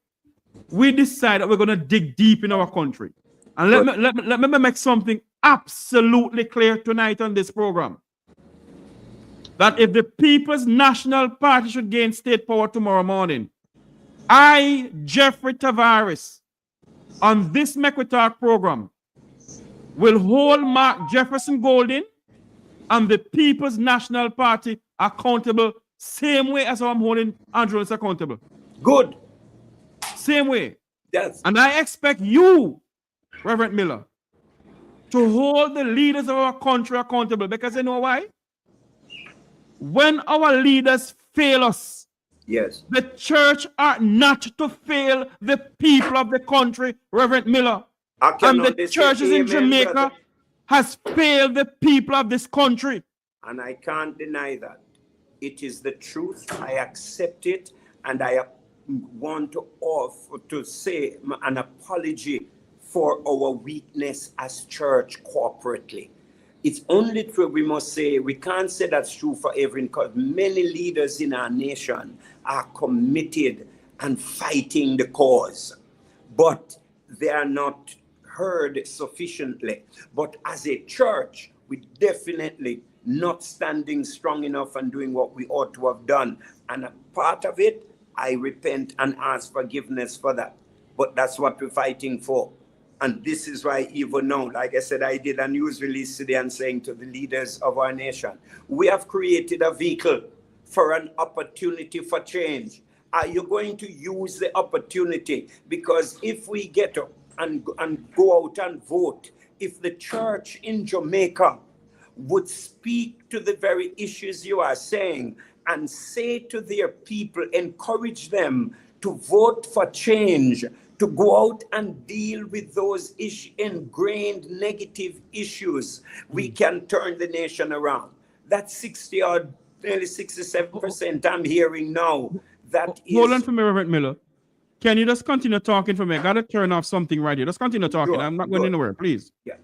Speaker 2: We decide that we're going to dig deep in our country. And let me make something absolutely clear tonight on this program. That if the People's National Party should gain state power tomorrow morning, I, Jeffrey Tavares, on this Make We Talk program, will hold Mark Jefferson Golden and the People's National Party accountable, same way as I'm holding Andrew accountable.
Speaker 10: Good.
Speaker 2: Same way.
Speaker 10: Yes.
Speaker 2: And I expect you, Reverend Miller, to hold the leaders of our country accountable, because you know why? When our leaders fail us,
Speaker 10: yes,
Speaker 2: the church are not to fail the people of the country, Reverend Miller. And the churches in Jamaica, brother, has failed the people of this country.
Speaker 10: And I can't deny that. It is the truth. I accept it, and I want to offer to say an apology for our weakness as church corporately. It's only true, we must say, we can't say that's true for everyone, because many leaders in our nation are committed and fighting the cause, but they are not heard sufficiently. But as a church, we definitely not standing strong enough and doing what we ought to have done. And a part of it, I repent and ask forgiveness for that. But that's what we're fighting for. And this is why even now, like I said, I did a news release today and saying to the leaders of our nation, we have created a vehicle for an opportunity for change. Are you going to use the opportunity? Because if we get up and go out and vote, if the church in Jamaica would speak to the very issues you are saying and say to their people, encourage them to vote for change, to go out and deal with those ingrained negative issues, we can turn the nation around. That 60 or nearly 67% I'm hearing now, that is...
Speaker 2: Hold on for me, Reverend Miller. Can you just continue talking for me? I got to turn off something right here. Just continue talking. I'm not going anywhere, please.
Speaker 10: Yeah.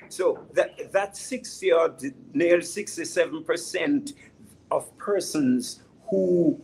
Speaker 10: So that 60 or nearly 67% of persons who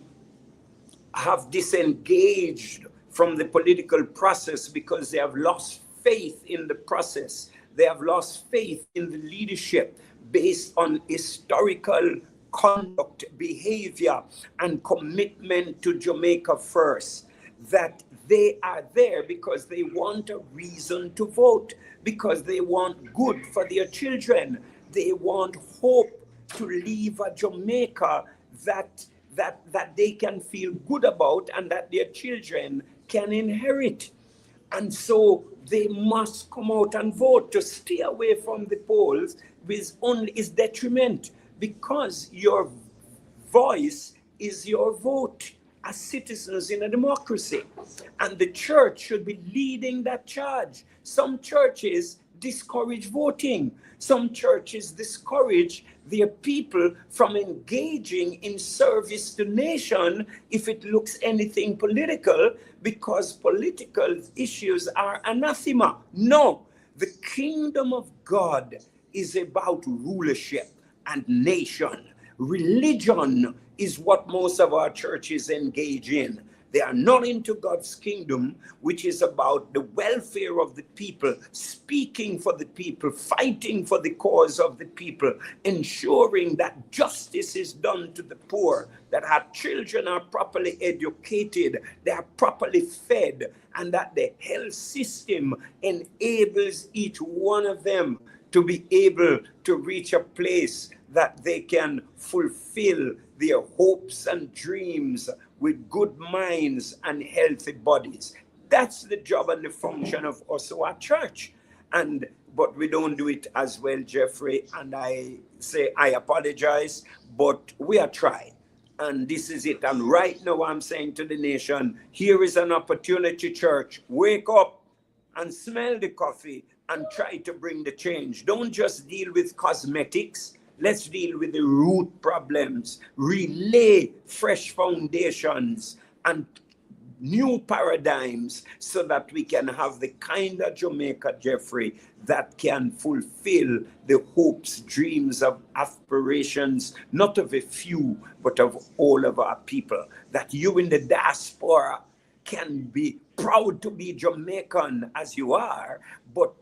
Speaker 10: have disengaged from the political process because they have lost faith in the process. They have lost faith in the leadership based on historical conduct, behavior, and commitment to Jamaica First. That they are there because they want a reason to vote, because they want good for their children. They want hope to leave a Jamaica that they can feel good about and that their children can inherit. And so they must come out and vote. To stay away from the polls is detriment, because your voice is your vote as citizens in a democracy. And the church should be leading that charge. Some churches discourage voting. Some churches discourage their people from engaging in service to nation if it looks anything political, because political issues are anathema. No, the kingdom of God is about rulership and nation. Religion is what most of our churches engage in. They are not into God's kingdom, which is about the welfare of the people, speaking for the people, fighting for the cause of the people, ensuring that justice is done to the poor, that our children are properly educated, they are properly fed, and that the health system enables each one of them to be able to reach a place that they can fulfill their hopes and dreams with good minds and healthy bodies. That's the job and the function of also our church. But we don't do it as well, Jeffrey. And I say I apologize, but we are trying. And this is it. And right now I'm saying to the nation, here is an opportunity, church. Wake up and smell the coffee and try to bring the change. Don't just deal with cosmetics. Let's deal with the root problems, relay fresh foundations and new paradigms so that we can have the kind of Jamaica, Jeffrey, that can fulfill the hopes, dreams, of aspirations, not of a few, but of all of our people. That you in the diaspora can be proud to be Jamaican as you are, but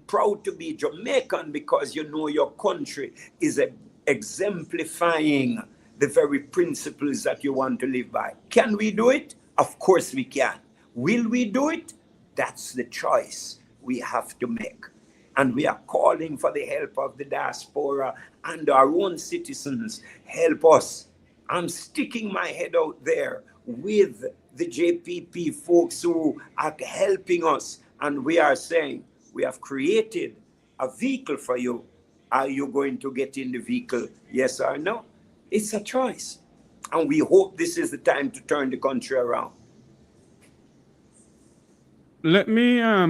Speaker 10: proud to be Jamaican because you know your country is exemplifying the very principles that you want to live by. Can we do it? Of course we can. Will we do it? That's the choice we have to make. And we are calling for the help of the diaspora and our own citizens. Help us. I'm sticking my head out there with the JPP folks who are helping us, and we are saying, we have created a vehicle for you. Are you going to get in the vehicle? Yes or no? It's a choice. And we hope this is the time to turn the country around.
Speaker 2: Let me, I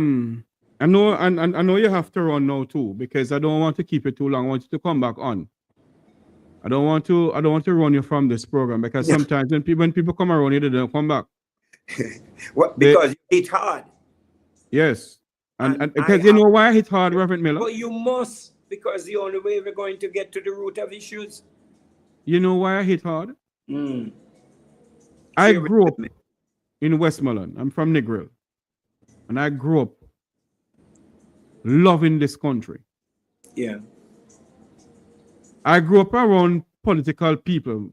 Speaker 2: know you have to run now too, because I don't want to keep it too long. I want you to come back on. I don't want to run you from this program, because sometimes when people come around, they don't come back.
Speaker 10: Because you hit hard.
Speaker 2: Yes. And because you know why I hit hard, Reverend Miller?
Speaker 10: But you must, because the only way we're going to get to the root of issues.
Speaker 2: You know why I hit hard? I grew up in Westmoreland. I'm from Negril. And I grew up loving this country.
Speaker 10: Yeah.
Speaker 2: I grew up around political people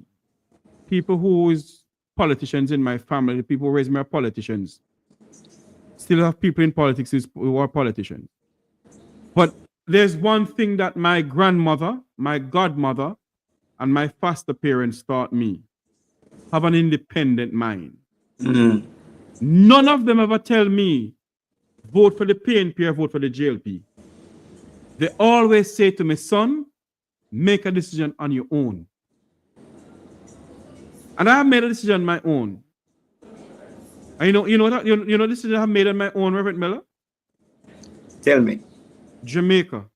Speaker 2: who is politicians in my family, people who raised me are politicians. Still have people in politics who are politicians. But there's one thing that my grandmother, my godmother, and my foster parents taught me. have an independent mind.
Speaker 10: Mm.
Speaker 2: None of them ever tell me, vote for the PNP or vote for the JLP. They always say to me, son, make a decision on your own. And I have made a decision on my own. And you know the decision I have made on my own, Reverend Miller?
Speaker 10: Tell me.
Speaker 2: Jamaica.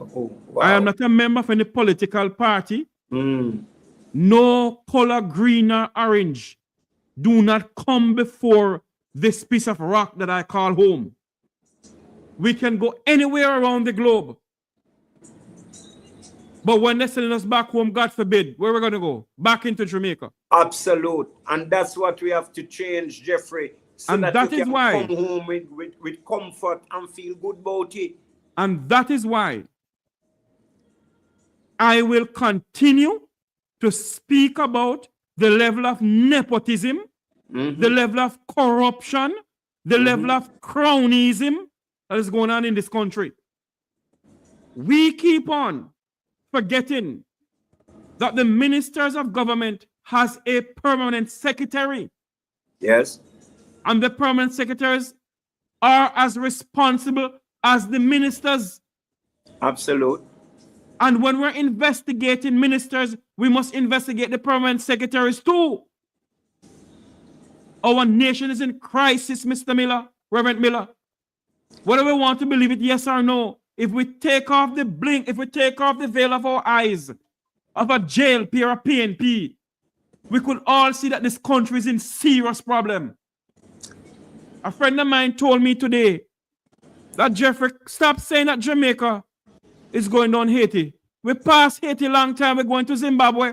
Speaker 10: Oh, wow.
Speaker 2: I am not a member of any political party.
Speaker 10: Mm.
Speaker 2: No color, green or orange, do not come before this piece of rock that I call home. We can go anywhere around the globe. But when they're sending us back home, God forbid, where we're going to go? Back into Jamaica.
Speaker 10: Absolute. And that's what we have to change, Jeffrey. So
Speaker 2: and that
Speaker 10: we
Speaker 2: is
Speaker 10: can
Speaker 2: why
Speaker 10: come home with comfort and feel good about it.
Speaker 2: And that is why I will continue to speak about the level of nepotism, the level of corruption, the level of cronyism that is going on in this country. We keep on forgetting that the ministers of government has a permanent secretary.
Speaker 10: Yes.
Speaker 2: And the permanent secretaries are as responsible as the ministers.
Speaker 10: Absolute.
Speaker 2: And when we're investigating ministers, we must investigate the permanent secretaries too. Our nation is in crisis, Mr. Miller, Reverend Miller. Whether we want to believe it, yes or no, if we take off the blink, if we take off the veil of our eyes of a JLP or a PNP, we could all see that this country is in serious problem. A friend of mine told me today that Jeffrey, stop saying that Jamaica is going down Haiti. We passed Haiti long time, we're going to Zimbabwe.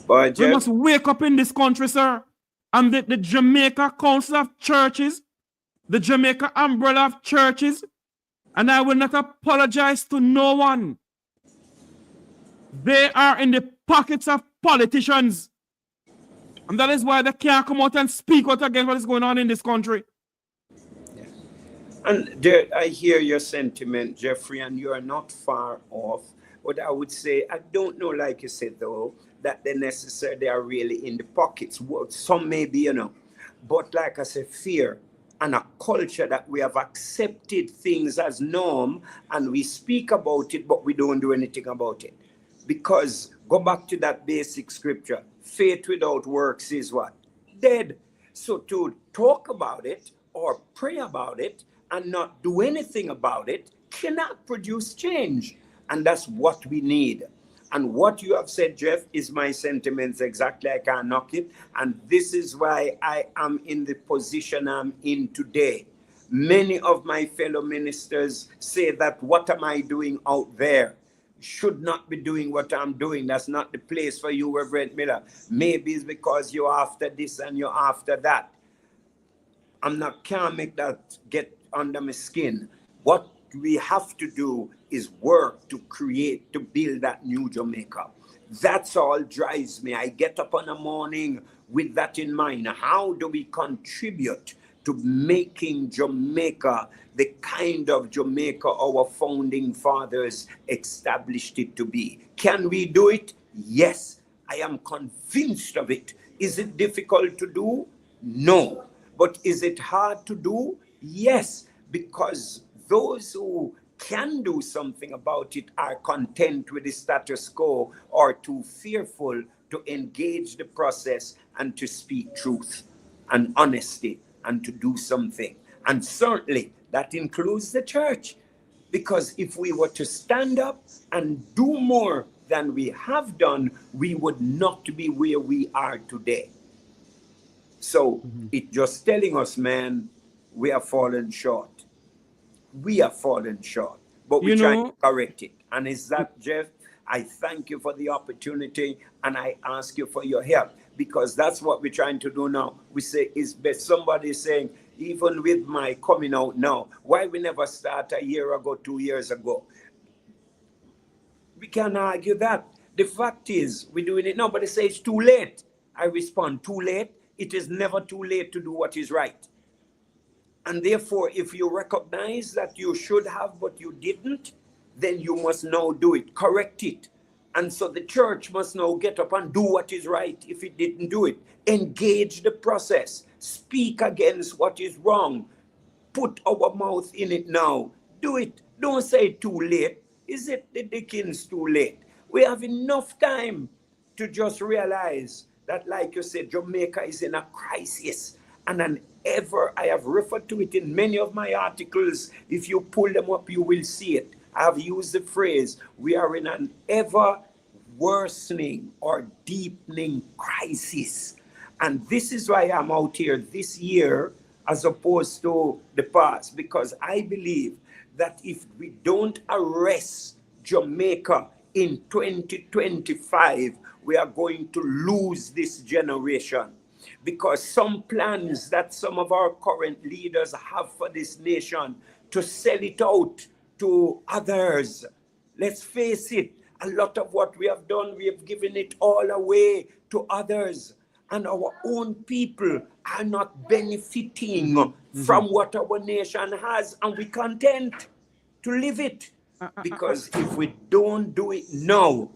Speaker 10: Boy,
Speaker 2: we must wake up in this country, sir. And the Jamaica Council of Churches, the Jamaica Umbrella of Churches, and I will not apologize to no one. They are in the pockets of politicians. And that is why they can't come out and speak out against what is going on in this country.
Speaker 10: And there, I hear your sentiment, Jeffrey, and you are not far off. But I would say, I don't know, like you said, though, that they are really in the pockets. Some may be, But like I said, fear and a culture that we have accepted things as norm, and we speak about it, but we don't do anything about it. Because, go back to that basic scripture, faith without works is what? Dead. So to talk about it or pray about it and not do anything about it cannot produce change. And that's what we need. And what you have said, Jeff, is my sentiments exactly. I can't knock it. And this is why I am in the position I'm in today. Many of my fellow ministers say that what am I doing out there? Should not be doing what I'm doing. That's not the place for you, Reverend Miller. Maybe it's because you're after this and you're after that. Can't make that get under my skin. What we have to do is work to create, to build that new Jamaica. That's all drives me. I get up in the morning with that in mind. How do we contribute to making Jamaica the kind of Jamaica our founding fathers established it to be? Can we do it? Yes, I am convinced of it. Is it difficult to do? No. But is it hard to do? Yes, because those who can do something about it are content with the status quo or too fearful to engage the process and to speak truth and honesty and to do something. And certainly that includes the church, because if we were to stand up and do more than we have done, we would not be where we are today. So it's just telling us, man, we are falling short. We are falling short, but we're trying to correct it. And is that, Jeff? I thank you for the opportunity and I ask you for your help, because that's what we're trying to do now. We say, is best. Somebody saying, even with my coming out now, why we never start a year ago, 2 years ago? We can argue that. The fact is, we're doing it now, but they say it's too late. I respond, too late? It is never too late to do what is right. And therefore, if you recognize that you should have, but you didn't, then you must now do it, correct it, And so the church must now get up and do what is right if it didn't do it. Engage the process. Speak against what is wrong. Put our mouth in it now. Do it. Don't say too late. Is it the dickens too late? We have enough time to just realize that, like you said, Jamaica is in a crisis. And I have referred to it in many of my articles. If you pull them up, you will see it. I have used the phrase, we are in an ever worsening or deepening crisis. And this is why I'm out here this year as opposed to the past, because I believe that if we don't arrest Jamaica in 2025, we are going to lose this generation. Because some plans that some of our current leaders have for this nation to sell it out to others. Let's face it, a lot of what we have done, we have given it all away to others. And our own people are not benefiting from what our nation has, and we're content to live it. Because if we don't do it now,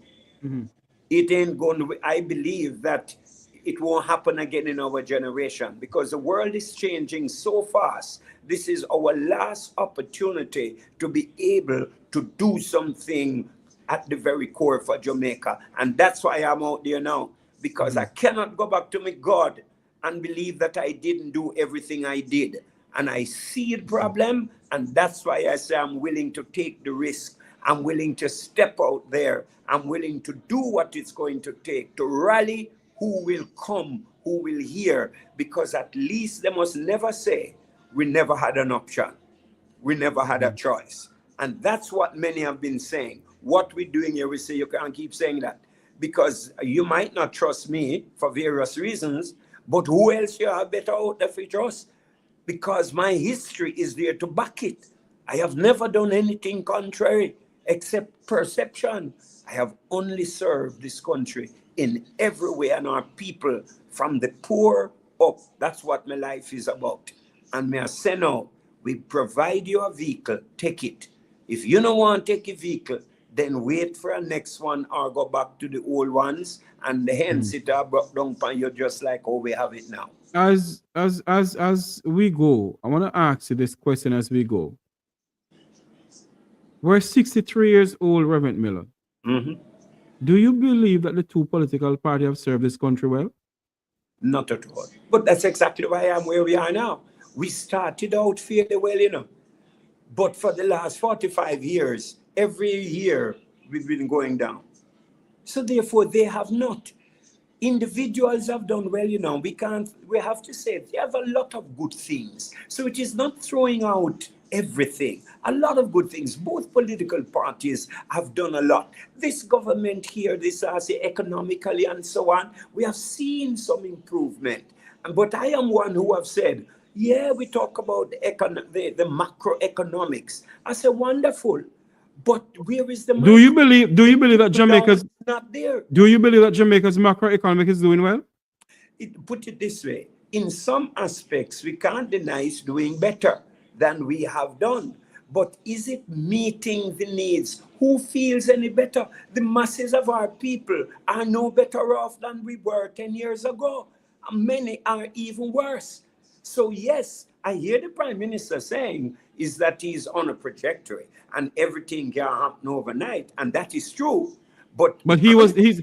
Speaker 10: it ain't going to, I believe that it won't happen again in our generation, because the world is changing so fast. This is our last opportunity to be able to do something at the very core for Jamaica. And that's why I'm out there now, because I cannot go back to my God and believe that I didn't do everything I did. And I see the problem, and that's why I say I'm willing to take the risk. I'm willing to step out there. I'm willing to do what it's going to take to rally who will come, who will hear, because at least they must never say, we never had an option. We never had a choice. And that's what many have been saying. What we're doing here, we say you can't keep saying that, because you might not trust me for various reasons, but who else you have better out there for trust? Because my history is there to back it. I have never done anything contrary except perception. I have only served this country in every way, and our people from the poor up. That's what my life is about. And may I say now, we provide you a vehicle, take it. If you don't want to take a vehicle, then wait for a next one or go back to the old ones, and hence it are brought down upon you just like how we have it now.
Speaker 2: As we go, I want to ask you this question as we go. We're 63 years old, Reverend Miller. Do you believe that the two political parties have served this country well?
Speaker 10: Not at all. But that's exactly why I'm where we are now. We started out fairly well, you know. But for the last 45 years, every year we've been going down. So therefore, they have not. Individuals have done well, you know. We have to say they have a lot of good things. So it is not throwing out everything. A lot of good things. Both political parties have done a lot. This government here, this economically and so on, we have seen some improvement. But I am one who have said, yeah, we talk about the macroeconomics. I say, wonderful. But where is the money?
Speaker 2: Do you believe that Jamaica's
Speaker 10: not there?
Speaker 2: Do you believe that Jamaica's macroeconomic is doing well?
Speaker 10: Put it this way, in some aspects, we can't deny it's doing better than we have done. But is it meeting the needs? Who feels any better? The masses of our people are no better off than we were 10 years ago. And many are even worse. So yes, I hear the Prime Minister saying is that he's on a trajectory and everything can happen overnight. And that is true. But he's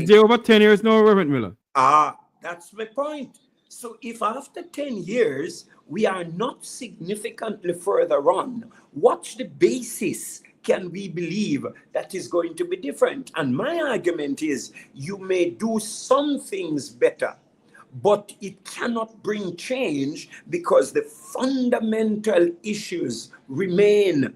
Speaker 2: there over 10 years now, Reverend Miller.
Speaker 10: That's my point. So if after 10 years, we are not significantly further on, what's the basis can we believe that is going to be different? And my argument is you may do some things better, but it cannot bring change because the fundamental issues remain.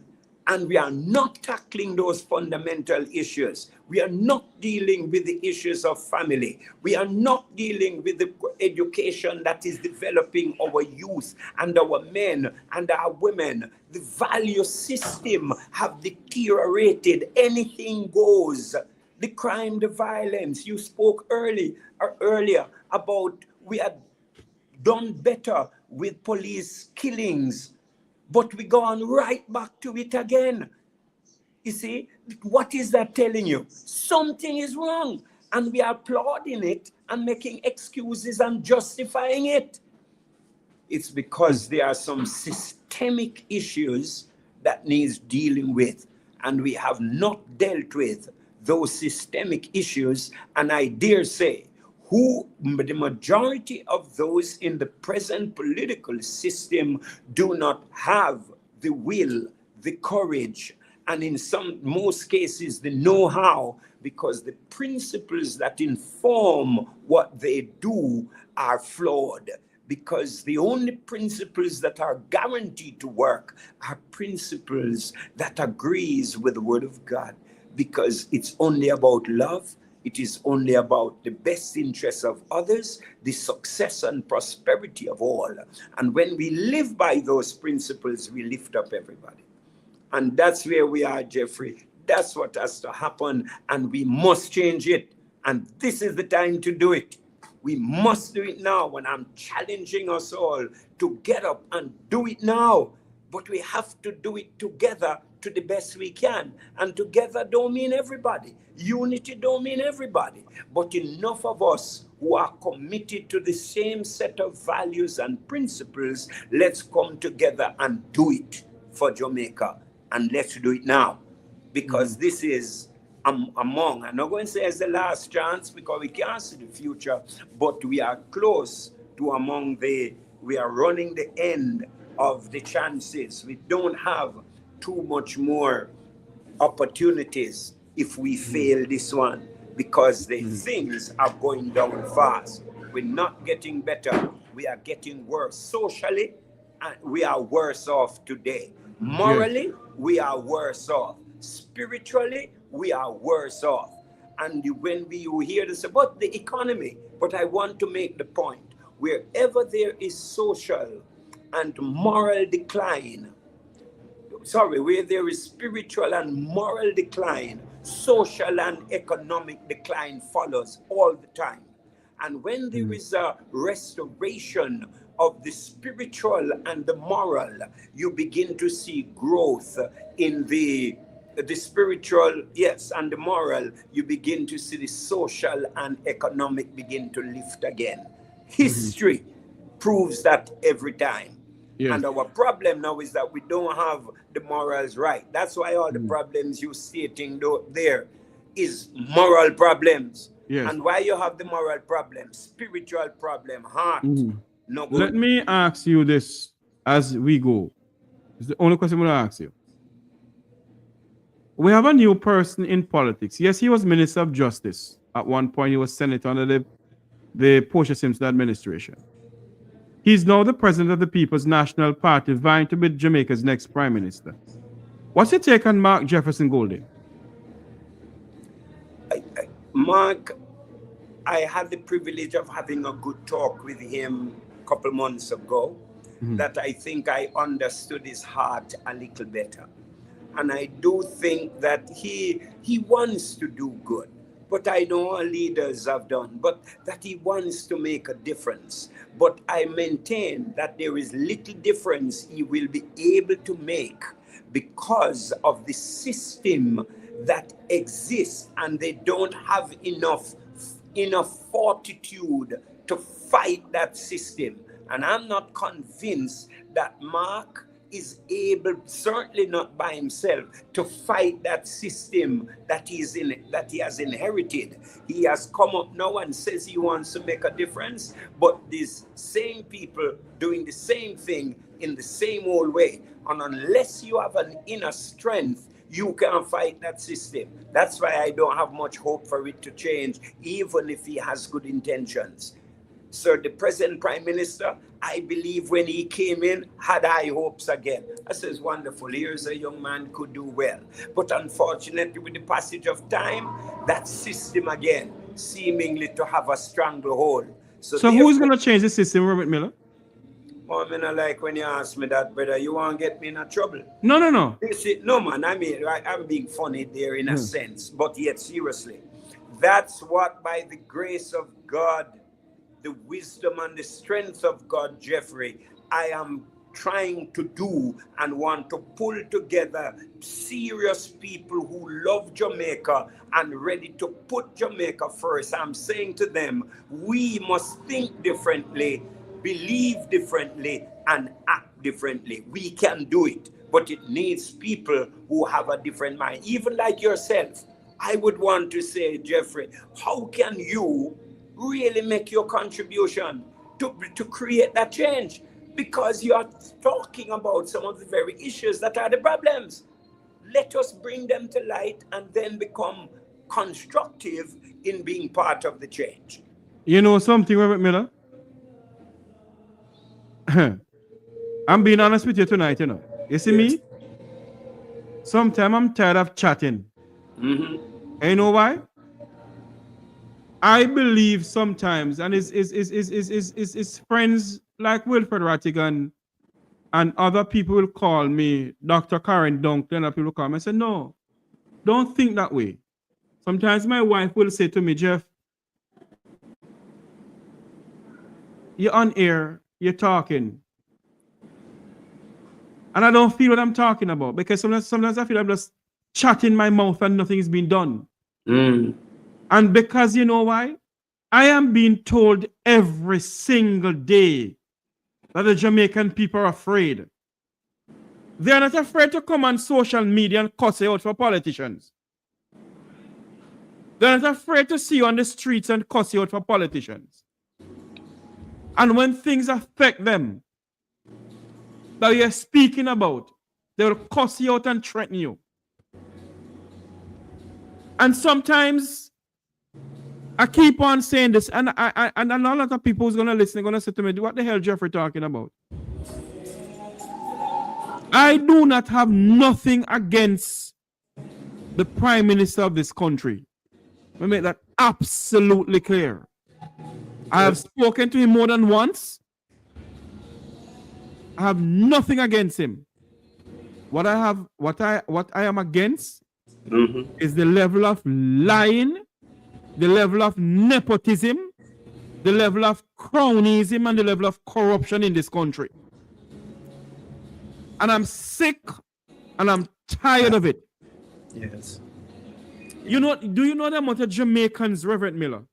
Speaker 10: And we are not tackling those fundamental issues. We are not dealing with the issues of family. We are not dealing with the education that is developing our youth and our men and our women. The value system have deteriorated. Anything goes. The crime, the violence. You spoke earlier about we had done better with police killings. But we go on right back to it again. You see, what is that telling you? Something is wrong. And we are applauding it and making excuses and justifying it. It's because there are some systemic issues that needs dealing with, and we have not dealt with those systemic issues. And I dare say, the majority of those in the present political system do not have the will, the courage, and in most cases the know-how, because the principles that inform what they do are flawed. Because the only principles that are guaranteed to work are principles that agrees with the Word of God. Because it's only about love. It is only about the best interests of others, the success and prosperity of all. And when we live by those principles, we lift up everybody. And that's where we are, Jeffrey. That's what has to happen, and we must change it. And this is the time to do it. We must do it now, when I'm challenging us all to get up and do it now. But we have to do it together to the best we can. And together don't mean everybody. Unity don't mean everybody. But enough of us who are committed to the same set of values and principles, let's come together and do it for Jamaica. And let's do it now. Because this is among, I'm not going to say it's the last chance because we can't see the future, but we are close to we are running the end of the chances. We don't have too much more opportunities if we fail this one, because the things are going down fast. We're not getting better. We are getting worse. Socially, we are worse off today. Morally, we are worse off. Spiritually, we are worse off. And when you hear this about the economy, but I want to make the point, wherever there is social and moral decline, where there is spiritual and moral decline, social and economic decline follows all the time. And when there is a restoration of the spiritual and the moral, you begin to see growth in the spiritual, yes, and the moral. You begin to see the social and economic begin to lift again. History proves that every time. Yes. And our problem now is that we don't have the morals right. That's why all the problems you're stating there is moral problems. Yes. And why you have the moral problem, spiritual problem, heart. No good.
Speaker 2: Let me ask you this as we go. It's the only question I'm going to ask you. We have a new person in politics. Yes, he was Minister of Justice. At one point, he was Senator under the Portia Simpson administration. He's now the president of the People's National Party, vying to be Jamaica's next prime minister. What's your take on Mark Jefferson Golding?
Speaker 10: Mark, I had the privilege of having a good talk with him a couple months ago, that I think I understood his heart a little better. And I do think that he wants to do good, but I know our leaders have done, but that he wants to make a difference. But I maintain that there is little difference he will be able to make because of the system that exists, and they don't have enough fortitude to fight that system. And I'm not convinced that Mark is able, certainly not by himself, to fight that system that he has inherited. He has come up now and says he wants to make a difference, but these same people doing the same thing in the same old way. And unless you have an inner strength, you can't fight that system. That's why I don't have much hope for it to change, even if he has good intentions. Sir, the present Prime Minister, I believe when he came in, had high hopes again. I says, wonderful, here's a young man could do well. But unfortunately, with the passage of time, that system again, seemingly to have a stranglehold.
Speaker 2: So who's going to change the system, Reverend Miller?
Speaker 10: Oh, I mean, I like when you ask me that, brother. You want to get me in a trouble?
Speaker 2: No.
Speaker 10: No, man, I mean, I'm being funny there in a sense, but yet seriously. That's what, by the grace of God, the wisdom and the strength of God, Jeffrey, I am trying to do and want to pull together serious people who love Jamaica and ready to put Jamaica first. I'm saying to them, we must think differently, believe differently, and act differently. We can do it, but it needs people who have a different mind. Even like yourself, I would want to say, Jeffrey, how can you really make your contribution to create that change? Because you are talking about some of the very issues that are the problems. Let us bring them to light and then become constructive in being part of the change.
Speaker 2: You know something, Reverend Miller? I'm being honest with you tonight, you know. You see me? Sometimes I'm tired of chatting. And you know why? I believe sometimes, and his friends like Wilfred Rattigan and other people will call me Dr. Karen Dunkley, and other people call me. I say, no, don't think that way. Sometimes my wife will say to me, Jeff, you're on air, you're talking. And I don't feel what I'm talking about, because sometimes I feel I'm just chatting my mouth and nothing is being done. And because you know why? I am being told every single day that the Jamaican people are afraid. They're not afraid to come on social media and cuss you out for politicians. They're not afraid to see you on the streets and cuss you out for politicians. And when things affect them that you're speaking about, they will cuss you out and threaten you. And sometimes I keep on saying this, and a lot of people who's going to listen are going to say to me, what the hell Jeffrey talking about? I do not have nothing against the Prime Minister of this country. Let me make that absolutely clear. I have spoken to him more than once. I have nothing against him. What I am against is the level of lying, the level of nepotism, the level of cronyism, and the level of corruption in this country. And I'm sick and I'm tired of it.
Speaker 10: Yes.
Speaker 2: You know, do you know the amount of Jamaicans, Reverend Miller,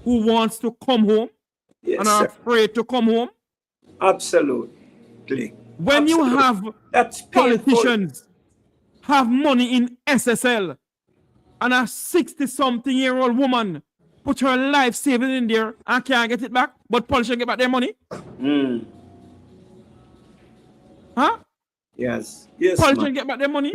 Speaker 2: who wants to come home and are afraid to come home?
Speaker 10: Absolutely.
Speaker 2: When you have politicians have money in SSL and a 60-something-year-old woman put her life saving in there and can't get it back, but politicians get back their money? Huh?
Speaker 10: Yes. Yes,
Speaker 2: politicians get back their money?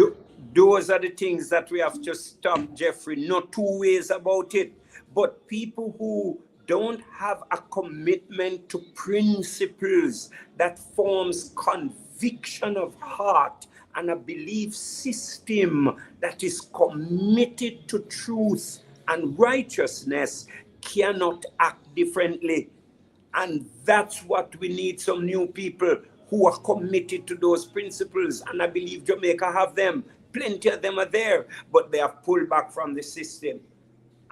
Speaker 10: Those are the things that we have to stop, Jeffrey. No two ways about it. But people who don't have a commitment to principles that forms conviction of heart and a belief system that is committed to truth and righteousness cannot act differently. And that's what we need, some new people who are committed to those principles. And I believe Jamaica have them. Plenty of them are there, but they have pulled back from the system.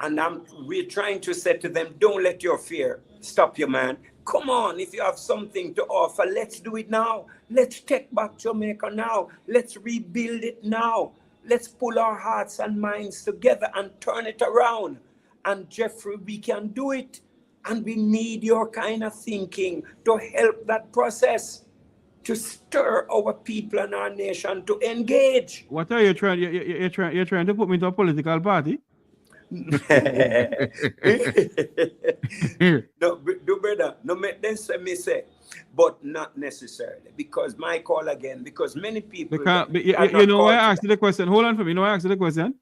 Speaker 10: And we're trying to say to them, don't let your fear stop you, man. Come on, if you have something to offer, let's do it now. Let's take back Jamaica now. Let's rebuild it now. Let's pull our hearts and minds together and turn it around. And Jeffrey, we can do it. And we need your kind of thinking to help that process, to stir our people and our nation to engage.
Speaker 2: What are you trying? You're trying to put me into a political party?
Speaker 10: No, brother, no make them say me say, but not necessarily, because my call again, because many people
Speaker 2: you know why I asked you the question. Hold on for me. You know why I asked you the question?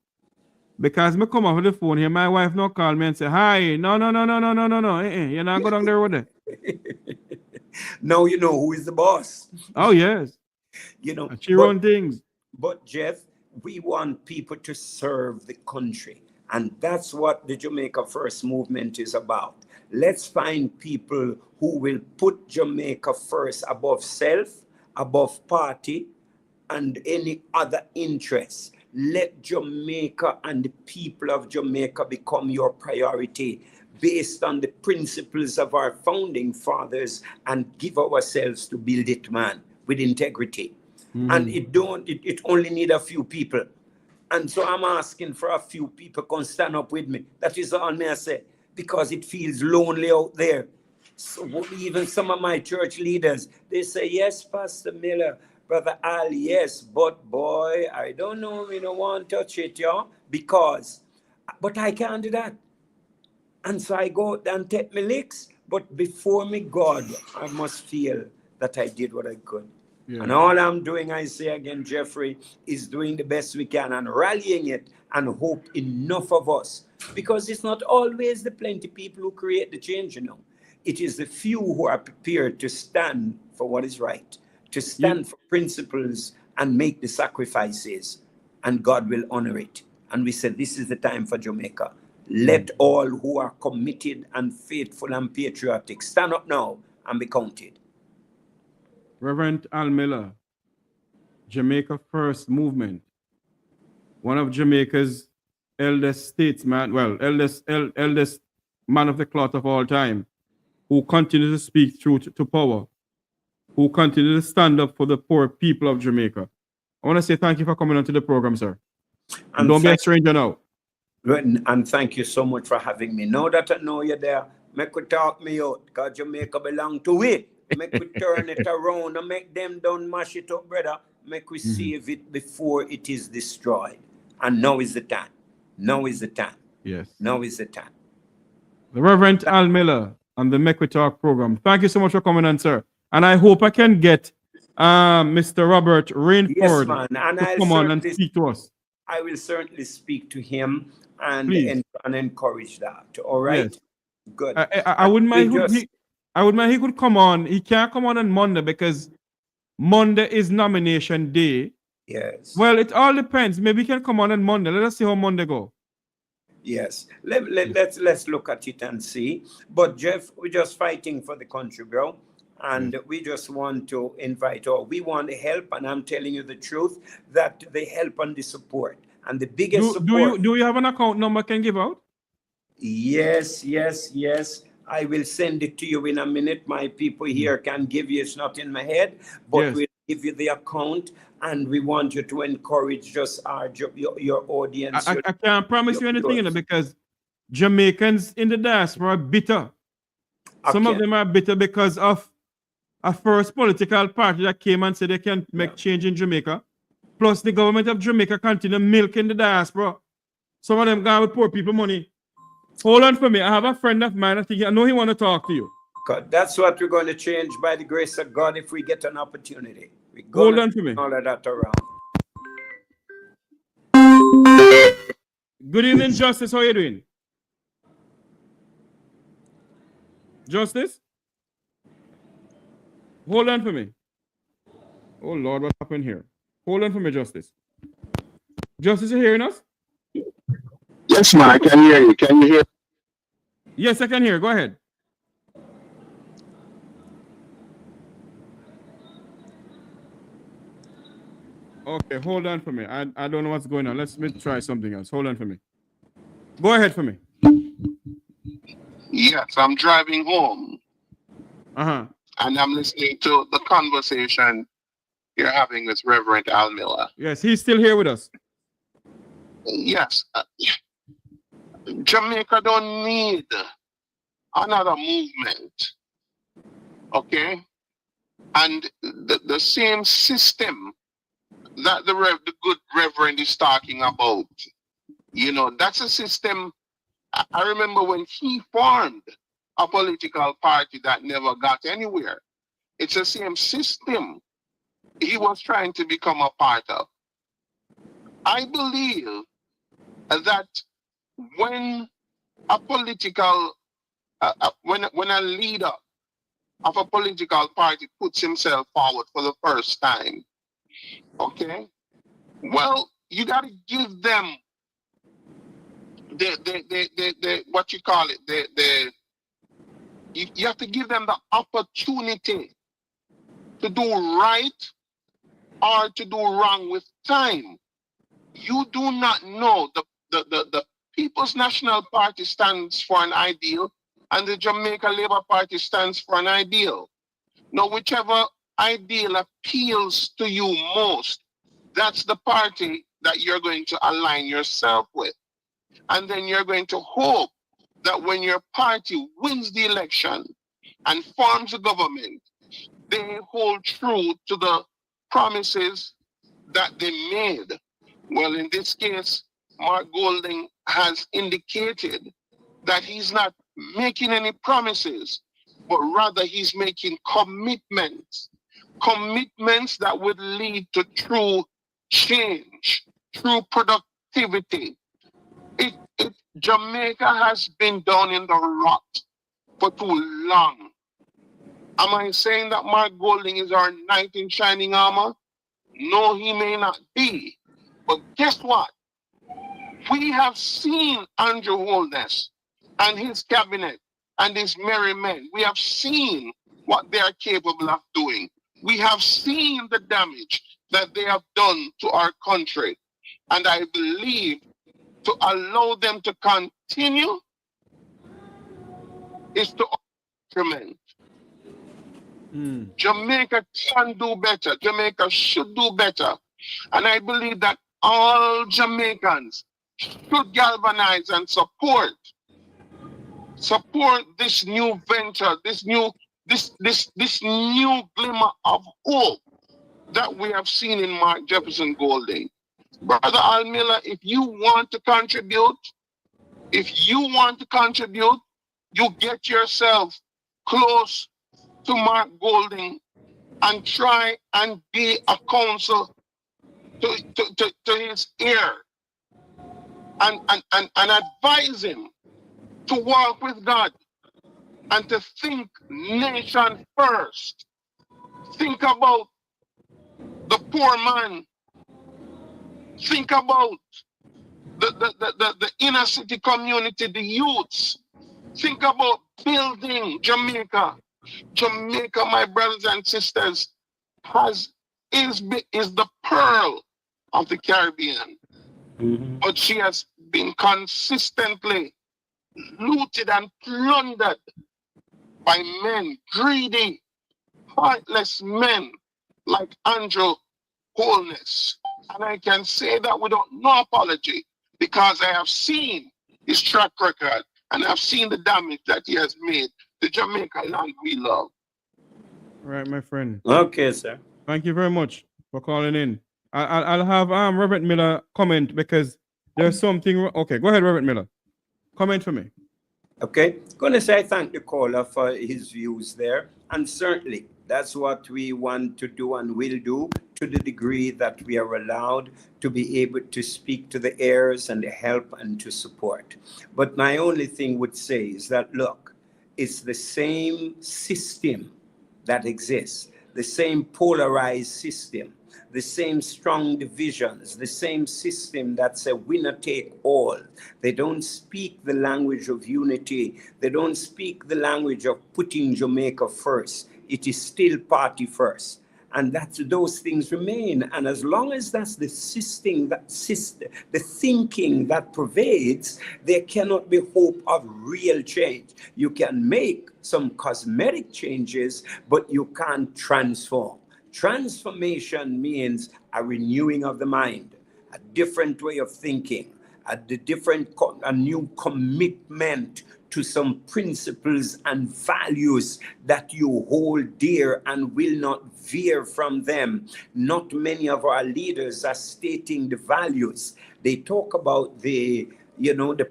Speaker 2: Because me come off the phone here, my wife no call me and say, hi, no. You're not going down there with it.
Speaker 10: Now you know who is the boss.
Speaker 2: Oh yes.
Speaker 10: You know,
Speaker 2: she run things.
Speaker 10: But Jeff, we want people to serve the country. And that's what the Jamaica First Movement is about. Let's find people who will put Jamaica first above self, above party, and any other interests. Let Jamaica and the people of Jamaica become your priority. based on the principles of our founding fathers and give ourselves to build it, man, with integrity. And it only need a few people. And so I'm asking for a few people can stand up with me. That is all me I say, because it feels lonely out there. So even some of my church leaders, they say, yes, Pastor Miller, Brother Al, yes, but boy, I don't know, we don't want to touch it, y'all, but I can't do that. And so I go out and take my licks, but before me, God, I must feel that I did what I could. Yeah. And all I'm doing, I say again, Jeffrey, is doing the best we can and rallying it and hope enough of us. Because it's not always the plenty people who create the change, you know. It is the few who are prepared to stand for what is right, to stand for principles and make the sacrifices, and God will honor it. And we said, this is the time for Jamaica. Let all who are committed and faithful and patriotic stand up now and be counted.
Speaker 2: Reverend Al Miller, Jamaica First Movement, one of Jamaica's eldest statesman, eldest man of the cloth of all time, who continues to speak truth to power, who continues to stand up for the poor people of Jamaica. I want to say thank you for coming onto the program, sir. And don't be a stranger now.
Speaker 10: And thank you so much for having me. Now that I know you're there, make we talk me out, because Jamaica belong to we. Make we turn it around and make them don't mash it up, brother. Make we save it before it is destroyed. And now is the time. Now is the time.
Speaker 2: Yes.
Speaker 10: Now is the time.
Speaker 2: The Reverend Al Miller on the Make We Talk program. Thank you so much for coming on, sir. And I hope I can get Mr. Robert Rainford to come on and speak to us.
Speaker 10: I will certainly speak to him and encourage that. All right?
Speaker 2: Yes.
Speaker 10: Good.
Speaker 2: I wouldn't mind. I would mind he could come on. He can't come on Monday because Monday is nomination day.
Speaker 10: Yes.
Speaker 2: Well, it all depends. Maybe he can come on Monday. Let us see how Monday go.
Speaker 10: Yes. Let's look at it and see. But Jeff, we're just fighting for the country, bro. And we just want to invite all. We want the help, and I'm telling you the truth, that the help and the support. And the biggest support.
Speaker 2: Do you have an account number can give out?
Speaker 10: Yes. I will send it to you in a minute. My people here can give you. It's not in my head, but we'll give you the account, and we want you to encourage just your audience.
Speaker 2: I can't promise you anything, because Jamaicans in the diaspora are bitter. Some of them are bitter because of a first political party that came and said they can make change in Jamaica. Plus, the government of Jamaica continue milking the diaspora. Some of them got with poor people money. Hold on for me. I have a friend of mine. I know he want to talk to you.
Speaker 10: God, that's what we're going to change by the grace of God if we get an opportunity.
Speaker 2: Hold on for me.
Speaker 10: All of that around.
Speaker 2: Good evening, Justice. How are you doing? Justice? Hold on for me. Oh, Lord, what happened here? Hold on for me, Justice. Justice, you hearing us?
Speaker 12: Yes, man, I can hear you. Can you hear?
Speaker 2: Yes, I can hear. Go ahead. Okay, hold on for me. I don't know what's going on. Let's try something else. Hold on for me. Go ahead for me.
Speaker 12: Yes, I'm driving home.
Speaker 2: And
Speaker 12: I'm listening to the conversation you're having with Reverend Al Miller.
Speaker 2: Yes, he's still here with us.
Speaker 12: Yes. Jamaica don't need another movement. Okay? And the same system that the good Reverend is talking about, that's a system. I remember when he formed a political party that never got anywhere. It's the same system he was trying to become a part of. I believe that when a political, when a leader of a political party puts himself forward for the first time, okay, well, you got to give them the what you call it, you have to give them the opportunity to do right or to do wrong with time. You do not know the People's National Party stands for an ideal, and the Jamaica Labour Party stands for an ideal. Now, whichever ideal appeals to you most, that's the party that you're going to align yourself with. And then you're going to hope that when your party wins the election and forms a government, they hold true to the promises that they made. Well, in this case, Mark Golding has indicated that he's not making any promises, but rather he's making commitments that would lead to true change, true productivity. Jamaica has been down in the rut for too long. Am I saying that Mark Golding is our knight in shining armor? No, he may not be. But guess what? We have seen Andrew Holness and his cabinet and his merry men. We have seen what they are capable of doing. We have seen the damage that they have done to our country. And I believe to allow them to continue is to detriment. Jamaica can do better. Jamaica should do better. And I believe that all Jamaicans should galvanize and support this new venture, this new glimmer of hope that we have seen in Mark Jefferson Golding. Brother Al Miller, if you want to contribute, you get yourself close to Mark Golding and try and be a counsel to his ear and advise him to walk with God and to think nation first. Think about the poor man. Think about the inner city community, the youths. Think about building Jamaica. Jamaica, my brothers and sisters, is the pearl of the Caribbean. But she has been consistently looted and plundered by men, greedy, heartless men like Andrew Holness. And I can say that without no apology because I have seen his track record and I've seen the damage that he has made to Jamaica land we love.
Speaker 2: All right, my friend.
Speaker 10: Okay, sir.
Speaker 2: Thank you very much for calling in. I'll have Reverend Miller comment because there's something. Okay, go ahead, Reverend Miller. Comment for me.
Speaker 10: Okay. Going to say I thank the caller for his views there. And certainly that's what we want to do and will do to the degree that we are allowed to be able to speak to the heirs and to help and to support. But my only thing would say is that, look, it's the same system that exists, the same polarized system, the same strong divisions, the same system that's a winner take all. They don't speak the language of unity. They don't speak the language of putting Jamaica first. It is still party first. And those things remain. And as long as that's the the thinking that pervades, there cannot be hope of real change. You can make some cosmetic changes, but you can't transform. Transformation means a renewing of the mind, a different way of thinking, a new commitment to some principles and values that you hold dear and will not veer from them. Not many of our leaders are stating the values. They talk about the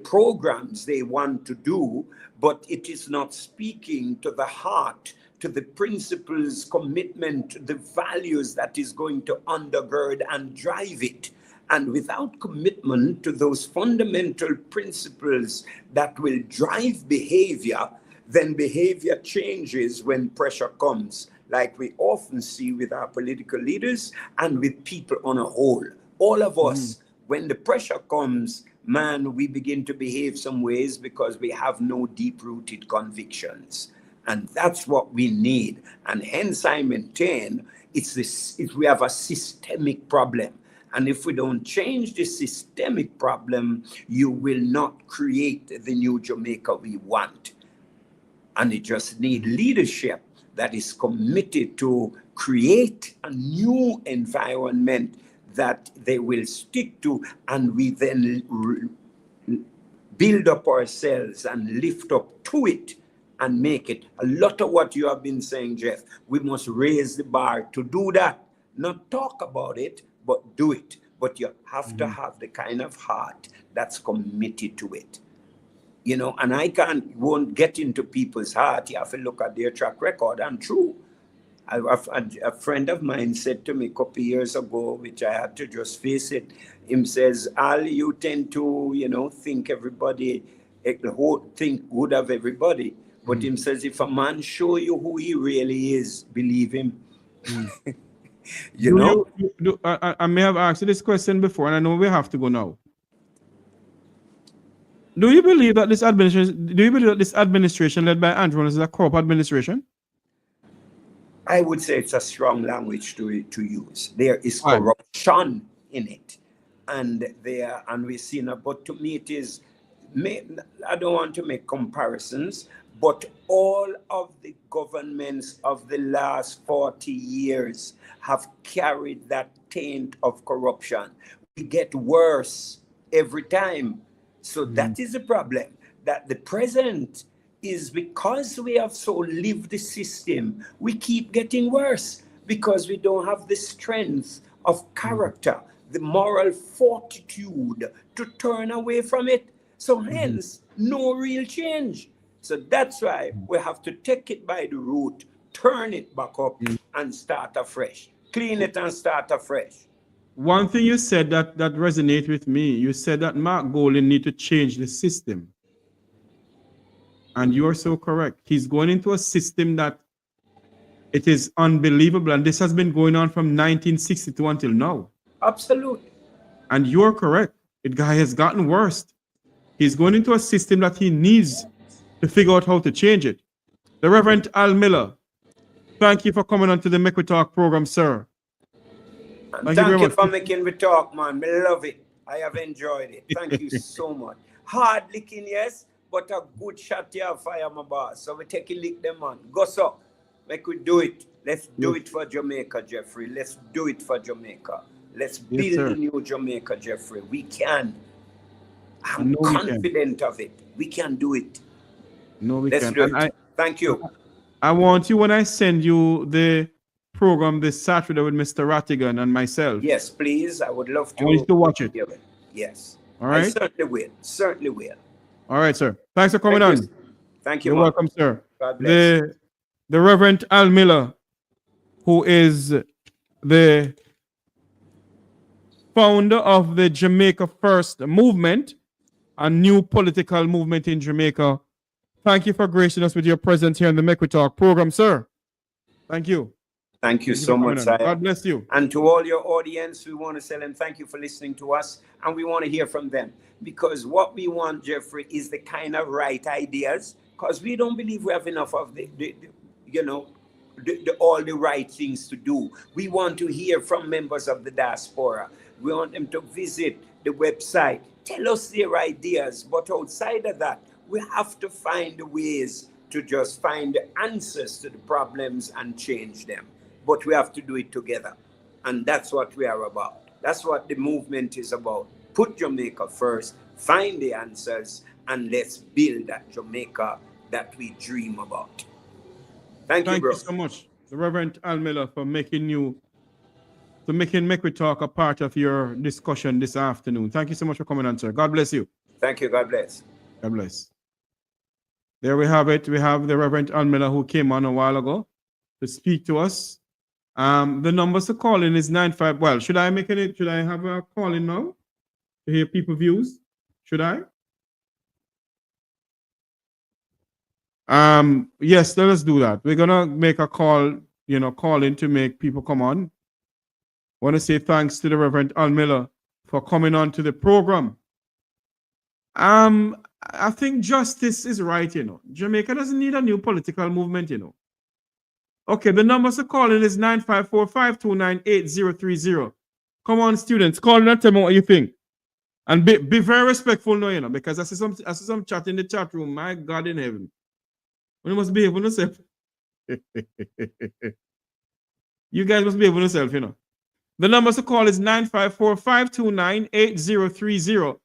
Speaker 10: programs they want to do, but it is not speaking to the heart, to the principles, commitment, the values that is going to undergird and drive it. And without commitment to those fundamental principles that will drive behavior, then behavior changes when pressure comes, like we often see with our political leaders and with people on a whole. All of us, when the pressure comes, man, we begin to behave some ways because we have no deep-rooted convictions. And that's what we need. And hence I maintain we have a systemic problem. And if we don't change the systemic problem, you will not create the new Jamaica we want. And it just needs leadership that is committed to create a new environment that they will stick to, and we then build up ourselves and lift up to it and make it. A lot of what you have been saying, Jeff, we must raise the bar to do that. Not talk about it, but do it. But you have to have the kind of heart that's committed to it. You know, and won't get into people's heart. You have to look at their track record. And true, a friend of mine said to me a couple of years ago, which I had to just face it. Him says, Al, you tend to, you know, think everybody, think good of everybody. But him says, if a man show you who he really is, believe him.
Speaker 2: I may have asked you this question before, and I know we have to go now. Do you believe that this administration led by Andrew is a corrupt administration?
Speaker 10: I would say it's a strong language to use. There is corruption in it, and we've seen it. But to me, it is. I don't want to make comparisons, but all of the governments of the last 40 years have carried that taint of corruption. We get worse every time. So that is the problem, that the present is because we have so lived the system, we keep getting worse because we don't have the strength of character, the moral fortitude to turn away from it. So hence, no real change. So that's why we have to take it by the root, turn it back up and start afresh. Clean it and start afresh.
Speaker 2: One thing you said that resonates with me, you said that Mark Golding need to change the system. And you are so correct. He's going into a system that it is unbelievable. And this has been going on from 1962 until now.
Speaker 10: Absolutely.
Speaker 2: And you're correct. The guy has gotten worse. He's going into a system that he needs to figure out how to change it. The Reverend Al Miller, thank you for coming on to the Make We Talk program, sir.
Speaker 10: Thank you for making me talk, man. I love it. I have enjoyed it. Thank you so much. Hard licking, yes, but a good shot here, fire my boss. So we take a lick them on. Go so. Make we do it. Let's do it for Jamaica, Jeffrey. Let's do it for Jamaica. Let's build a new Jamaica, Jeffrey. We can. I'm confident of it. We can do it.
Speaker 2: No, we
Speaker 10: Let's
Speaker 2: can.
Speaker 10: do it. Thank you.
Speaker 2: I want you, when I send you the program this Saturday with Mr. Rattigan and myself.
Speaker 10: Yes, please. I would love to.
Speaker 2: I want you to watch it.
Speaker 10: Yes.
Speaker 2: All right.
Speaker 10: I certainly will. Certainly will.
Speaker 2: All right, sir. Thanks for coming on.
Speaker 10: Thank you.
Speaker 2: You're welcome, sir.
Speaker 10: God bless.
Speaker 2: The Reverend Al Miller, who is the founder of the Jamaica First Movement, a new political movement in Jamaica. Thank you for gracing us with your presence here in the Make We Talk program, sir. Thank you.
Speaker 10: Thank you so much, sir.
Speaker 2: God bless you.
Speaker 10: And to all your audience, we want to tell them thank you for listening to us, and we want to hear from them. Because what we want, Jeffrey, is the kind of right ideas, because we don't believe we have enough of all the right things to do. We want to hear from members of the diaspora. We want them to visit the website, tell us their ideas, but outside of that, we have to find ways to just find the answers to the problems and change them. But we have to do it together. And that's what we are about. That's what the movement is about. Put Jamaica first, find the answers, and let's build that Jamaica that we dream about. Thank you, bro.
Speaker 2: Thank you so much, the Reverend Al Miller, for making Make We Talk a part of your discussion this afternoon. Thank you so much for coming on, sir. God bless you.
Speaker 10: Thank you. God bless.
Speaker 2: God bless. There we have it. We have the Reverend Al Miller, who came on a while ago to speak to us. The numbers to call in is 95. Well, should I have a call in now to hear people's views? Should I? Yes, let us do that. We're gonna make a call, call in to make people come on. I want to say thanks to the Reverend Al Miller for coming on to the program. I think justice is right, Jamaica doesn't need a new political movement, Okay, the numbers to call in is 954-529-8030. Come on, students, call and tell me what you think. And be very respectful now, you know, because I see some chat in the chat room. My God in heaven. You must behave with yourself. You guys must behave with yourself, you know. The number to call is 954-529-8030.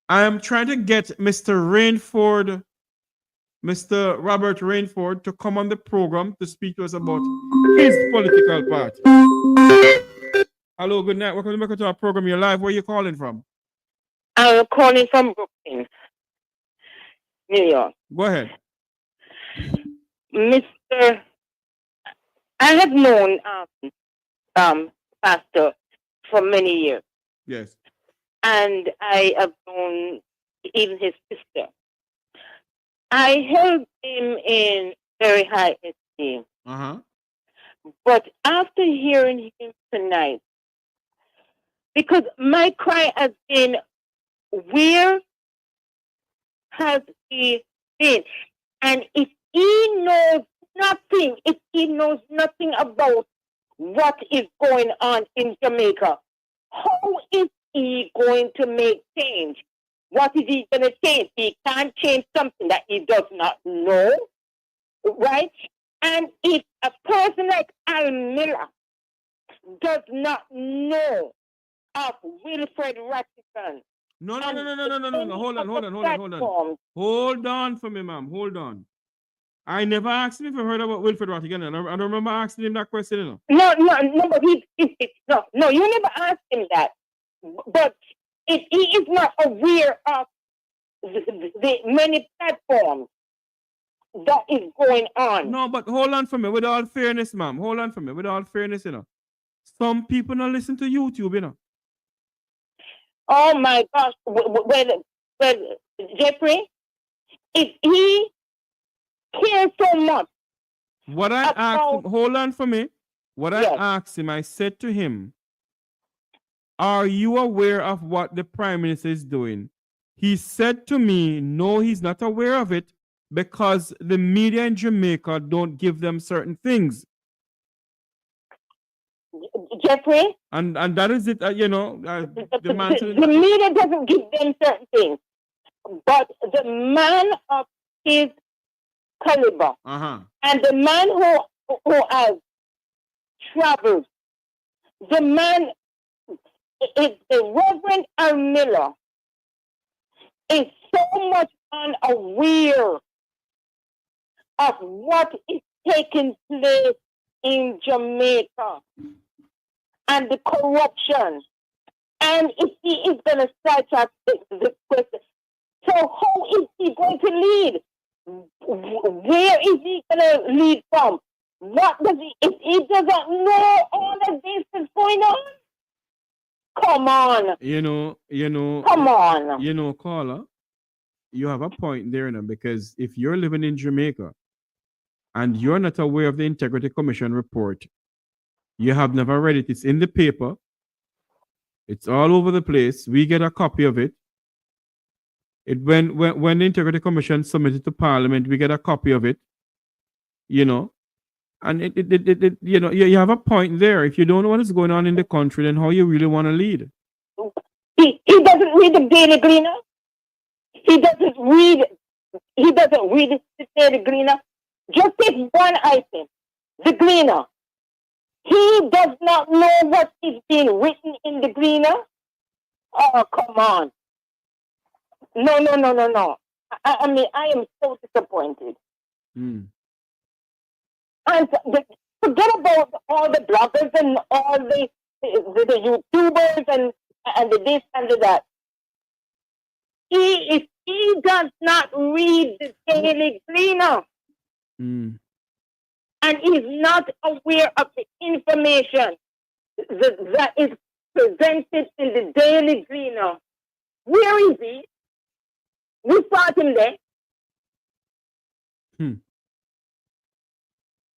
Speaker 2: I am trying to get Mr. Rainford, Mr. Robert Rainford, to come on the program to speak to us about his political party. Hello, good night. Welcome to our program. You're live. Where are you calling from?
Speaker 13: I'm calling from Brooklyn, New York.
Speaker 2: Go ahead.
Speaker 13: Mr. I have known Pastor for many years.
Speaker 2: Yes.
Speaker 13: And I have known even his sister. I held him in very high esteem. But after hearing him tonight, because my cry has been, where has he been? And if he knows nothing about what is going on in Jamaica, how is he going to make change? What is he going to change? He can't change something that he does not know, right? And if a person like Al Miller does not know of Wilfred Ratchison.
Speaker 2: No. Hold on. Hold on for me, ma'am. Hold on. I never asked him if I heard about Wilfred Ratchison. I don't remember asking him that question. You know?
Speaker 13: No, but you never asked him that. But if he is not aware of the many platforms that is going on.
Speaker 2: No, but hold on for me. With all fairness, ma'am. Hold on for me. With all fairness, you know. Some people don't listen to YouTube, you know.
Speaker 13: Oh my gosh. Well, Jeffrey, if he cares so much.
Speaker 2: What I asked him, hold on for me. What I asked him, I said to him, are you aware of what the Prime Minister is doing? He said to me, no, he's not aware of it because the media in Jamaica don't give them certain things.
Speaker 13: Jeffrey?
Speaker 2: And that is it, you know.
Speaker 13: The media doesn't give them certain things. But the man of his caliber and the man who has traveled, the man is the Reverend Al Miller is so much unaware of what is taking place in Jamaica and the corruption. And if he is going to sidetrack the question, so how is he going to lead? Where is he going to lead from? What does he, if he doesn't know all of this is going on? Come on.
Speaker 2: You know.
Speaker 13: Come on.
Speaker 2: You know, caller, you have a point there now, because if you're living in Jamaica and you're not aware of the Integrity Commission report, you have never read it. It's in the paper. It's all over the place. We get a copy of it. When the Integrity Commission submitted to Parliament, we get a copy of it. You know, and it you know, you have a point there. If you don't know what is going on in the country, then how you really want to lead?
Speaker 13: He doesn't read the Daily Gleaner. He doesn't read the Daily Gleaner. Just take one item, the Gleaner. He does not know what is being written in the Gleaner. Oh, come on. No. I mean, I am so disappointed. And forget about all the bloggers and all the YouTubers and the this and the that. If he does not read the Daily Gleaner, and is not aware of the information that is presented in the Daily Gleaner, where is he? We fought him there.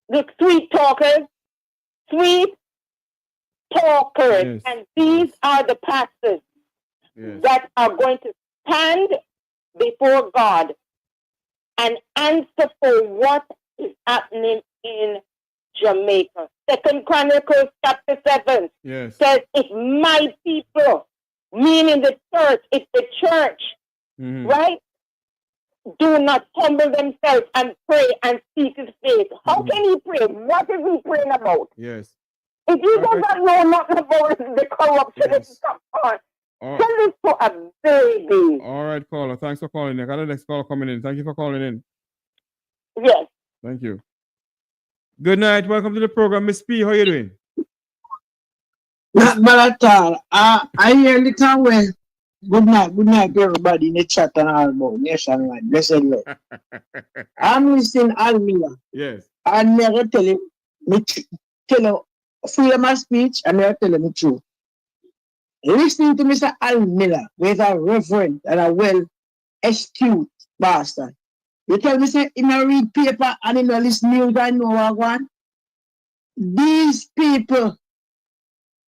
Speaker 13: The sweet talkers.
Speaker 2: Yes.
Speaker 13: And these are the pastors that are going to stand before God and answer for what is happening in Jamaica. Second Chronicles chapter 7
Speaker 2: Yes.
Speaker 13: says, if my people, meaning the church, if the church, right, do not humble themselves and pray and seek his face. How can he pray? What is he praying about?
Speaker 2: Yes.
Speaker 13: If he doesn't know nothing about the corruption that is on, tell this to a baby.
Speaker 2: All right, caller. Thanks for calling. I got the next caller coming in. Thank you for calling in.
Speaker 13: Yes.
Speaker 2: Thank you. Good night. Welcome to the program, Miss P. How you doing?
Speaker 14: Not bad at all. I hear the time when good night, everybody in the chat and all about nationwide. Blessed Lord. I'm listening Al Miller.
Speaker 2: Yes.
Speaker 14: I never tell him freedom of speech, I never tell him the truth. Listening to Mr. Al Miller, with a reverend and a well-astute bastard. You tell me, say, in a read paper and in a list news, I know what I want. These people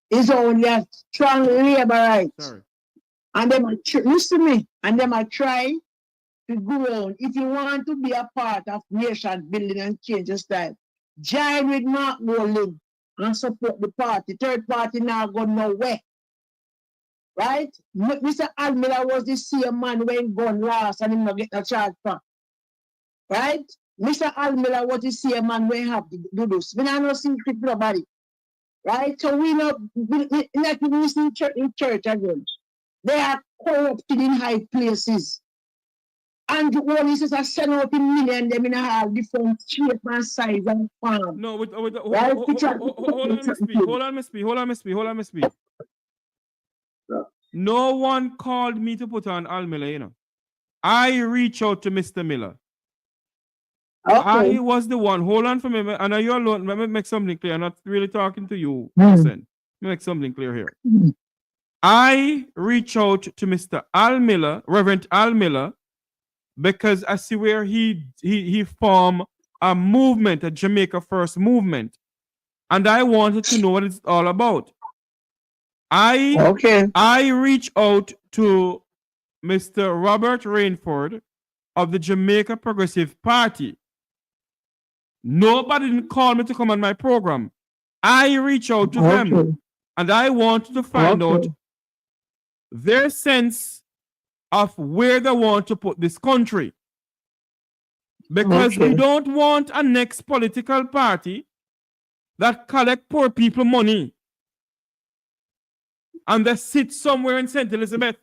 Speaker 14: is only a strong labor rights. And them are listen to me, and them are trying to go on. If you want to be a part of nation building and change the style, join with Mark Rowling and support the party. Third party now go nowhere. Right? Mr. Al Miller was the same man when gone last and him not get a charge for. Right? Mr. Al Miller was the same man when have to do this. We don't know secret nobody. Right? So we not listen in church again. They are corrupted in high places. And all this is a send out in million, them in a different shape and size and form.
Speaker 2: No, hold on, Miss P. No one called me to put on Al Miller, you know. I reach out to Mr. Miller. Okay. I was the one. Hold on for me, and you're alone. Let me make something clear. I'm not really talking to you. Listen, let me make something clear here. I reach out to Mr. Al Miller, Reverend Al Miller, because I see where he formed a movement, a Jamaica First Movement, and I wanted to know what it's all about. I reach out to Mr. Robert Rainford of the Jamaica Progressive Party. Nobody didn't call me to come on my program. I reach out to them, and I want to find out their sense of where they want to put this country. Because we don't want a next political party that collect poor people money and they sit somewhere in St. Elizabeth.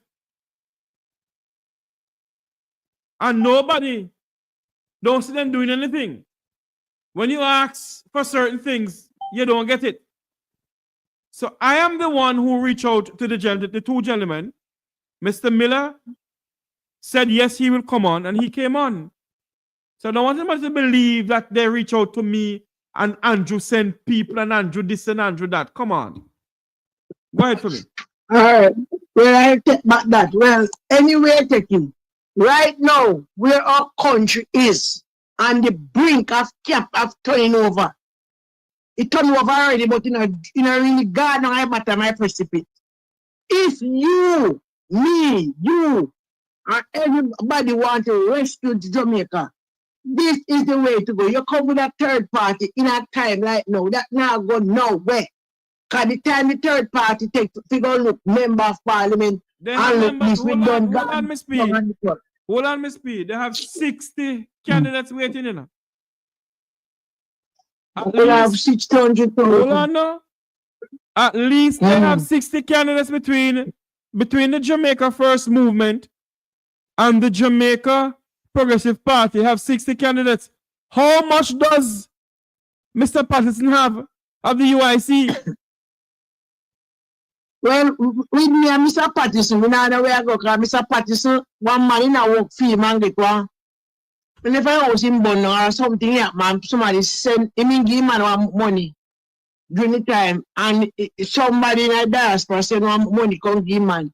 Speaker 2: And nobody don't see them doing anything. When you ask for certain things, you don't get it. So I am the one who reached out to the two gentlemen. Mr. Miller said yes, he will come on, and he came on. So I don't want anybody to believe that they reach out to me and Andrew sent people and Andrew this and Andrew that. Come on. Go ahead for me.
Speaker 14: All right. Well, I take back that. Well, anyway, taking right now where our country is on the brink of turning over. It turned over already, but in a really garden I bottom my precipice. If you, me, you, and everybody want to rescue Jamaica, this is the way to go. You come with a third party in a time like now, that now go nowhere. Because the time the third party take to figure look member of parliament and look this we done.
Speaker 2: Hold on, Miss P. They have 60 candidates waiting in.
Speaker 14: They have 600.
Speaker 2: Hold on now. At least they have 60 candidates between the Jamaica First Movement and the Jamaica Progressive Party have 60 candidates. How much does Mr. Patterson have of the UIC?
Speaker 14: Well, with me and Mr. Patterson, we know where I go, because Mr. Patterson, one man in a work field, man, get one. And if I was in Bono or something, yeah, man, somebody send him in give man one money during the time, and somebody in a diaspora send one money, come give man.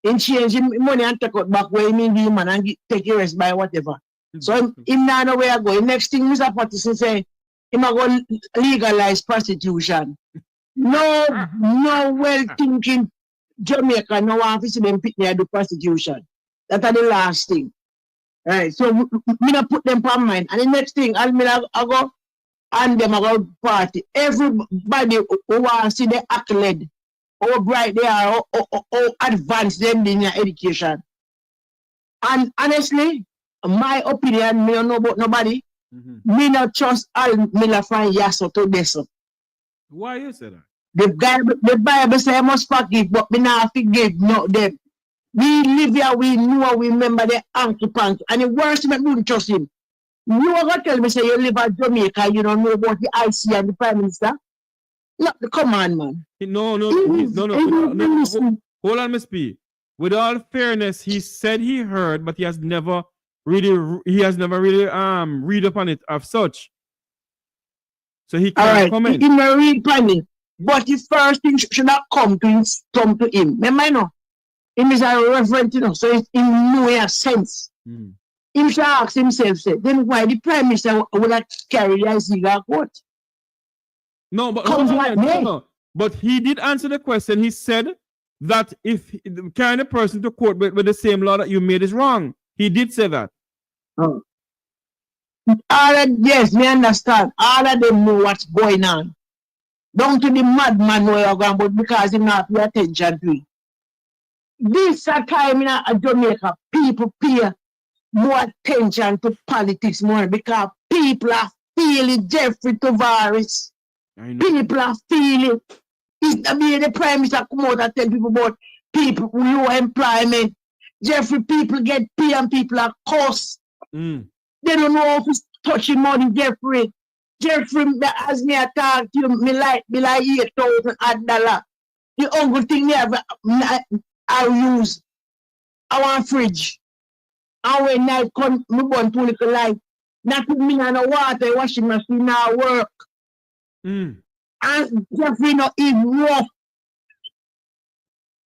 Speaker 14: And change him money and take out back where him in give man and take the rest by whatever. So him now know where I go. The next thing Mr. Patterson say, him a go legalize prostitution. No well-thinking Jamaica no want to see them pick me do prostitution. That's the last thing. Right, so me not put them on mind. And the next thing, I go, and them are party. Everybody who wants to see the accolade, how bright they are, how advanced them in their education. And honestly, my opinion, me don't know about nobody. Me not trust Al Miller from Yasso to Deso.
Speaker 2: Why you say that?
Speaker 14: The Bible says I must forgive, but me not forgive not them. We live here, we know, we remember the anky panky. And the worst thing, I don't trust him. You are going to tell me, say you live at Jamaica, you don't know about the IC and the Prime Minister? No, come on, man.
Speaker 2: No. Hold on, Miss P. With all fairness, he said he heard, but he has never really read upon it of such. So he can't comment.
Speaker 14: He may read upon it, but the first thing should not come to him. Remember, you know, him is a reverend, you know, so it's in no sense. He should ask himself, say, then why the Prime Minister would not carry the Isaiah court?
Speaker 2: No, but he did answer the question. He said that if carrying a person to court with the same law that you made is wrong. He did say that.
Speaker 14: Oh. Yes, we understand. All of them know what's going on. Down to the madman where you're going, but because he not pay attention to it. This time in Jamaica, people pay more attention to politics more because people are feeling Jeffrey Tavares. People are feeling the Prime Minister come out and tell people about people with low employment. Jeffrey, people get pay and people are cost. They don't know how to touch money, Jeffrey. Jeffrey, as me attack you, me like $8,000. The only thing I use, I want fridge. And when I come, me burn too little light. Not put me in the water, washing machine now work. And Jeffrey not even rough.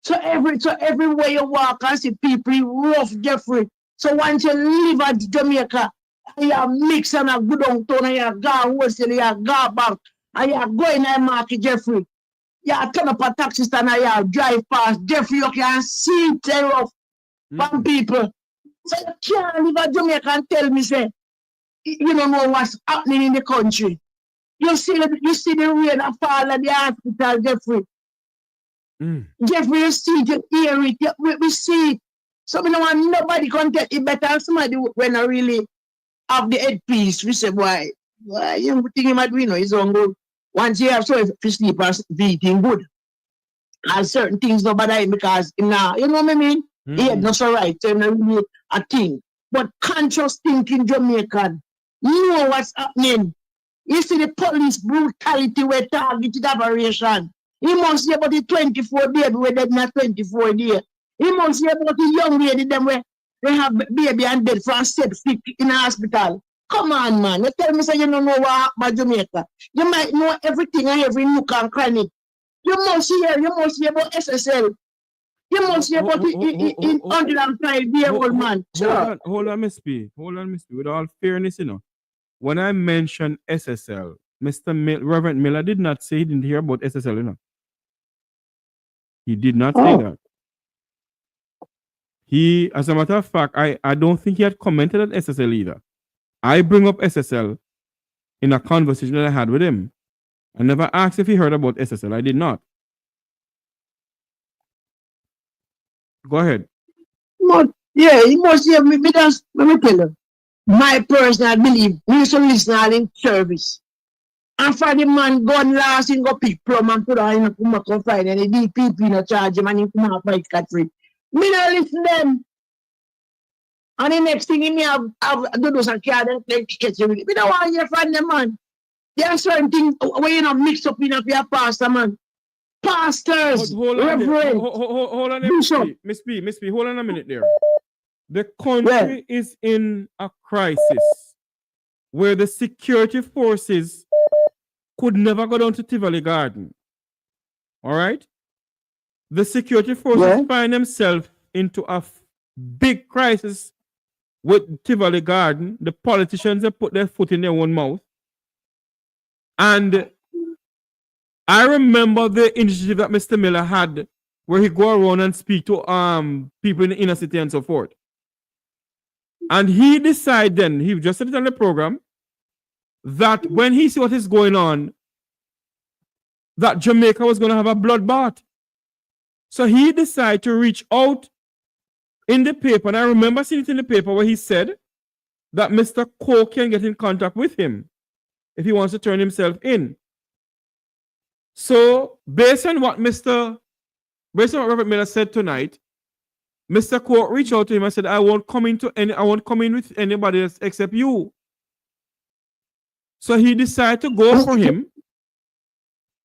Speaker 14: So everywhere you walk and see people rough, Jeffrey. So once you live at Jamaica, and you mix and a good on tone, and you go wholesale, you go back, and you go in the market, Jeffrey. You turn up a taxi stand and you drive past, Jeffrey, you can see it rough from people. So you can't live at Jamaica and tell me, say, you don't know what's happening in the country. You see the rain that fall at the hospital, Jeffrey. Jeffrey, you see it, you hear it, we see it. So we don't want nobody can tell it better than somebody when I really have the headpiece. We say, why you think you might win, it's on good. Once you have so if you sleep or eating good. And certain things don't bother him because now, you know what I mean? He had not so right, so it's not really a thing. But conscious thinking Jamaican, you know what's happening. You see the police brutality where targeted operation. He must see about the 24 baby where they're not 24 days. He must see about the young lady them where they have baby and dead from Sept in the hospital. Come on, man. You tell me say you don't know what happened about Jamaica. You might know everything and every nook and cranny. You must hear about SSL. You must hear about the 105-year-old man.
Speaker 2: Hold on, Miss P. With all fairness, you know, when I mentioned SSL, Reverend Miller did not say he didn't hear about SSL, you know. He did not say that. He, as a matter of fact, I don't think he had commented on SSL either. I bring up SSL in a conversation that I had with him. I never asked if he heard about SSL. I did not. Go ahead.
Speaker 14: Yeah, he must hear me. Let me tell you. My personal belief, we used to listen in service. And for the man gone last, he go pick plum and put on in a come Friday, and the DPP no charge him and he come out fight cat free. Me not listen them. And the next thing he have do those and card and take tickets. We don't want to hear from them, man. There are certain things where you know mix up in your pastor, man. Pastors, reverend.
Speaker 2: Hold on, Miss P, hold on a minute there. The country is in a crisis where the security forces could never go down to Tivoli Garden. All right? The security forces find themselves into a big crisis with Tivoli Garden. The politicians have put their foot in their own mouth. And I remember the initiative that Mr. Miller had where he go around and speak to people in the inner city and so forth. And he decided then, he just said it on the program, that when he see what is going on, that Jamaica was going to have a bloodbath. So he decided to reach out in the paper, and I remember seeing it in the paper where he said that Mr. Coke can get in contact with him if he wants to turn himself in. So based on what Reverend Miller said tonight, Mr. Coke reached out to him and said, I won't come in with anybody else except you. So he decided to go for him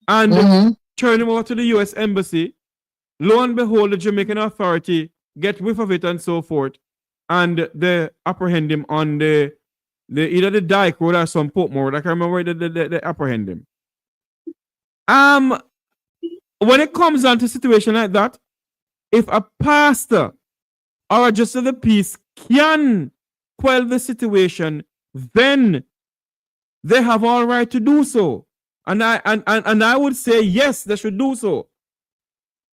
Speaker 2: and turn him over to the US Embassy. Lo and behold, the Jamaican authority get whiff of it and so forth, and they apprehend him on the either the Dyke Road or some Portmore. I can't remember where they apprehend him. When it comes down to a situation like that, if a pastor or a justice of the peace can quell the situation, then they have all right to do so. And I would say yes, they should do so.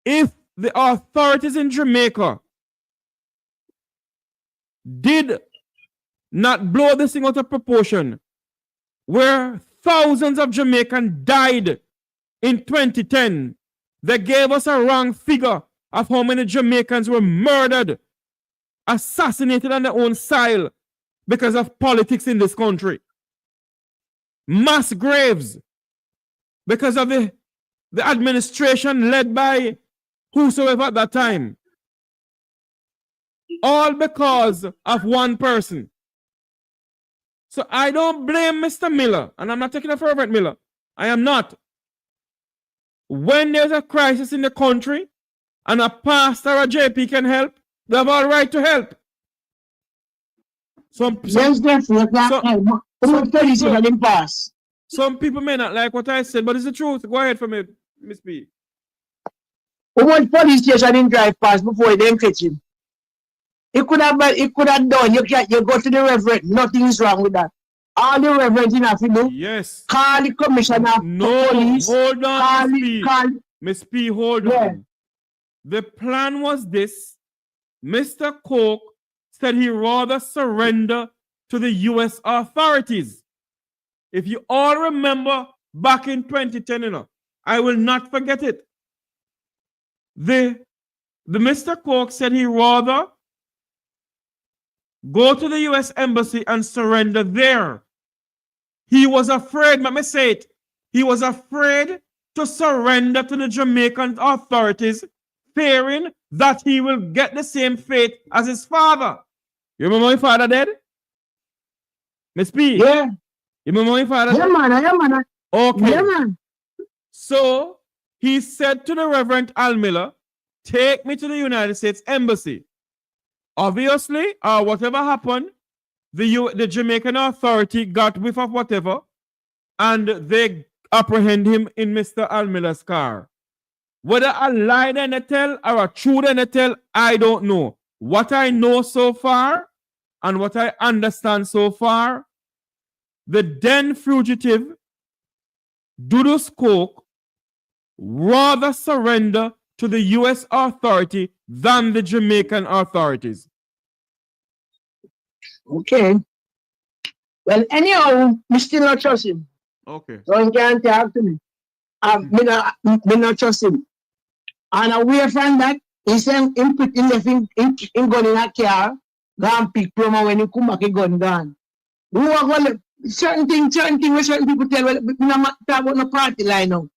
Speaker 2: If the authorities in Jamaica did not blow this thing out of proportion, where thousands of Jamaicans died in 2010, they gave us a wrong figure of how many Jamaicans were murdered, assassinated on their own soil because of politics in this country. Mass graves because of the administration led by whosoever at that time. All because of one person. So I don't blame Mr. Miller, and I'm not taking a Reverend Miller. I am not. When there's a crisis in the country and a pastor or a JP can help, they have all right to help. Some people may not like what I said, but it's the truth. Go ahead for me, Miss P.
Speaker 14: What police station didn't drive past before they catch him? It could have done. You go to the reverend. Nothing is wrong with that. All the reverends in Africa.
Speaker 2: Yes.
Speaker 14: Call the commissioner.
Speaker 2: No,
Speaker 14: police.
Speaker 2: Hold on, Miss P. Hold on. The plan was this. Mr. Coke said he rather surrender to the U.S. authorities. If you all remember back in 2010, I will not forget it. The Mr. Coke said he rather go to the U.S. Embassy and surrender there. He was afraid, let me say it, he was afraid to surrender to the Jamaican authorities, fearing that he will get the same fate as his father. You remember my father dead? Miss P?
Speaker 14: Yeah.
Speaker 2: You remember my father dead?
Speaker 14: Yeah, man.
Speaker 2: Okay.
Speaker 14: Yeah, man.
Speaker 2: So he said to the Reverend Al Miller, take me to the United States Embassy. Obviously, whatever happened, the Jamaican authority got whiff of whatever, and they apprehend him in Mr. Al Miller's car. Whether a lie they tell or a truth they tell, I don't know. What I know so far and what I understand so far, the then fugitive Dudus Coke rather surrender to the U.S. authority than the Jamaican authorities.
Speaker 14: Okay. Well, anyhow, I still not trust him.
Speaker 2: Okay.
Speaker 14: So he can't talk to me. Me not trust him. And away from that, he said him put in gun in a car, go and pick promo when he come back, he gun gone. Who are going certain things where certain people tell, well, we not talk about no party line now.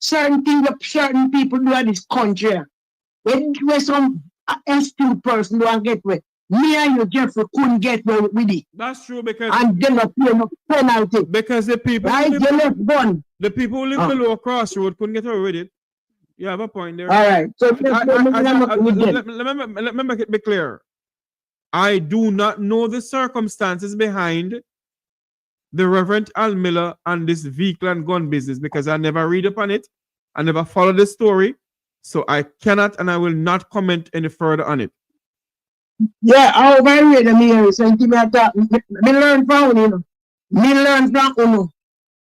Speaker 14: Certain things that certain people do in this country. Where some astute person do and get where me and you, Jeffrey, couldn't get where with it.
Speaker 2: That's true because
Speaker 14: and they not pay no penalty.
Speaker 2: Because the people the people who live below Crossroad couldn't get away with it. You have a point there.
Speaker 14: All right. So
Speaker 2: let me make it be clear. I do not know the circumstances behind the Reverend Al Miller and this vehicle and gun business because I never read upon it. I never followed the story. So I cannot and I will not comment any further on it.
Speaker 14: Yeah, I'll read me here. Me learn from you. Me learn from you.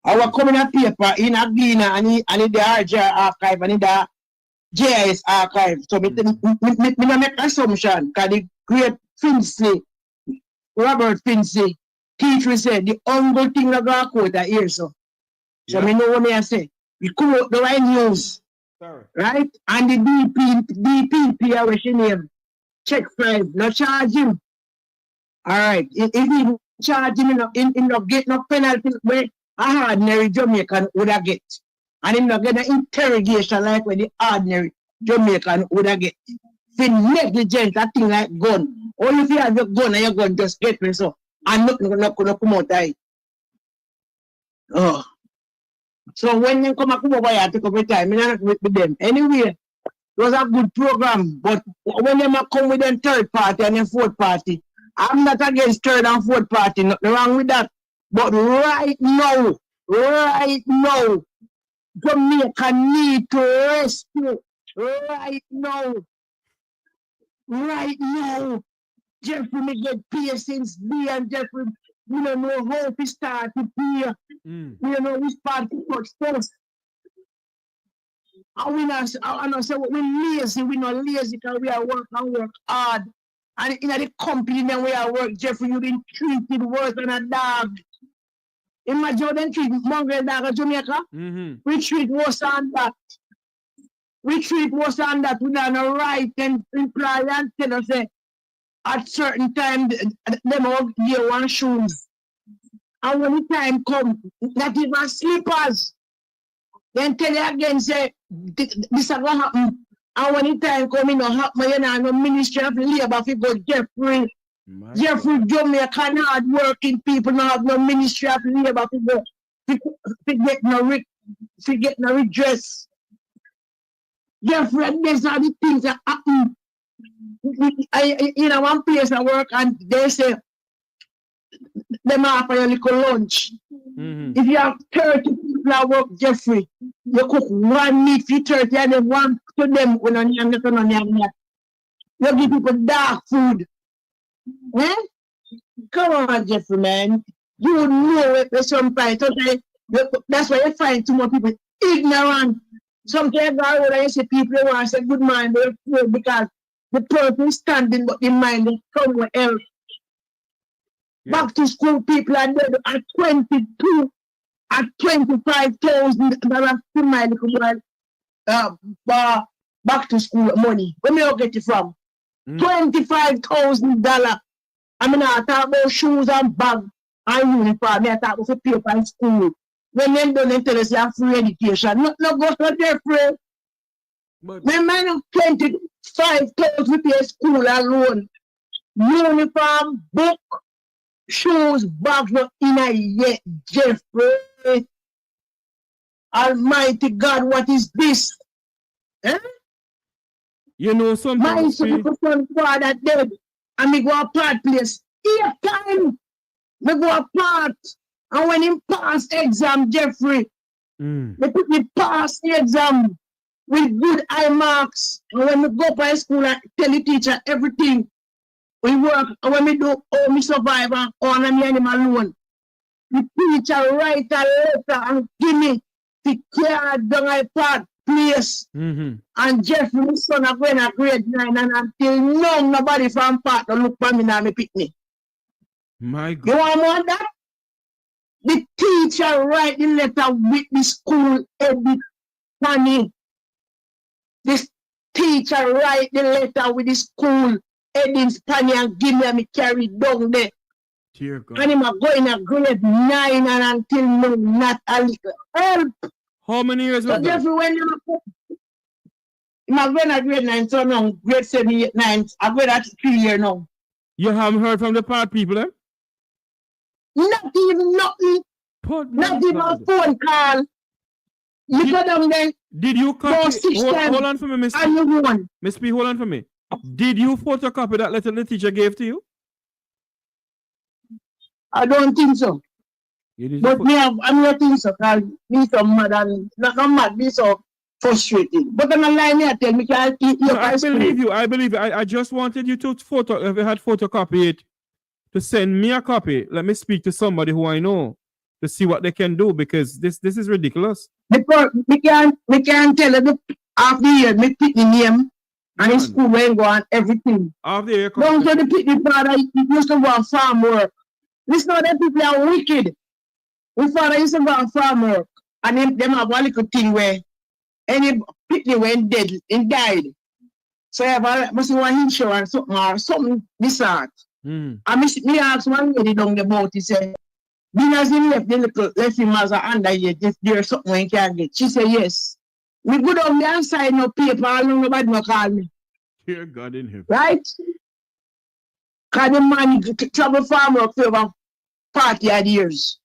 Speaker 14: I was coming a paper in a Gleaner and in the RJ archive and in the JIS archive. So me make assumption because the great Finsley, Robert Finsley, teach we say the humble thing that go quote here, so. So me know what I say. We come out the right news.
Speaker 2: Sorry.
Speaker 14: Right? And the DPP, which name, check 5, no charge him. All right. If he charge him, in not get no penalty where a ordinary Jamaican would have get. And him not get an interrogation like where the ordinary Jamaican would have get. For negligence, that thing like gun. Only if you have your gun and your gun just get me so. And nothing not gonna come out of it. Oh. So when they come over here, take up time, I'm not with them. Anyway, it was a good program, but when they come with them third party and then fourth party, I'm not against third and fourth party, nothing wrong with that. But right now, Jamaica need to rescue. Right now, Jeffrey may get paid since B and Jeffrey, we don't know how to start to pay. We don't know which party works first. And we not say we're lazy, we're not lazy because we are work hard. And in the company then we are work, Jeffrey, you've been treated worse than a dog. Imagine how they treat mongrel dog in Jamaica. We treat worse than that. We don't know right and imply and tell us that at certain time them all gear one shoes. And when the time come, not even slippers. Then tell you again, say, this is going to happen. And when the time come, happen, you know, no Ministry of Labor, if you go Jeffrey, Jamaican hard working people, no have no Ministry of Labor, if you get no redress. Jeffrey, these are the things that happen. One place I work and they say, them offer you a little lunch. If you have 30 people at work, Jeffrey, you cook one meat for 30 and then one to them when you give people dark food. Eh? Come on, Jeffrey, man. You know it at some point. That's why you find too much people ignorant. Sometimes I go and say people want to say good mind, because the person standing but the mind is somewhere else. Back to school people are dead at 22, at $25,000 to my little back to school money. Where me all get it from? $25,000. I mean, I talk about shoes and bags and uniform. I talk about paper in school. When they don't tell us you have free education, no go to their free. My man of 25,000 to pay school alone. Uniform, book, shoes, bags, not in a yet, Jeffrey. Almighty God, what is this? Eh?
Speaker 2: You know something?
Speaker 14: My son father dead, and me go apart place. 8 times, me go apart. And when he passed exam, Jeffrey, they put me pass the exam with good high marks. And when we go by school, I tell the teacher everything. We work, and when we do, me survive, and me animal alone. The teacher write a letter and give me the care down my part place. And Jeffrey, my son, I went at grade 9, and until now, nobody from part to look for me now, me pick me.
Speaker 2: My God.
Speaker 14: You want more of that? The teacher write the letter with the school edit money. This teacher write the letter with the school edit money and give me and me carry down there.
Speaker 2: Dear God.
Speaker 14: And I'm going to grade 9 and until now, not a little help.
Speaker 2: How many years was that?
Speaker 14: Jeffrey, when I'm going to grade 9, so now, grade 7, 8, 9, I'm going to 3 years now.
Speaker 2: You haven't heard from the part people, eh?
Speaker 14: Not even nothing. Not even a phone call. You go down there.
Speaker 2: Did you copy? Hold on for me, Miss P. Miss P, hold on for me. Did you photocopy that letter the teacher gave to you?
Speaker 14: I don't think so. But I'm not think so. Because me so mad and not mad, me so frustrated. But I'm not lying here. Tell me,
Speaker 2: I believe you. I just wanted you to if you had photocopy it, to send me a copy. Let me speak to somebody who I know to see what they can do, because this is ridiculous.
Speaker 14: Because we can't tell you half the year me pick the name and in school when go on everything.
Speaker 2: Half the year.
Speaker 14: Don't tell the pick the father, he used to go on farm work. Listen, how them people are wicked. We father used to go on farm work, and them have one little thing where any picnic went dead and died. So I have a must want insurance something or something this sort. And me ask one lady down the boat, he said, being as he left him as a underage, if there's something we can get. She said yes. We go down there and sign no paper, and nobody no call me.
Speaker 2: Dear God in heaven.
Speaker 14: Right? Because the man travel farm work for over 40 odd years.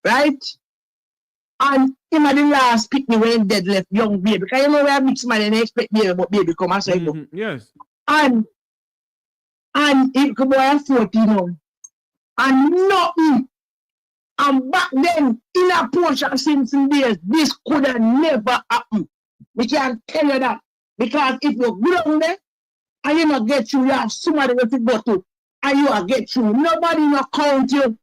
Speaker 14: Right? And him at the last picnic when dead left young baby. Because you know we have mixed man and expect baby, but baby come and say go.
Speaker 2: Yes.
Speaker 14: And it could be 14 now. And nothing. And back then, in a portion since days, this could have never happened. We can tell you that. Because if you go down there and you not get through, you have somebody to go to, and you will get through. Nobody not count you.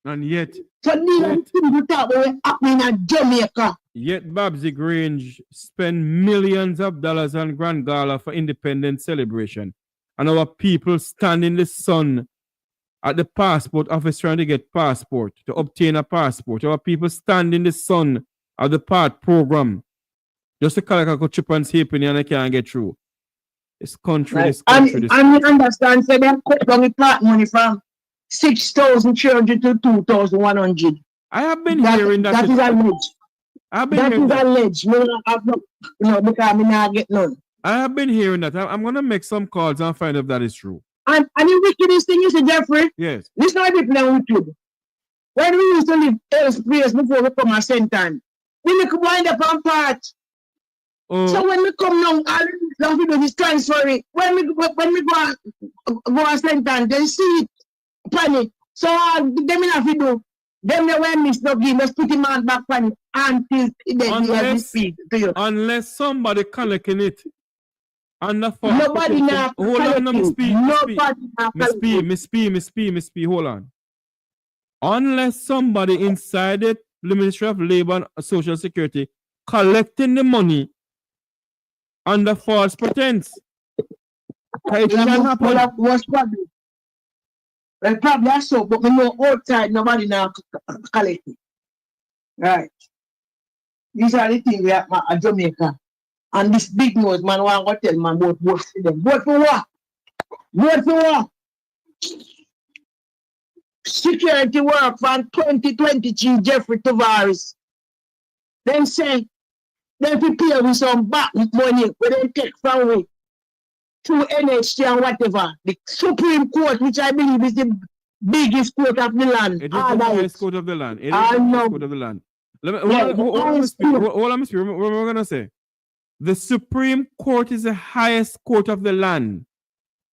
Speaker 2: And yet,
Speaker 14: so these are the things we talk about happening in Jamaica.
Speaker 2: Yet Babsy Grange spend millions of dollars on Grand Gala for independence celebration. And our people stand in the sun at the passport office trying to get passport, to obtain a passport. Our people stand in the sun of the part program just to collect a chip and halfpenny and they can't get through. This country,
Speaker 14: right.
Speaker 2: this country,
Speaker 14: and we understand, so they cut down the part money from 6,300 to 2,100.
Speaker 2: I have been hearing that.
Speaker 14: That is alleged. That is alleged. No, because I not get none.
Speaker 2: I have been hearing that. I'm going to make some calls and find if that is true.
Speaker 14: And the wickedest thing is, Jeffrey,
Speaker 2: yes.
Speaker 14: Listen how people are wicked. When we used to live elsewhere before we come a Sentan, we could wind up on part. So when we come now, all we do is transfer it. When we go a Sentan, they see it, panic. So them have to do. Them they when miss no game, just put him on back panic until they speak to you.
Speaker 2: Unless somebody collecting it.
Speaker 14: Nobody now.
Speaker 2: Hold on, Miss P, hold on. Unless somebody inside the Ministry of Labor and Social Security collecting the money under false pretense. It can happen.
Speaker 14: What's probably? Well, probably that's so, but we know outside nobody now collect it. Right. These are the things we have at Jamaica. And this big nose man want to tell man vote for them. Vote for what? Vote for what? Security work from 2023, Jeffrey Tavares. Then say, they prepare with some back money, where they take from we to NHT and whatever. The Supreme Court, which I believe is the biggest court of the land.
Speaker 2: It is the highest court of the land. It is the highest court of the land. What am I going to say? The Supreme Court is the highest court of the land.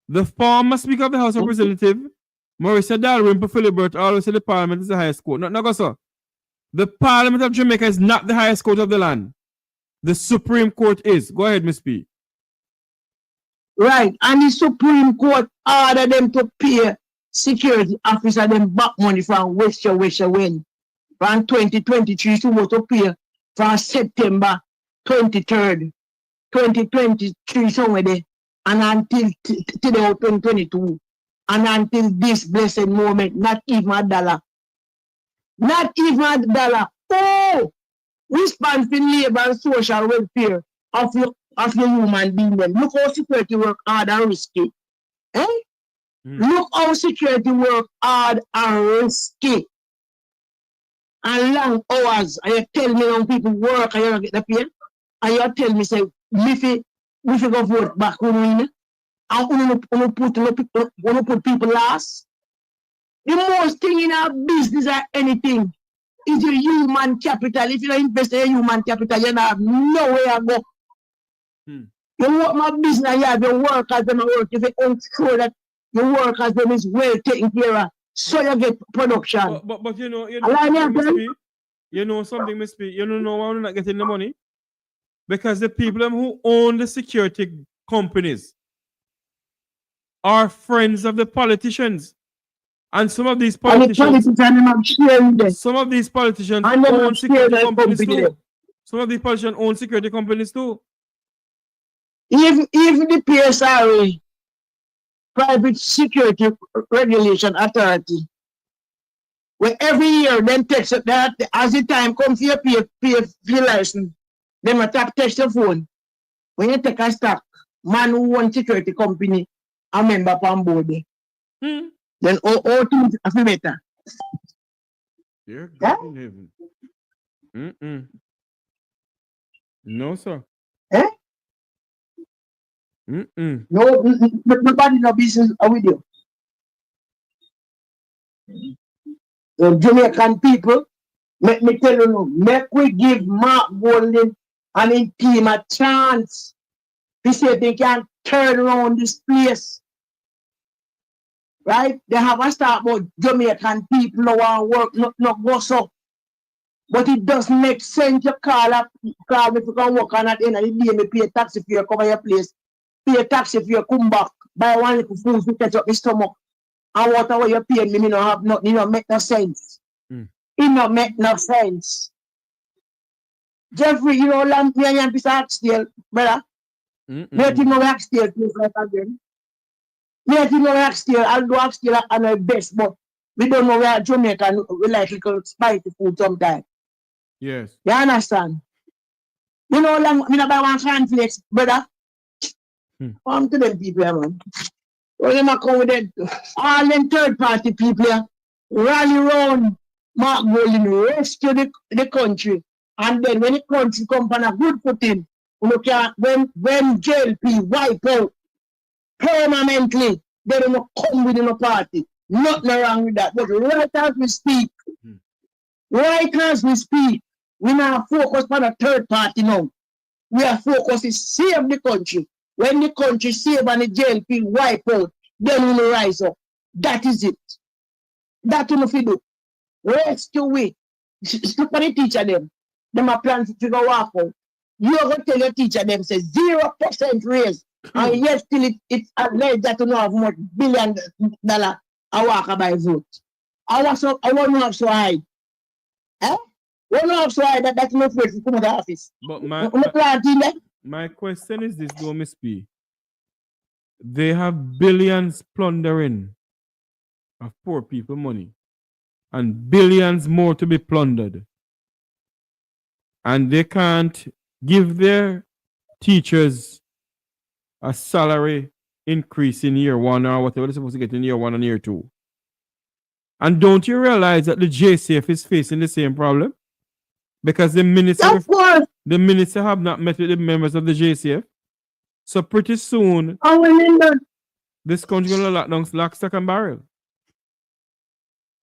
Speaker 2: The former Speaker of the House of Representatives, Maurice Dalrymple Philibert, always said the Parliament is the highest court. No, go so. The Parliament of Jamaica is not the highest court of the land. The Supreme Court is. Go ahead, Miss P.
Speaker 14: Right, and the Supreme Court ordered them to pay security officer them back money from West when from 2023 to pay from September 23rd. 2023 somewhere there, and until today 2022, and until this blessed moment, not even a dollar. Not even a dollar. Oh, response in labor and social welfare of your human being. Them. Look how security work hard and risky. Eh? Look how security work hard and risky. And long hours. And you tell me how people work and you don't get the pay. And you tell me, say, if you go vote back when we win, and we put people last. The most thing in our business or anything is your human capital. If you don't invest in your human capital, you don't have nowhere to go. You work my business, you have your workers, them work. If you ensure that your workers them is well taken care of, so you get production.
Speaker 2: But you know something, Miss P, you don't know why we're not getting the money? Because the people who own the security companies are friends of the politicians. And some of these politicians own security companies too. Some of these politicians own security companies too.
Speaker 14: If the PSRA Private Security Regulation Authority. Where every year them text that as the time comes for your pay license, them attack test your phone. When you take a stock, man who wants security company, a member on board. Then all things are better.
Speaker 2: You're
Speaker 14: Yeah?
Speaker 2: in heaven. No, sir.
Speaker 14: Eh?
Speaker 2: Mm-mm.
Speaker 14: No, nobody no business with you. The Jamaican people, let me tell you, make we give Mark Golden and his team a chance. He said they can turn around this place. Right? They have a start about Jamaican people no want work, not go so. But it doesn't make sense to call me if you can work on at the end of the day, me pay a taxi for you cover your place. Pay a taxi for you come back, buy one little food to catch up my stomach. And whatever you pay me no have nothing, it don't make no sense. It don't make no sense. Jeffrey, you know, me and you piece of Axtale, brother. Me think no Axtale place like again. Me think no Axtale, I'll do Axtale and our best, but we don't know where Jamaica we like little spicy food sometimes.
Speaker 2: Yes.
Speaker 14: You understand? You know, me not buy one cornflakes, brother. Come to them people, man. When them come with them, all them third party people here, rally round Mark Golden, rescue the country. And then when the country come on a good footing, look at when JLP wipe out permanently, they don't come within a party. Nothing wrong with that. But right as we speak, we now focus on a third party now. We are focused to save the country. When the country save and the JLP wipe out, then we will rise up. That is it. That we will do. Rescue we. Look at the teacher them. Them are planning to go walk out. You are going to tell your teacher them say 0% raise. And yet still it's alleged that you don't have much $1 billion a walk by vote. I want to have so high. Eh? We don't have so high that's not afraid to come to the office.
Speaker 2: But my question is this, though, Miss P. They have billions plundering of poor people money and billions more to be plundered. And they can't give their teachers a salary increase in year one or whatever they're supposed to get in year one and year two. And don't you realize that the JCF is facing the same problem? Because the minister have not met with the members of the JCF. So pretty soon, this country going to lock down lock, stock, and barrel.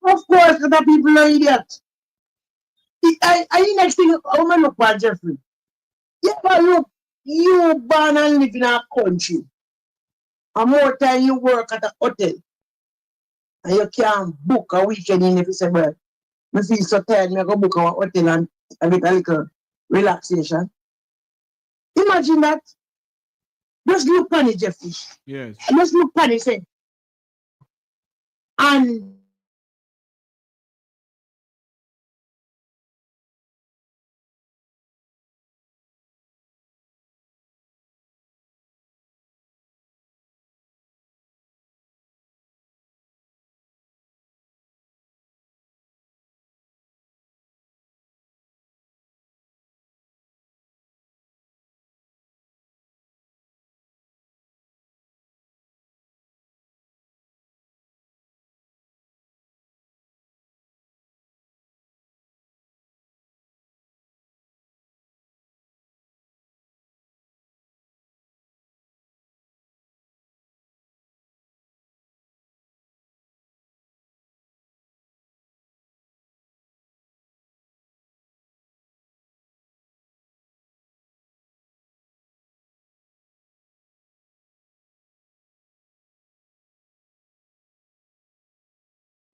Speaker 14: Of course, the people are idiots. I next thing, I want to look at Jeffrey. You born and live in a country. And more time you work at a hotel. And you can't book a weekend in if you say, well, I feel so tired, I go book a hotel and get a little relaxation. Imagine that. Just look at it, Jeffrey.
Speaker 2: Yes.
Speaker 14: Just look at it, say. And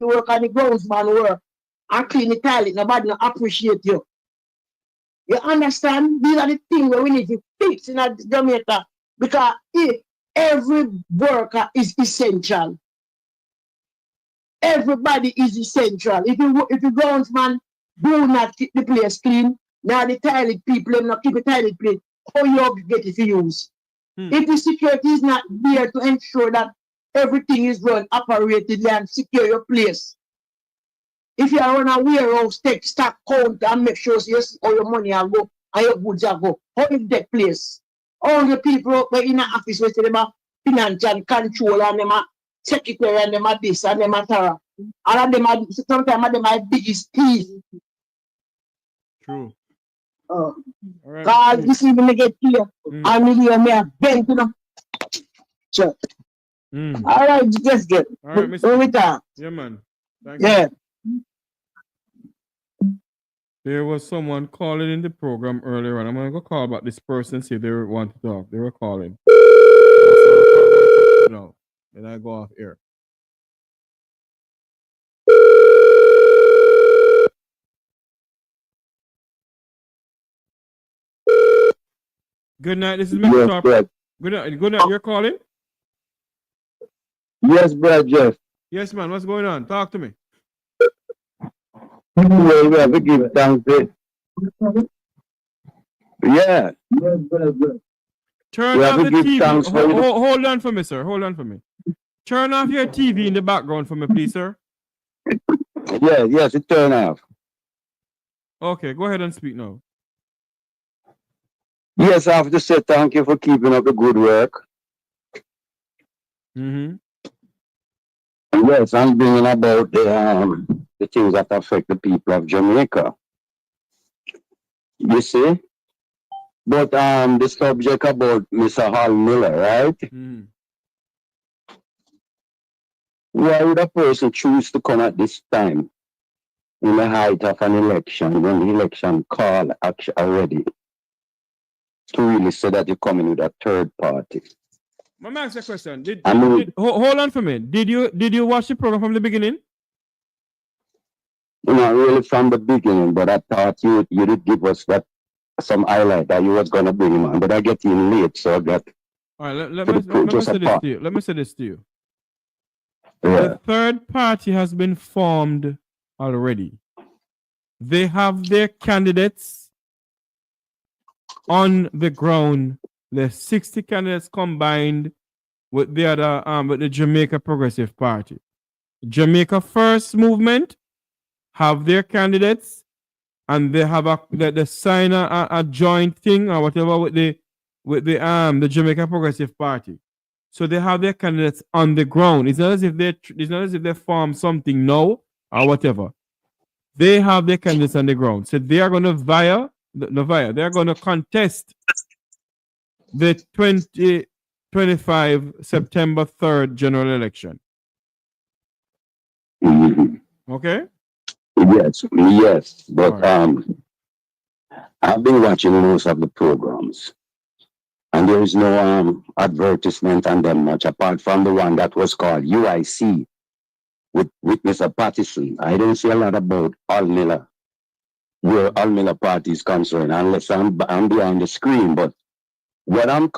Speaker 14: to work on the groundsman work and clean the toilet, nobody don't appreciate you. You understand? These are the things where we need to fix in Jamaica because every worker is essential. Everybody is essential. If you groundsman do not keep the place clean, now the toilet people not keep the toilet clean, how you get it to use? If the security is not there to ensure that everything is run operated and secure your place. If you run a warehouse, take stock count and make sure you see how your money will go and your goods will go. How is that place? All the people up in the office where they have financial control and them are secretary and them are this and them are that. All of them are sometimes them are biggest thief.
Speaker 2: True.
Speaker 14: Right. God, this evening I get here. And me a bent, you know. Sure. All right, just get.
Speaker 2: All right, Mr. Yeah, man. Thank you. There was someone calling in the program earlier, and I'm going to go call about this person, see if they want to talk. They were calling. No. Then I go off air. Good night. This is Mr. Top. Good night. Good night. You're calling?
Speaker 15: Yes, Brad Jeff.
Speaker 2: Yes, man. What's going on? Talk to me.
Speaker 15: Well, we have to give thanks. Yeah.
Speaker 2: Turn off the TV. Hold on for me, sir. Hold on for me. Turn off your TV in the background for me, please, sir.
Speaker 15: Yeah, yes, it turned off.
Speaker 2: Okay, go ahead and speak now.
Speaker 15: Yes, I have to say thank you for keeping up the good work. Yes, I'm bringing about the things that affect the people of Jamaica. You see? But the subject about Mr. Al Miller, right? Why would a person choose to come at this time in the height of an election when the election call actually already to really say that you're coming with a third party?
Speaker 2: Let me ask you a question. Hold on for me. Did you watch the program from the beginning?
Speaker 15: Not really from the beginning, but I thought you did give us some highlight that you was gonna bring him on, but I get in late, so I got.
Speaker 2: All right, let me say this to you. Let me say this to you.
Speaker 15: Yeah.
Speaker 2: The third party has been formed already. They have their candidates on the ground. There's 60 candidates combined with the other with the Jamaica Progressive Party. Jamaica First Movement have their candidates, and they have they sign a joint thing or whatever with the Jamaica Progressive Party. So they have their candidates on the ground. It's not as if they form something now or whatever. They have their candidates on the ground. So they are going to they're going to contest the 2025 September 3rd general election. Okay?
Speaker 15: Yes. But I've been watching most of the programs. And there is no advertisement on them much, apart from the one that was called UIC with Mr. Patterson. I don't see a lot about Al Miller, where Al Miller party is concerned, unless I'm behind the screen. But what I'm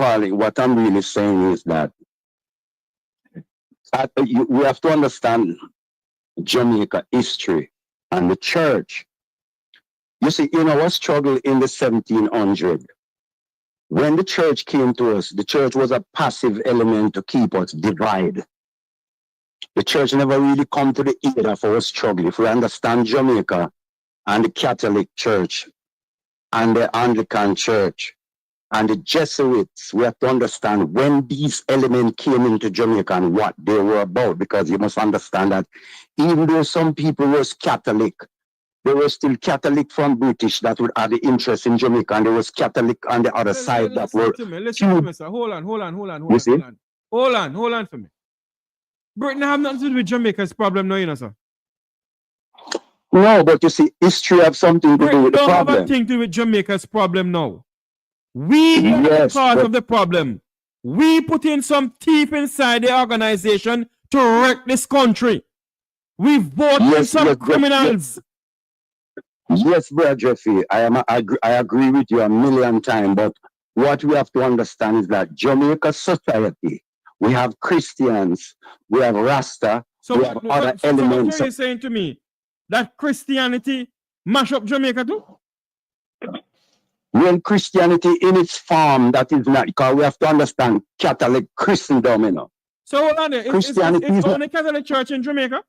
Speaker 15: really saying is that we have to understand Jamaica history and the church. You see, in our struggle in the 1700s, when the church came to us, the church was a passive element to keep us divided. The church never really come to the aid of our struggle. If we understand Jamaica and the Catholic Church and the Anglican Church and the Jesuits, we have to understand when these elements came into Jamaica and what they were about, because you must understand that even though some people were Catholic, there was still Catholic from British that would have the interest in Jamaica, and there was Catholic on the other side that were.
Speaker 2: Listen to me, sir. Hold on for me. Britain have nothing to do with Jamaica's problem now, you know, sir.
Speaker 15: No, but you see, history have something to do with the problem.
Speaker 2: Don't have a thing to do with Jamaica's problem now. We are the cause of the problem. We put in some thief inside the organization to wreck this country. We voted some criminals.
Speaker 15: Yes, Brother Jeffrey, I agree with you a million times, but what we have to understand is that Jamaica society, we have Christians, we have Rasta, we have other elements.
Speaker 2: So what are you saying to me? That Christianity mash up Jamaica too?
Speaker 15: When Christianity in its form, that is not, because we have to understand Catholic Christendom, you know.
Speaker 2: So hold on there.
Speaker 15: Christianity
Speaker 2: Is
Speaker 15: is not.
Speaker 2: only Catholic Church in Jamaica?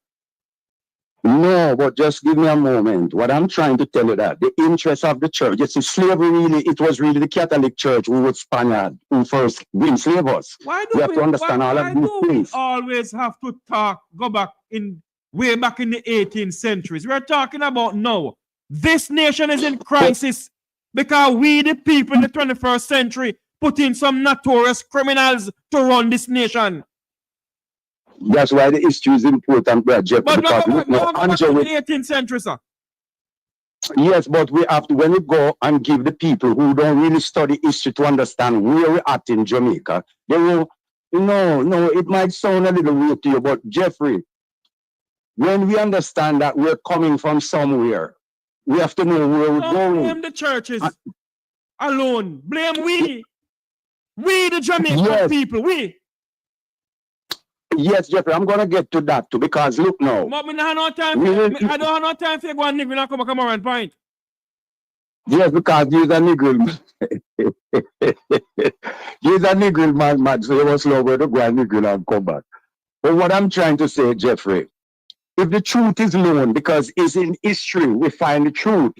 Speaker 15: No, but just give me a moment. What I'm trying to tell you that the interest of the church, you see, slavery really, it was really the Catholic Church who was Spaniard who first enslaved us.
Speaker 2: Why
Speaker 15: We have to understand all of these
Speaker 2: we
Speaker 15: things.
Speaker 2: always have to go back way back in the 18th centuries? We're talking about now. This nation is in crisis because we, the people in the 21st century, put in some notorious criminals to run this nation.
Speaker 15: That's why the history is important, brother Jeff.
Speaker 2: But
Speaker 15: Because
Speaker 2: no,
Speaker 15: look, now,
Speaker 2: back in the 18th century, sir.
Speaker 15: yes, but we have to, when we go and give the people who don't really study history to understand where we're at in Jamaica, they will, no, it might sound a little weird to you, but Jeffrey, when we understand that we're coming from somewhere, we have to know where we're going.
Speaker 2: Blame the churches alone. Blame we the Jamaican people, we.
Speaker 15: Yes, Jeffrey, I'm going to get to that too, because look now.
Speaker 2: But I don't have no time for you go and nigga and come around point.
Speaker 15: Yes, because you're a nigger. You're a nigger man, so you must know where to go and nigger and come back. But what I'm trying to say, Jeffrey, if the truth is known, because it's in history, we find the truth.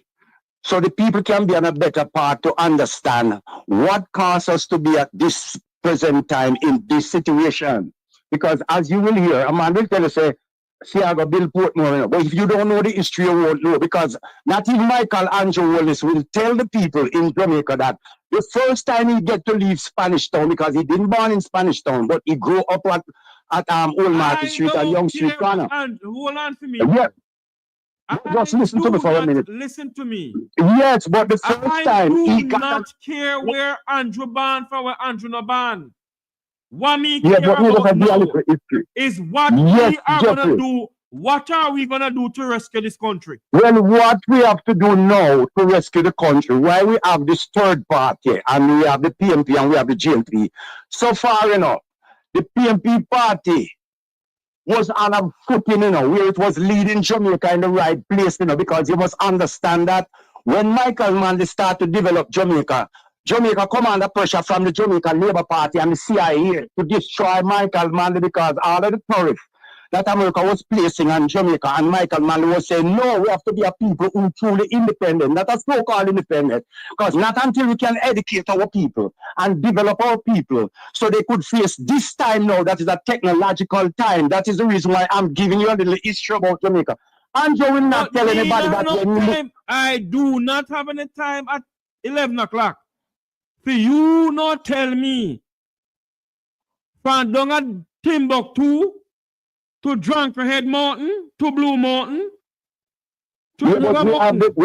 Speaker 15: So the people can be on a better path to understand what caused us to be at this present time in this situation. Because as you will hear, a man will tell you, say, see, I got Bill Portmore. But if you don't know the history, you won't know. Because not even Michael Andrew Wallace will tell the people in Jamaica that the first time he get to leave Spanish Town, because he didn't born in Spanish Town, but he grew up at Old Market Street and Young Street Corner.
Speaker 2: And hold on for me.
Speaker 15: Yeah. Just listen to me for a minute.
Speaker 2: Listen to me.
Speaker 15: Yes, but the first time
Speaker 2: he got not care where Andrew born for where Andrew no born. What me care about now is what we are gonna do. What are we gonna do to rescue this country?
Speaker 15: Well, what we have to do now to rescue the country, why we have this third party and we have the PMP and we have the GNP. So far, the PMP party was on a footing, where it was leading Jamaica in the right place, because you must understand that when Michael Manley started to develop Jamaica come under pressure from the Jamaica Labour Party and the CIA to destroy Michael Manley because all of the tariffs that America was placing on Jamaica, and Michael Manley was saying, no, we have to be a people who are truly independent, not a so-called independent, because not until we can educate our people and develop our people so they could face this time now, that is a technological time. That is the reason why I'm giving you a little history about Jamaica. Andrew will not tell anybody that
Speaker 2: I do not have any time at 11 o'clock. For you not tell me from down at Timbuktu to Drunkard Mountain to Blue Mountain to
Speaker 15: we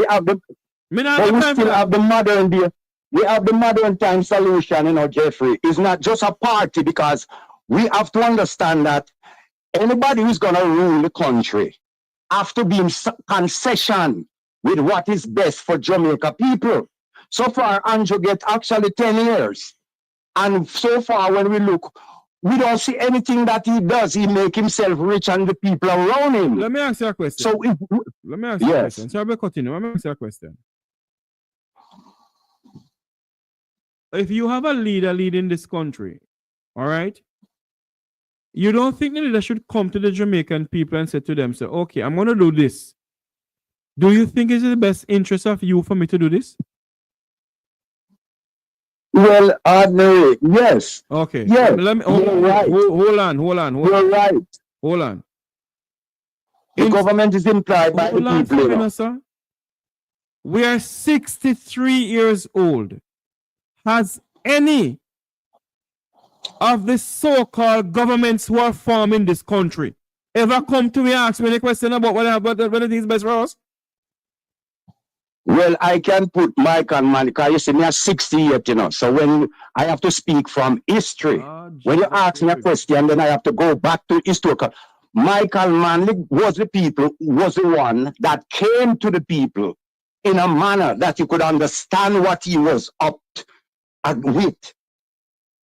Speaker 15: have the modern day. We have the modern time solution, Jeffrey. It's not just a party, because we have to understand that anybody who's gonna rule the country have to be in concession with what is best for Jamaica people. So far, Andrew get actually 10 years. And so far, when we look, we don't see anything that he does. He make himself rich and the people around him.
Speaker 2: Let me ask you a question.
Speaker 15: So
Speaker 2: let me ask you a question. So I'll continue. Let me ask you a question. If you have a leader leading this country, all right, you don't think the leader should come to the Jamaican people and say to them, say, okay, I'm going to do this. Do you think it's in the best interest of you for me to do this?
Speaker 15: Well, ordinary, yes.
Speaker 2: Okay.
Speaker 15: Yes.
Speaker 2: Hold on.
Speaker 15: You're right.
Speaker 2: Hold on.
Speaker 15: The government is implied by the people.
Speaker 2: Sir. We are 63 years old. Has any of the so-called governments who are forming this country ever come to me and ask me any question about what it is best for us?
Speaker 15: Well, I can put Mike and man, because you see me at 68, so when I have to speak from history, when you ask me a question, then I have to go back to historical. Michael Manley was the one that came to the people in a manner that you could understand what he was up with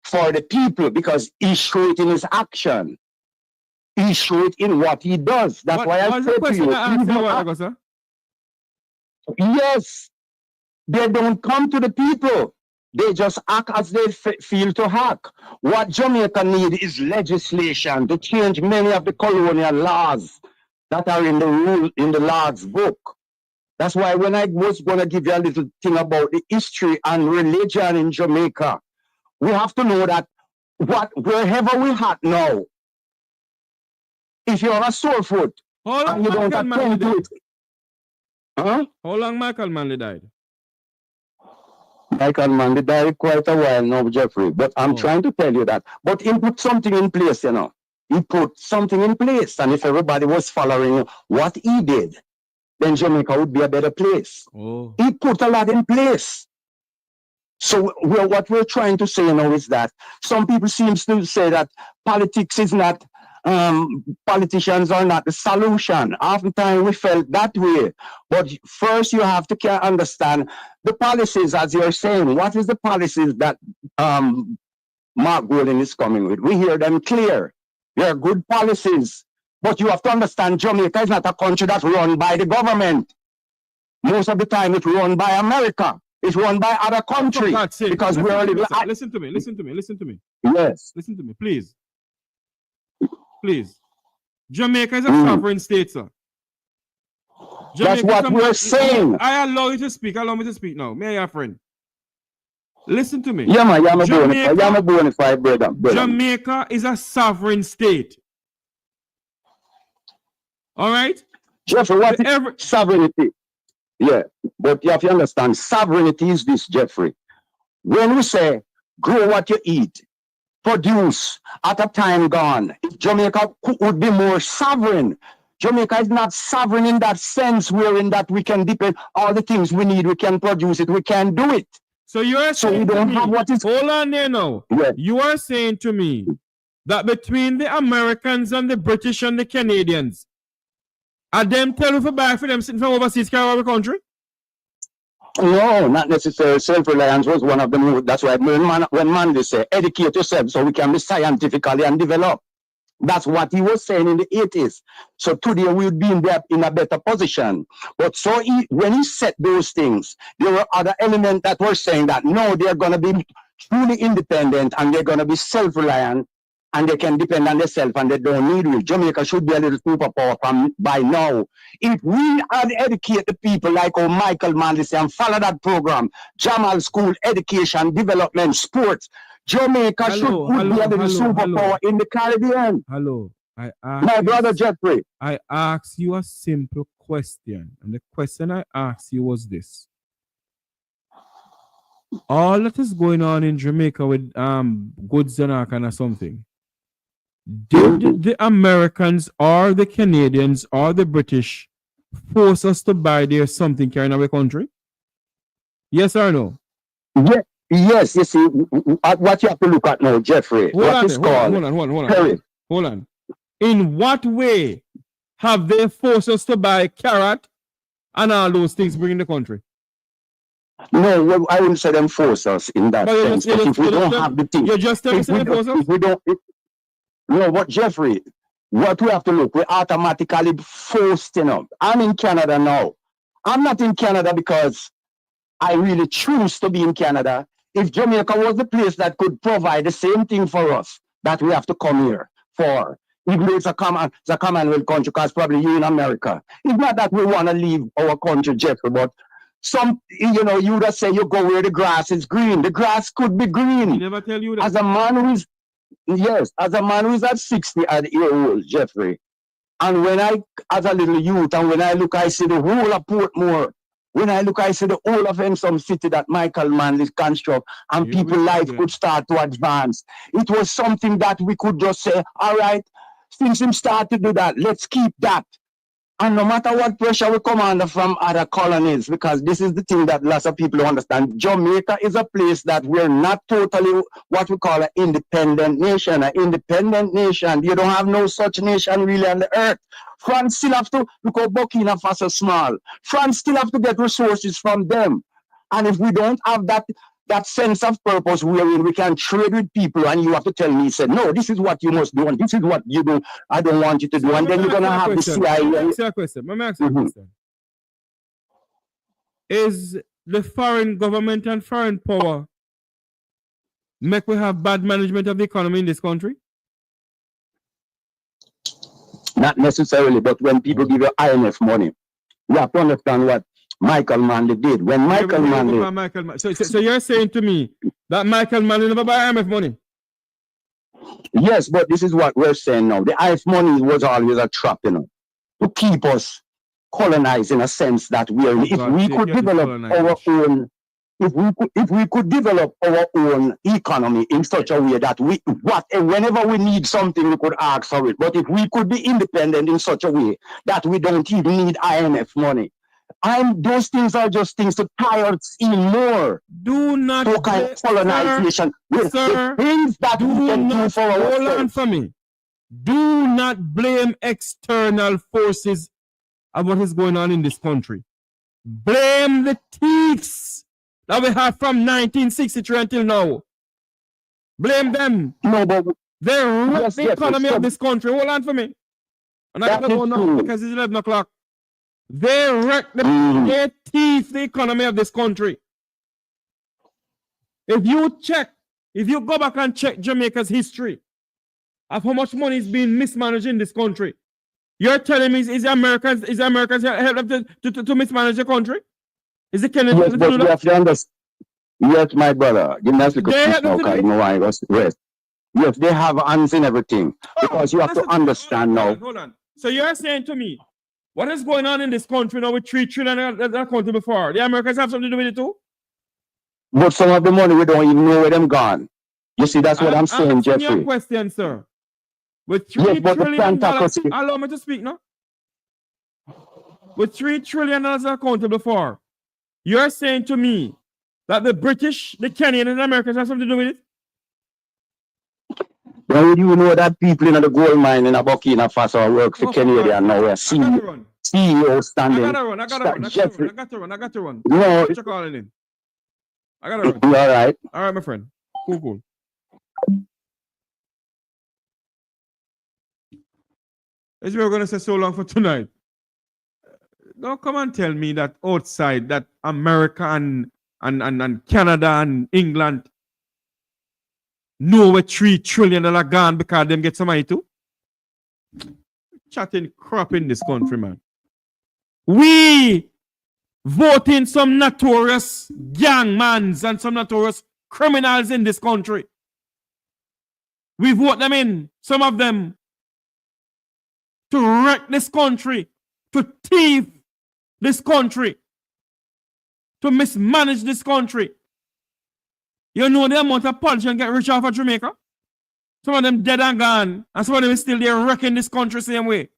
Speaker 15: for the people, because he showed it in his action. He showed it in what he does. That's why I said to you. Yes, they don't come to the people. They just act as they feel to act. What Jamaica need is legislation to change many of the colonial laws that are in the Lord's book. That's why when I was going to give you a little thing about the history and religion in Jamaica, we have to know that wherever we are now, if you have a sore foot and you don't attend to it,
Speaker 2: how long Michael Manley died?
Speaker 15: Michael Manley died quite a while now, Jeffrey. But I'm trying to tell you that. But he put something in place, you know. He put something in place, and if everybody was following what he did, then Jamaica would be a better place. He put a lot in place. So what we're trying to say now is that some people seem to say that politics is not, politicians are not the solution. Oftentimes we felt that way. But first you have to understand the policies, as you're saying. What is the policies that Mark Golden is coming with? We hear them clear. They are good policies. But you have to understand Jamaica is not a country that's run by the government. Most of the time it's run by America. It's run by other countries. Because we're a little...
Speaker 2: Listen to me.
Speaker 15: Yes.
Speaker 2: Listen to me, please. Please. Jamaica is a sovereign state, sir.
Speaker 15: That's what we're saying.
Speaker 2: I allow you to speak. Allow me to speak now. May I, your friend? Listen to me.
Speaker 15: Yeah, man. I'm a bonafide brother.
Speaker 2: Jamaica is a sovereign state. All right?
Speaker 15: Jeffrey, what is sovereignty? Yeah, but you have to understand, sovereignty is this, Jeffrey. When we say, grow what you eat, produce at a time gone, Jamaica would be more sovereign. Jamaica is not sovereign in that sense, wherein that we can depend all the things we need, we can produce it, we can do it.
Speaker 2: So you're saying
Speaker 15: we don't have what is...
Speaker 2: Hold on there now.
Speaker 15: Yeah.
Speaker 2: You are saying to me that between the Americans and the British and the Canadians, are them tell you buy for them sitting from overseas carry our country?
Speaker 15: No, not necessarily. Self-reliance was one of them. That's why when Manley say, educate yourself so we can be scientifically and develop. That's what he was saying in the 80s. So today we would be in a better position. But so when he said those things, there were other elements that were saying that no, they're going to be truly independent and they're going to be self-reliant and they can depend on themselves and they don't need it. Jamaica should be a little superpower by now. If we had educate the people like Michael Manley said and follow that program, Jamal School, education, development, sports, Jamaica should be a little superpower in the Caribbean.
Speaker 2: Hello.
Speaker 15: My brother Jeffrey.
Speaker 2: I asked you a simple question. And the question I asked you was this. All that is going on in Jamaica with goods and that kind of something. Did the Americans or the Canadians or the British force us to buy their something carrying our country? Yes or no?
Speaker 15: Yeah. Yes, you see, what you have to look at now, Jeffrey.
Speaker 2: Hold on. In what way have they forced us to buy carrot and all those things bring in the country?
Speaker 15: No, well, I wouldn't say them force us in that sense. But if we don't have the thing,
Speaker 2: you just tell me they force us?
Speaker 15: No, but Jeffrey, what we have to look, we automatically forced, you know. I'm in Canada now. I'm not in Canada because I really choose to be in Canada. If Jamaica was the place that could provide the same thing for us that we have to come here for, even though it's a Commonwealth country, because probably you in America. It's not that we want to leave our country, Jeffrey, but some, you know, you just say you go where the grass is green. The grass could be green.
Speaker 2: He never tell you that.
Speaker 15: As a man who is at 60 years old, Jeffrey, and when I, as a little youth, and when I look, I see the whole of Portmore. When I look, I see the whole of some city that Michael Manley construct, and people's life could start to advance. It was something that we could just say, all right, since him start to do that, let's keep that. And no matter what pressure we come under from other colonies, because this is the thing that lots of people don't understand, Jamaica is a place that we're not totally what we call an independent nation. An independent nation, you don't have no such nation really on the earth. France still have to, look how Burkina Faso small. France still have to get resources from them. And if we don't have that sense of purpose wherein we can trade with people and you have to tell me, say, no, this is what you must do and this is what you do. I don't want you to do. And then you're going to have the CIA.
Speaker 2: Let me ask you a question. Is the foreign government and foreign power make we have bad management of the economy in this country?
Speaker 15: Not necessarily, but when people give you IMF money, you have to understand what Michael Manley did. When Michael Manley...
Speaker 2: So you're saying to me that Michael Manley never buy IMF money?
Speaker 15: Yes, but this is what we're saying now. The IMF money was always a trap, you know, to keep us colonized in a sense that if we could develop our own, if we could develop our own economy in such a way that whenever we need something, we could ask for it. But if we could be independent in such a way that we don't even need IMF money, those things are just things to tie us in more.
Speaker 2: Do not
Speaker 15: colonization.
Speaker 2: Sir,
Speaker 15: things that we can do for ourselves.
Speaker 2: Hold on for me. Do not blame external forces of what is going on in this country. Blame the thieves that we have from 1963 until now. Blame them.
Speaker 15: No, but
Speaker 2: they wrecked the economy of this country. Hold on for me. And I gotta go now because it's 11 o'clock. They wrecked they thief the economy of this country. If you go back and check Jamaica's history of how much money is being mismanaged in this country, you're telling me is the Americans help them to mismanage the country? Is it Kennedy?
Speaker 15: Yes, but you have to understand. Yes, my brother. Give me a second. Yes, they have hands in everything. Because you have to understand now.
Speaker 2: Hold on. So you're saying to me, what is going on in this country now with $3 trillion that accounted before? The Americans have something to do with it too?
Speaker 15: But some of the money we don't even know where them gone. You see, that's what I'm saying, Jeffrey.
Speaker 2: Your question, sir. With $3 trillion, allow me to speak now. With $3 trillion accounted before, you're saying to me that the British, the Kenyan, and the Americans have something to do with it?
Speaker 15: Well, you know that people in the gold mine in Burkina Faso work for Kenya now. We're CEO standing.
Speaker 2: I got to run.
Speaker 15: No.
Speaker 2: What you calling in? I got to run.
Speaker 15: You all right?
Speaker 2: All right, my friend. Cool. As we were going to say so long for tonight. Don't come and tell me that outside, that America and Canada and England know where $3 trillion gone because them get some money too. Chatting crap in this country, man. We voting some notorious gangmans and some notorious criminals in this country. We vote them in, some of them, to wreck this country, to thief this country, to mismanage this country. You know the amount of politicians get rich off of Jamaica? Some of them dead and gone, and some of them is still there wrecking this country same way.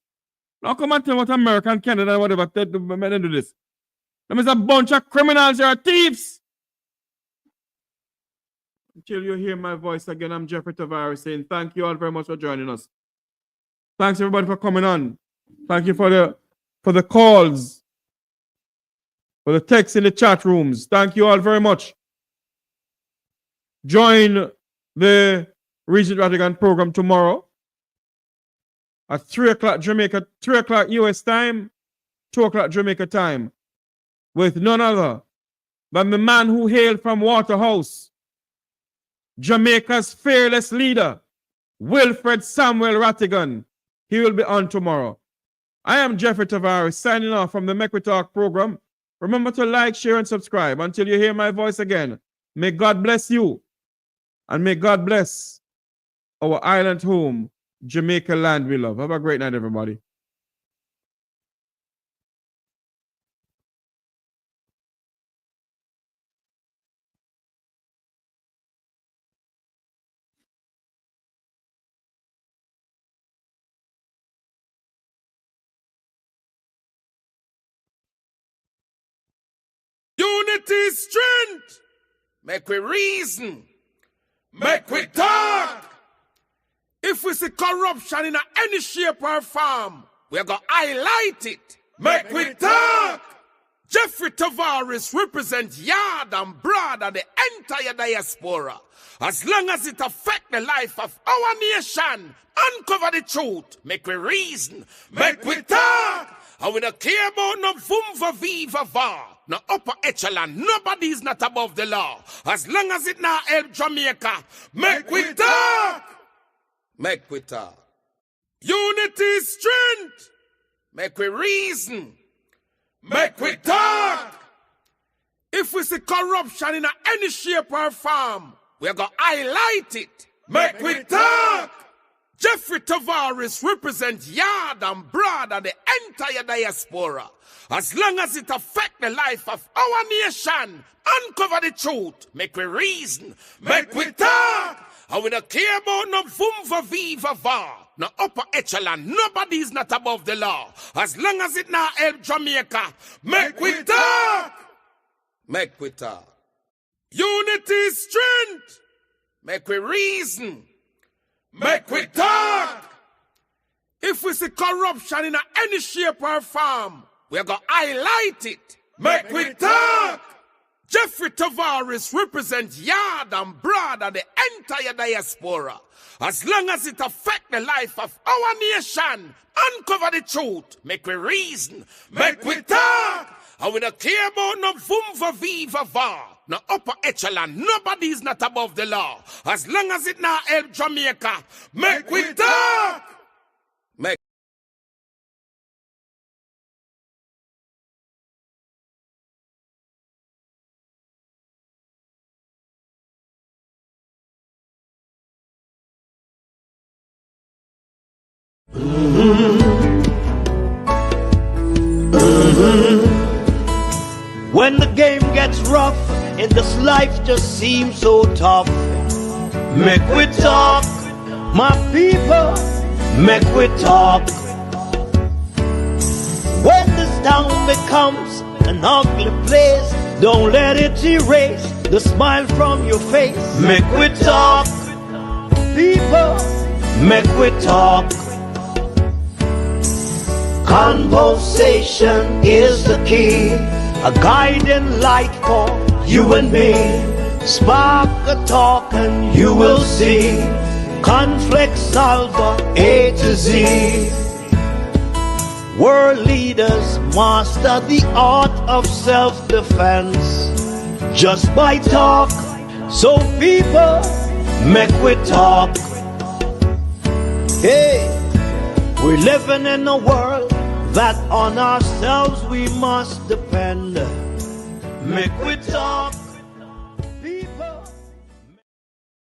Speaker 2: Now come and tell me what America and Canada and whatever they do this. Them is a bunch of criminals, they are thieves. Until you hear my voice again, I'm Jeffrey Tavares saying thank you all very much for joining us. Thanks everybody for coming on. Thank you for the calls, for the texts in the chat rooms. Thank you all very much. Join the Regent Ratigan program tomorrow at 3 o'clock Jamaica, 3 o'clock US time, 2 o'clock Jamaica time, with none other than the man who hailed from Waterhouse, Jamaica's fearless leader, Wilfred Samuel Ratigan. He will be on tomorrow. I am Jeffrey Tavares signing off from the Make We Talk program. Remember to like, share, and subscribe. Until you hear my voice again, may God bless you. And may God bless our island home, Jamaica land we love. Have a great night, everybody.
Speaker 1: Unity is strength. Make we reason. Make we talk. If we see corruption in any shape or form, we're going to highlight it. Make we talk. Jeffrey Tavares represents yard and broad of the entire diaspora. As long as it affects the life of our nation, uncover the truth. Make we reason. Make we talk. And we don't care about no vumva viva va. No upper echelon. Nobody's not above the law. As long as it now help Jamaica. Make we talk. Make we talk. Unity is strength. Make we reason. Make we talk. If we see corruption in any shape or form, we're going to highlight it. Make we talk. Jeffrey Tavares represents yard and broad and the entire diaspora. As long as it affects the life of our nation, uncover the truth. Make we reason. Make we talk. And we don't care about no vumva viva va. No upper echelon. Nobody is not above the law. As long as it now help Jamaica. Make we talk. Make we talk. Unity is strength. Make we reason. Make we talk. If we see corruption in any shape or form, we're going to highlight it. Make we talk. Jeffrey Tavares represents yard and broad and the entire diaspora. As long as it affects the life of our nation, uncover the truth. Make we reason. Make we talk. And we don't care about no vumva viva va. No upper echelon. Nobody is not above the law. As long as it now help Jamaica. Make we talk. Make.
Speaker 16: When the game gets rough and this life just seems so tough, make we talk, my people, make we talk. When this town becomes an ugly place, don't let it erase the smile from your face. Make we talk, people, make we talk. Conversation is the key, a guiding light for you and me. Spark a talk and you will see. Conflict solver A to Z. World leaders master the art of self-defense just by talk. So people, make we talk. Hey, we're living in a world that on ourselves we must depend. Make we talk.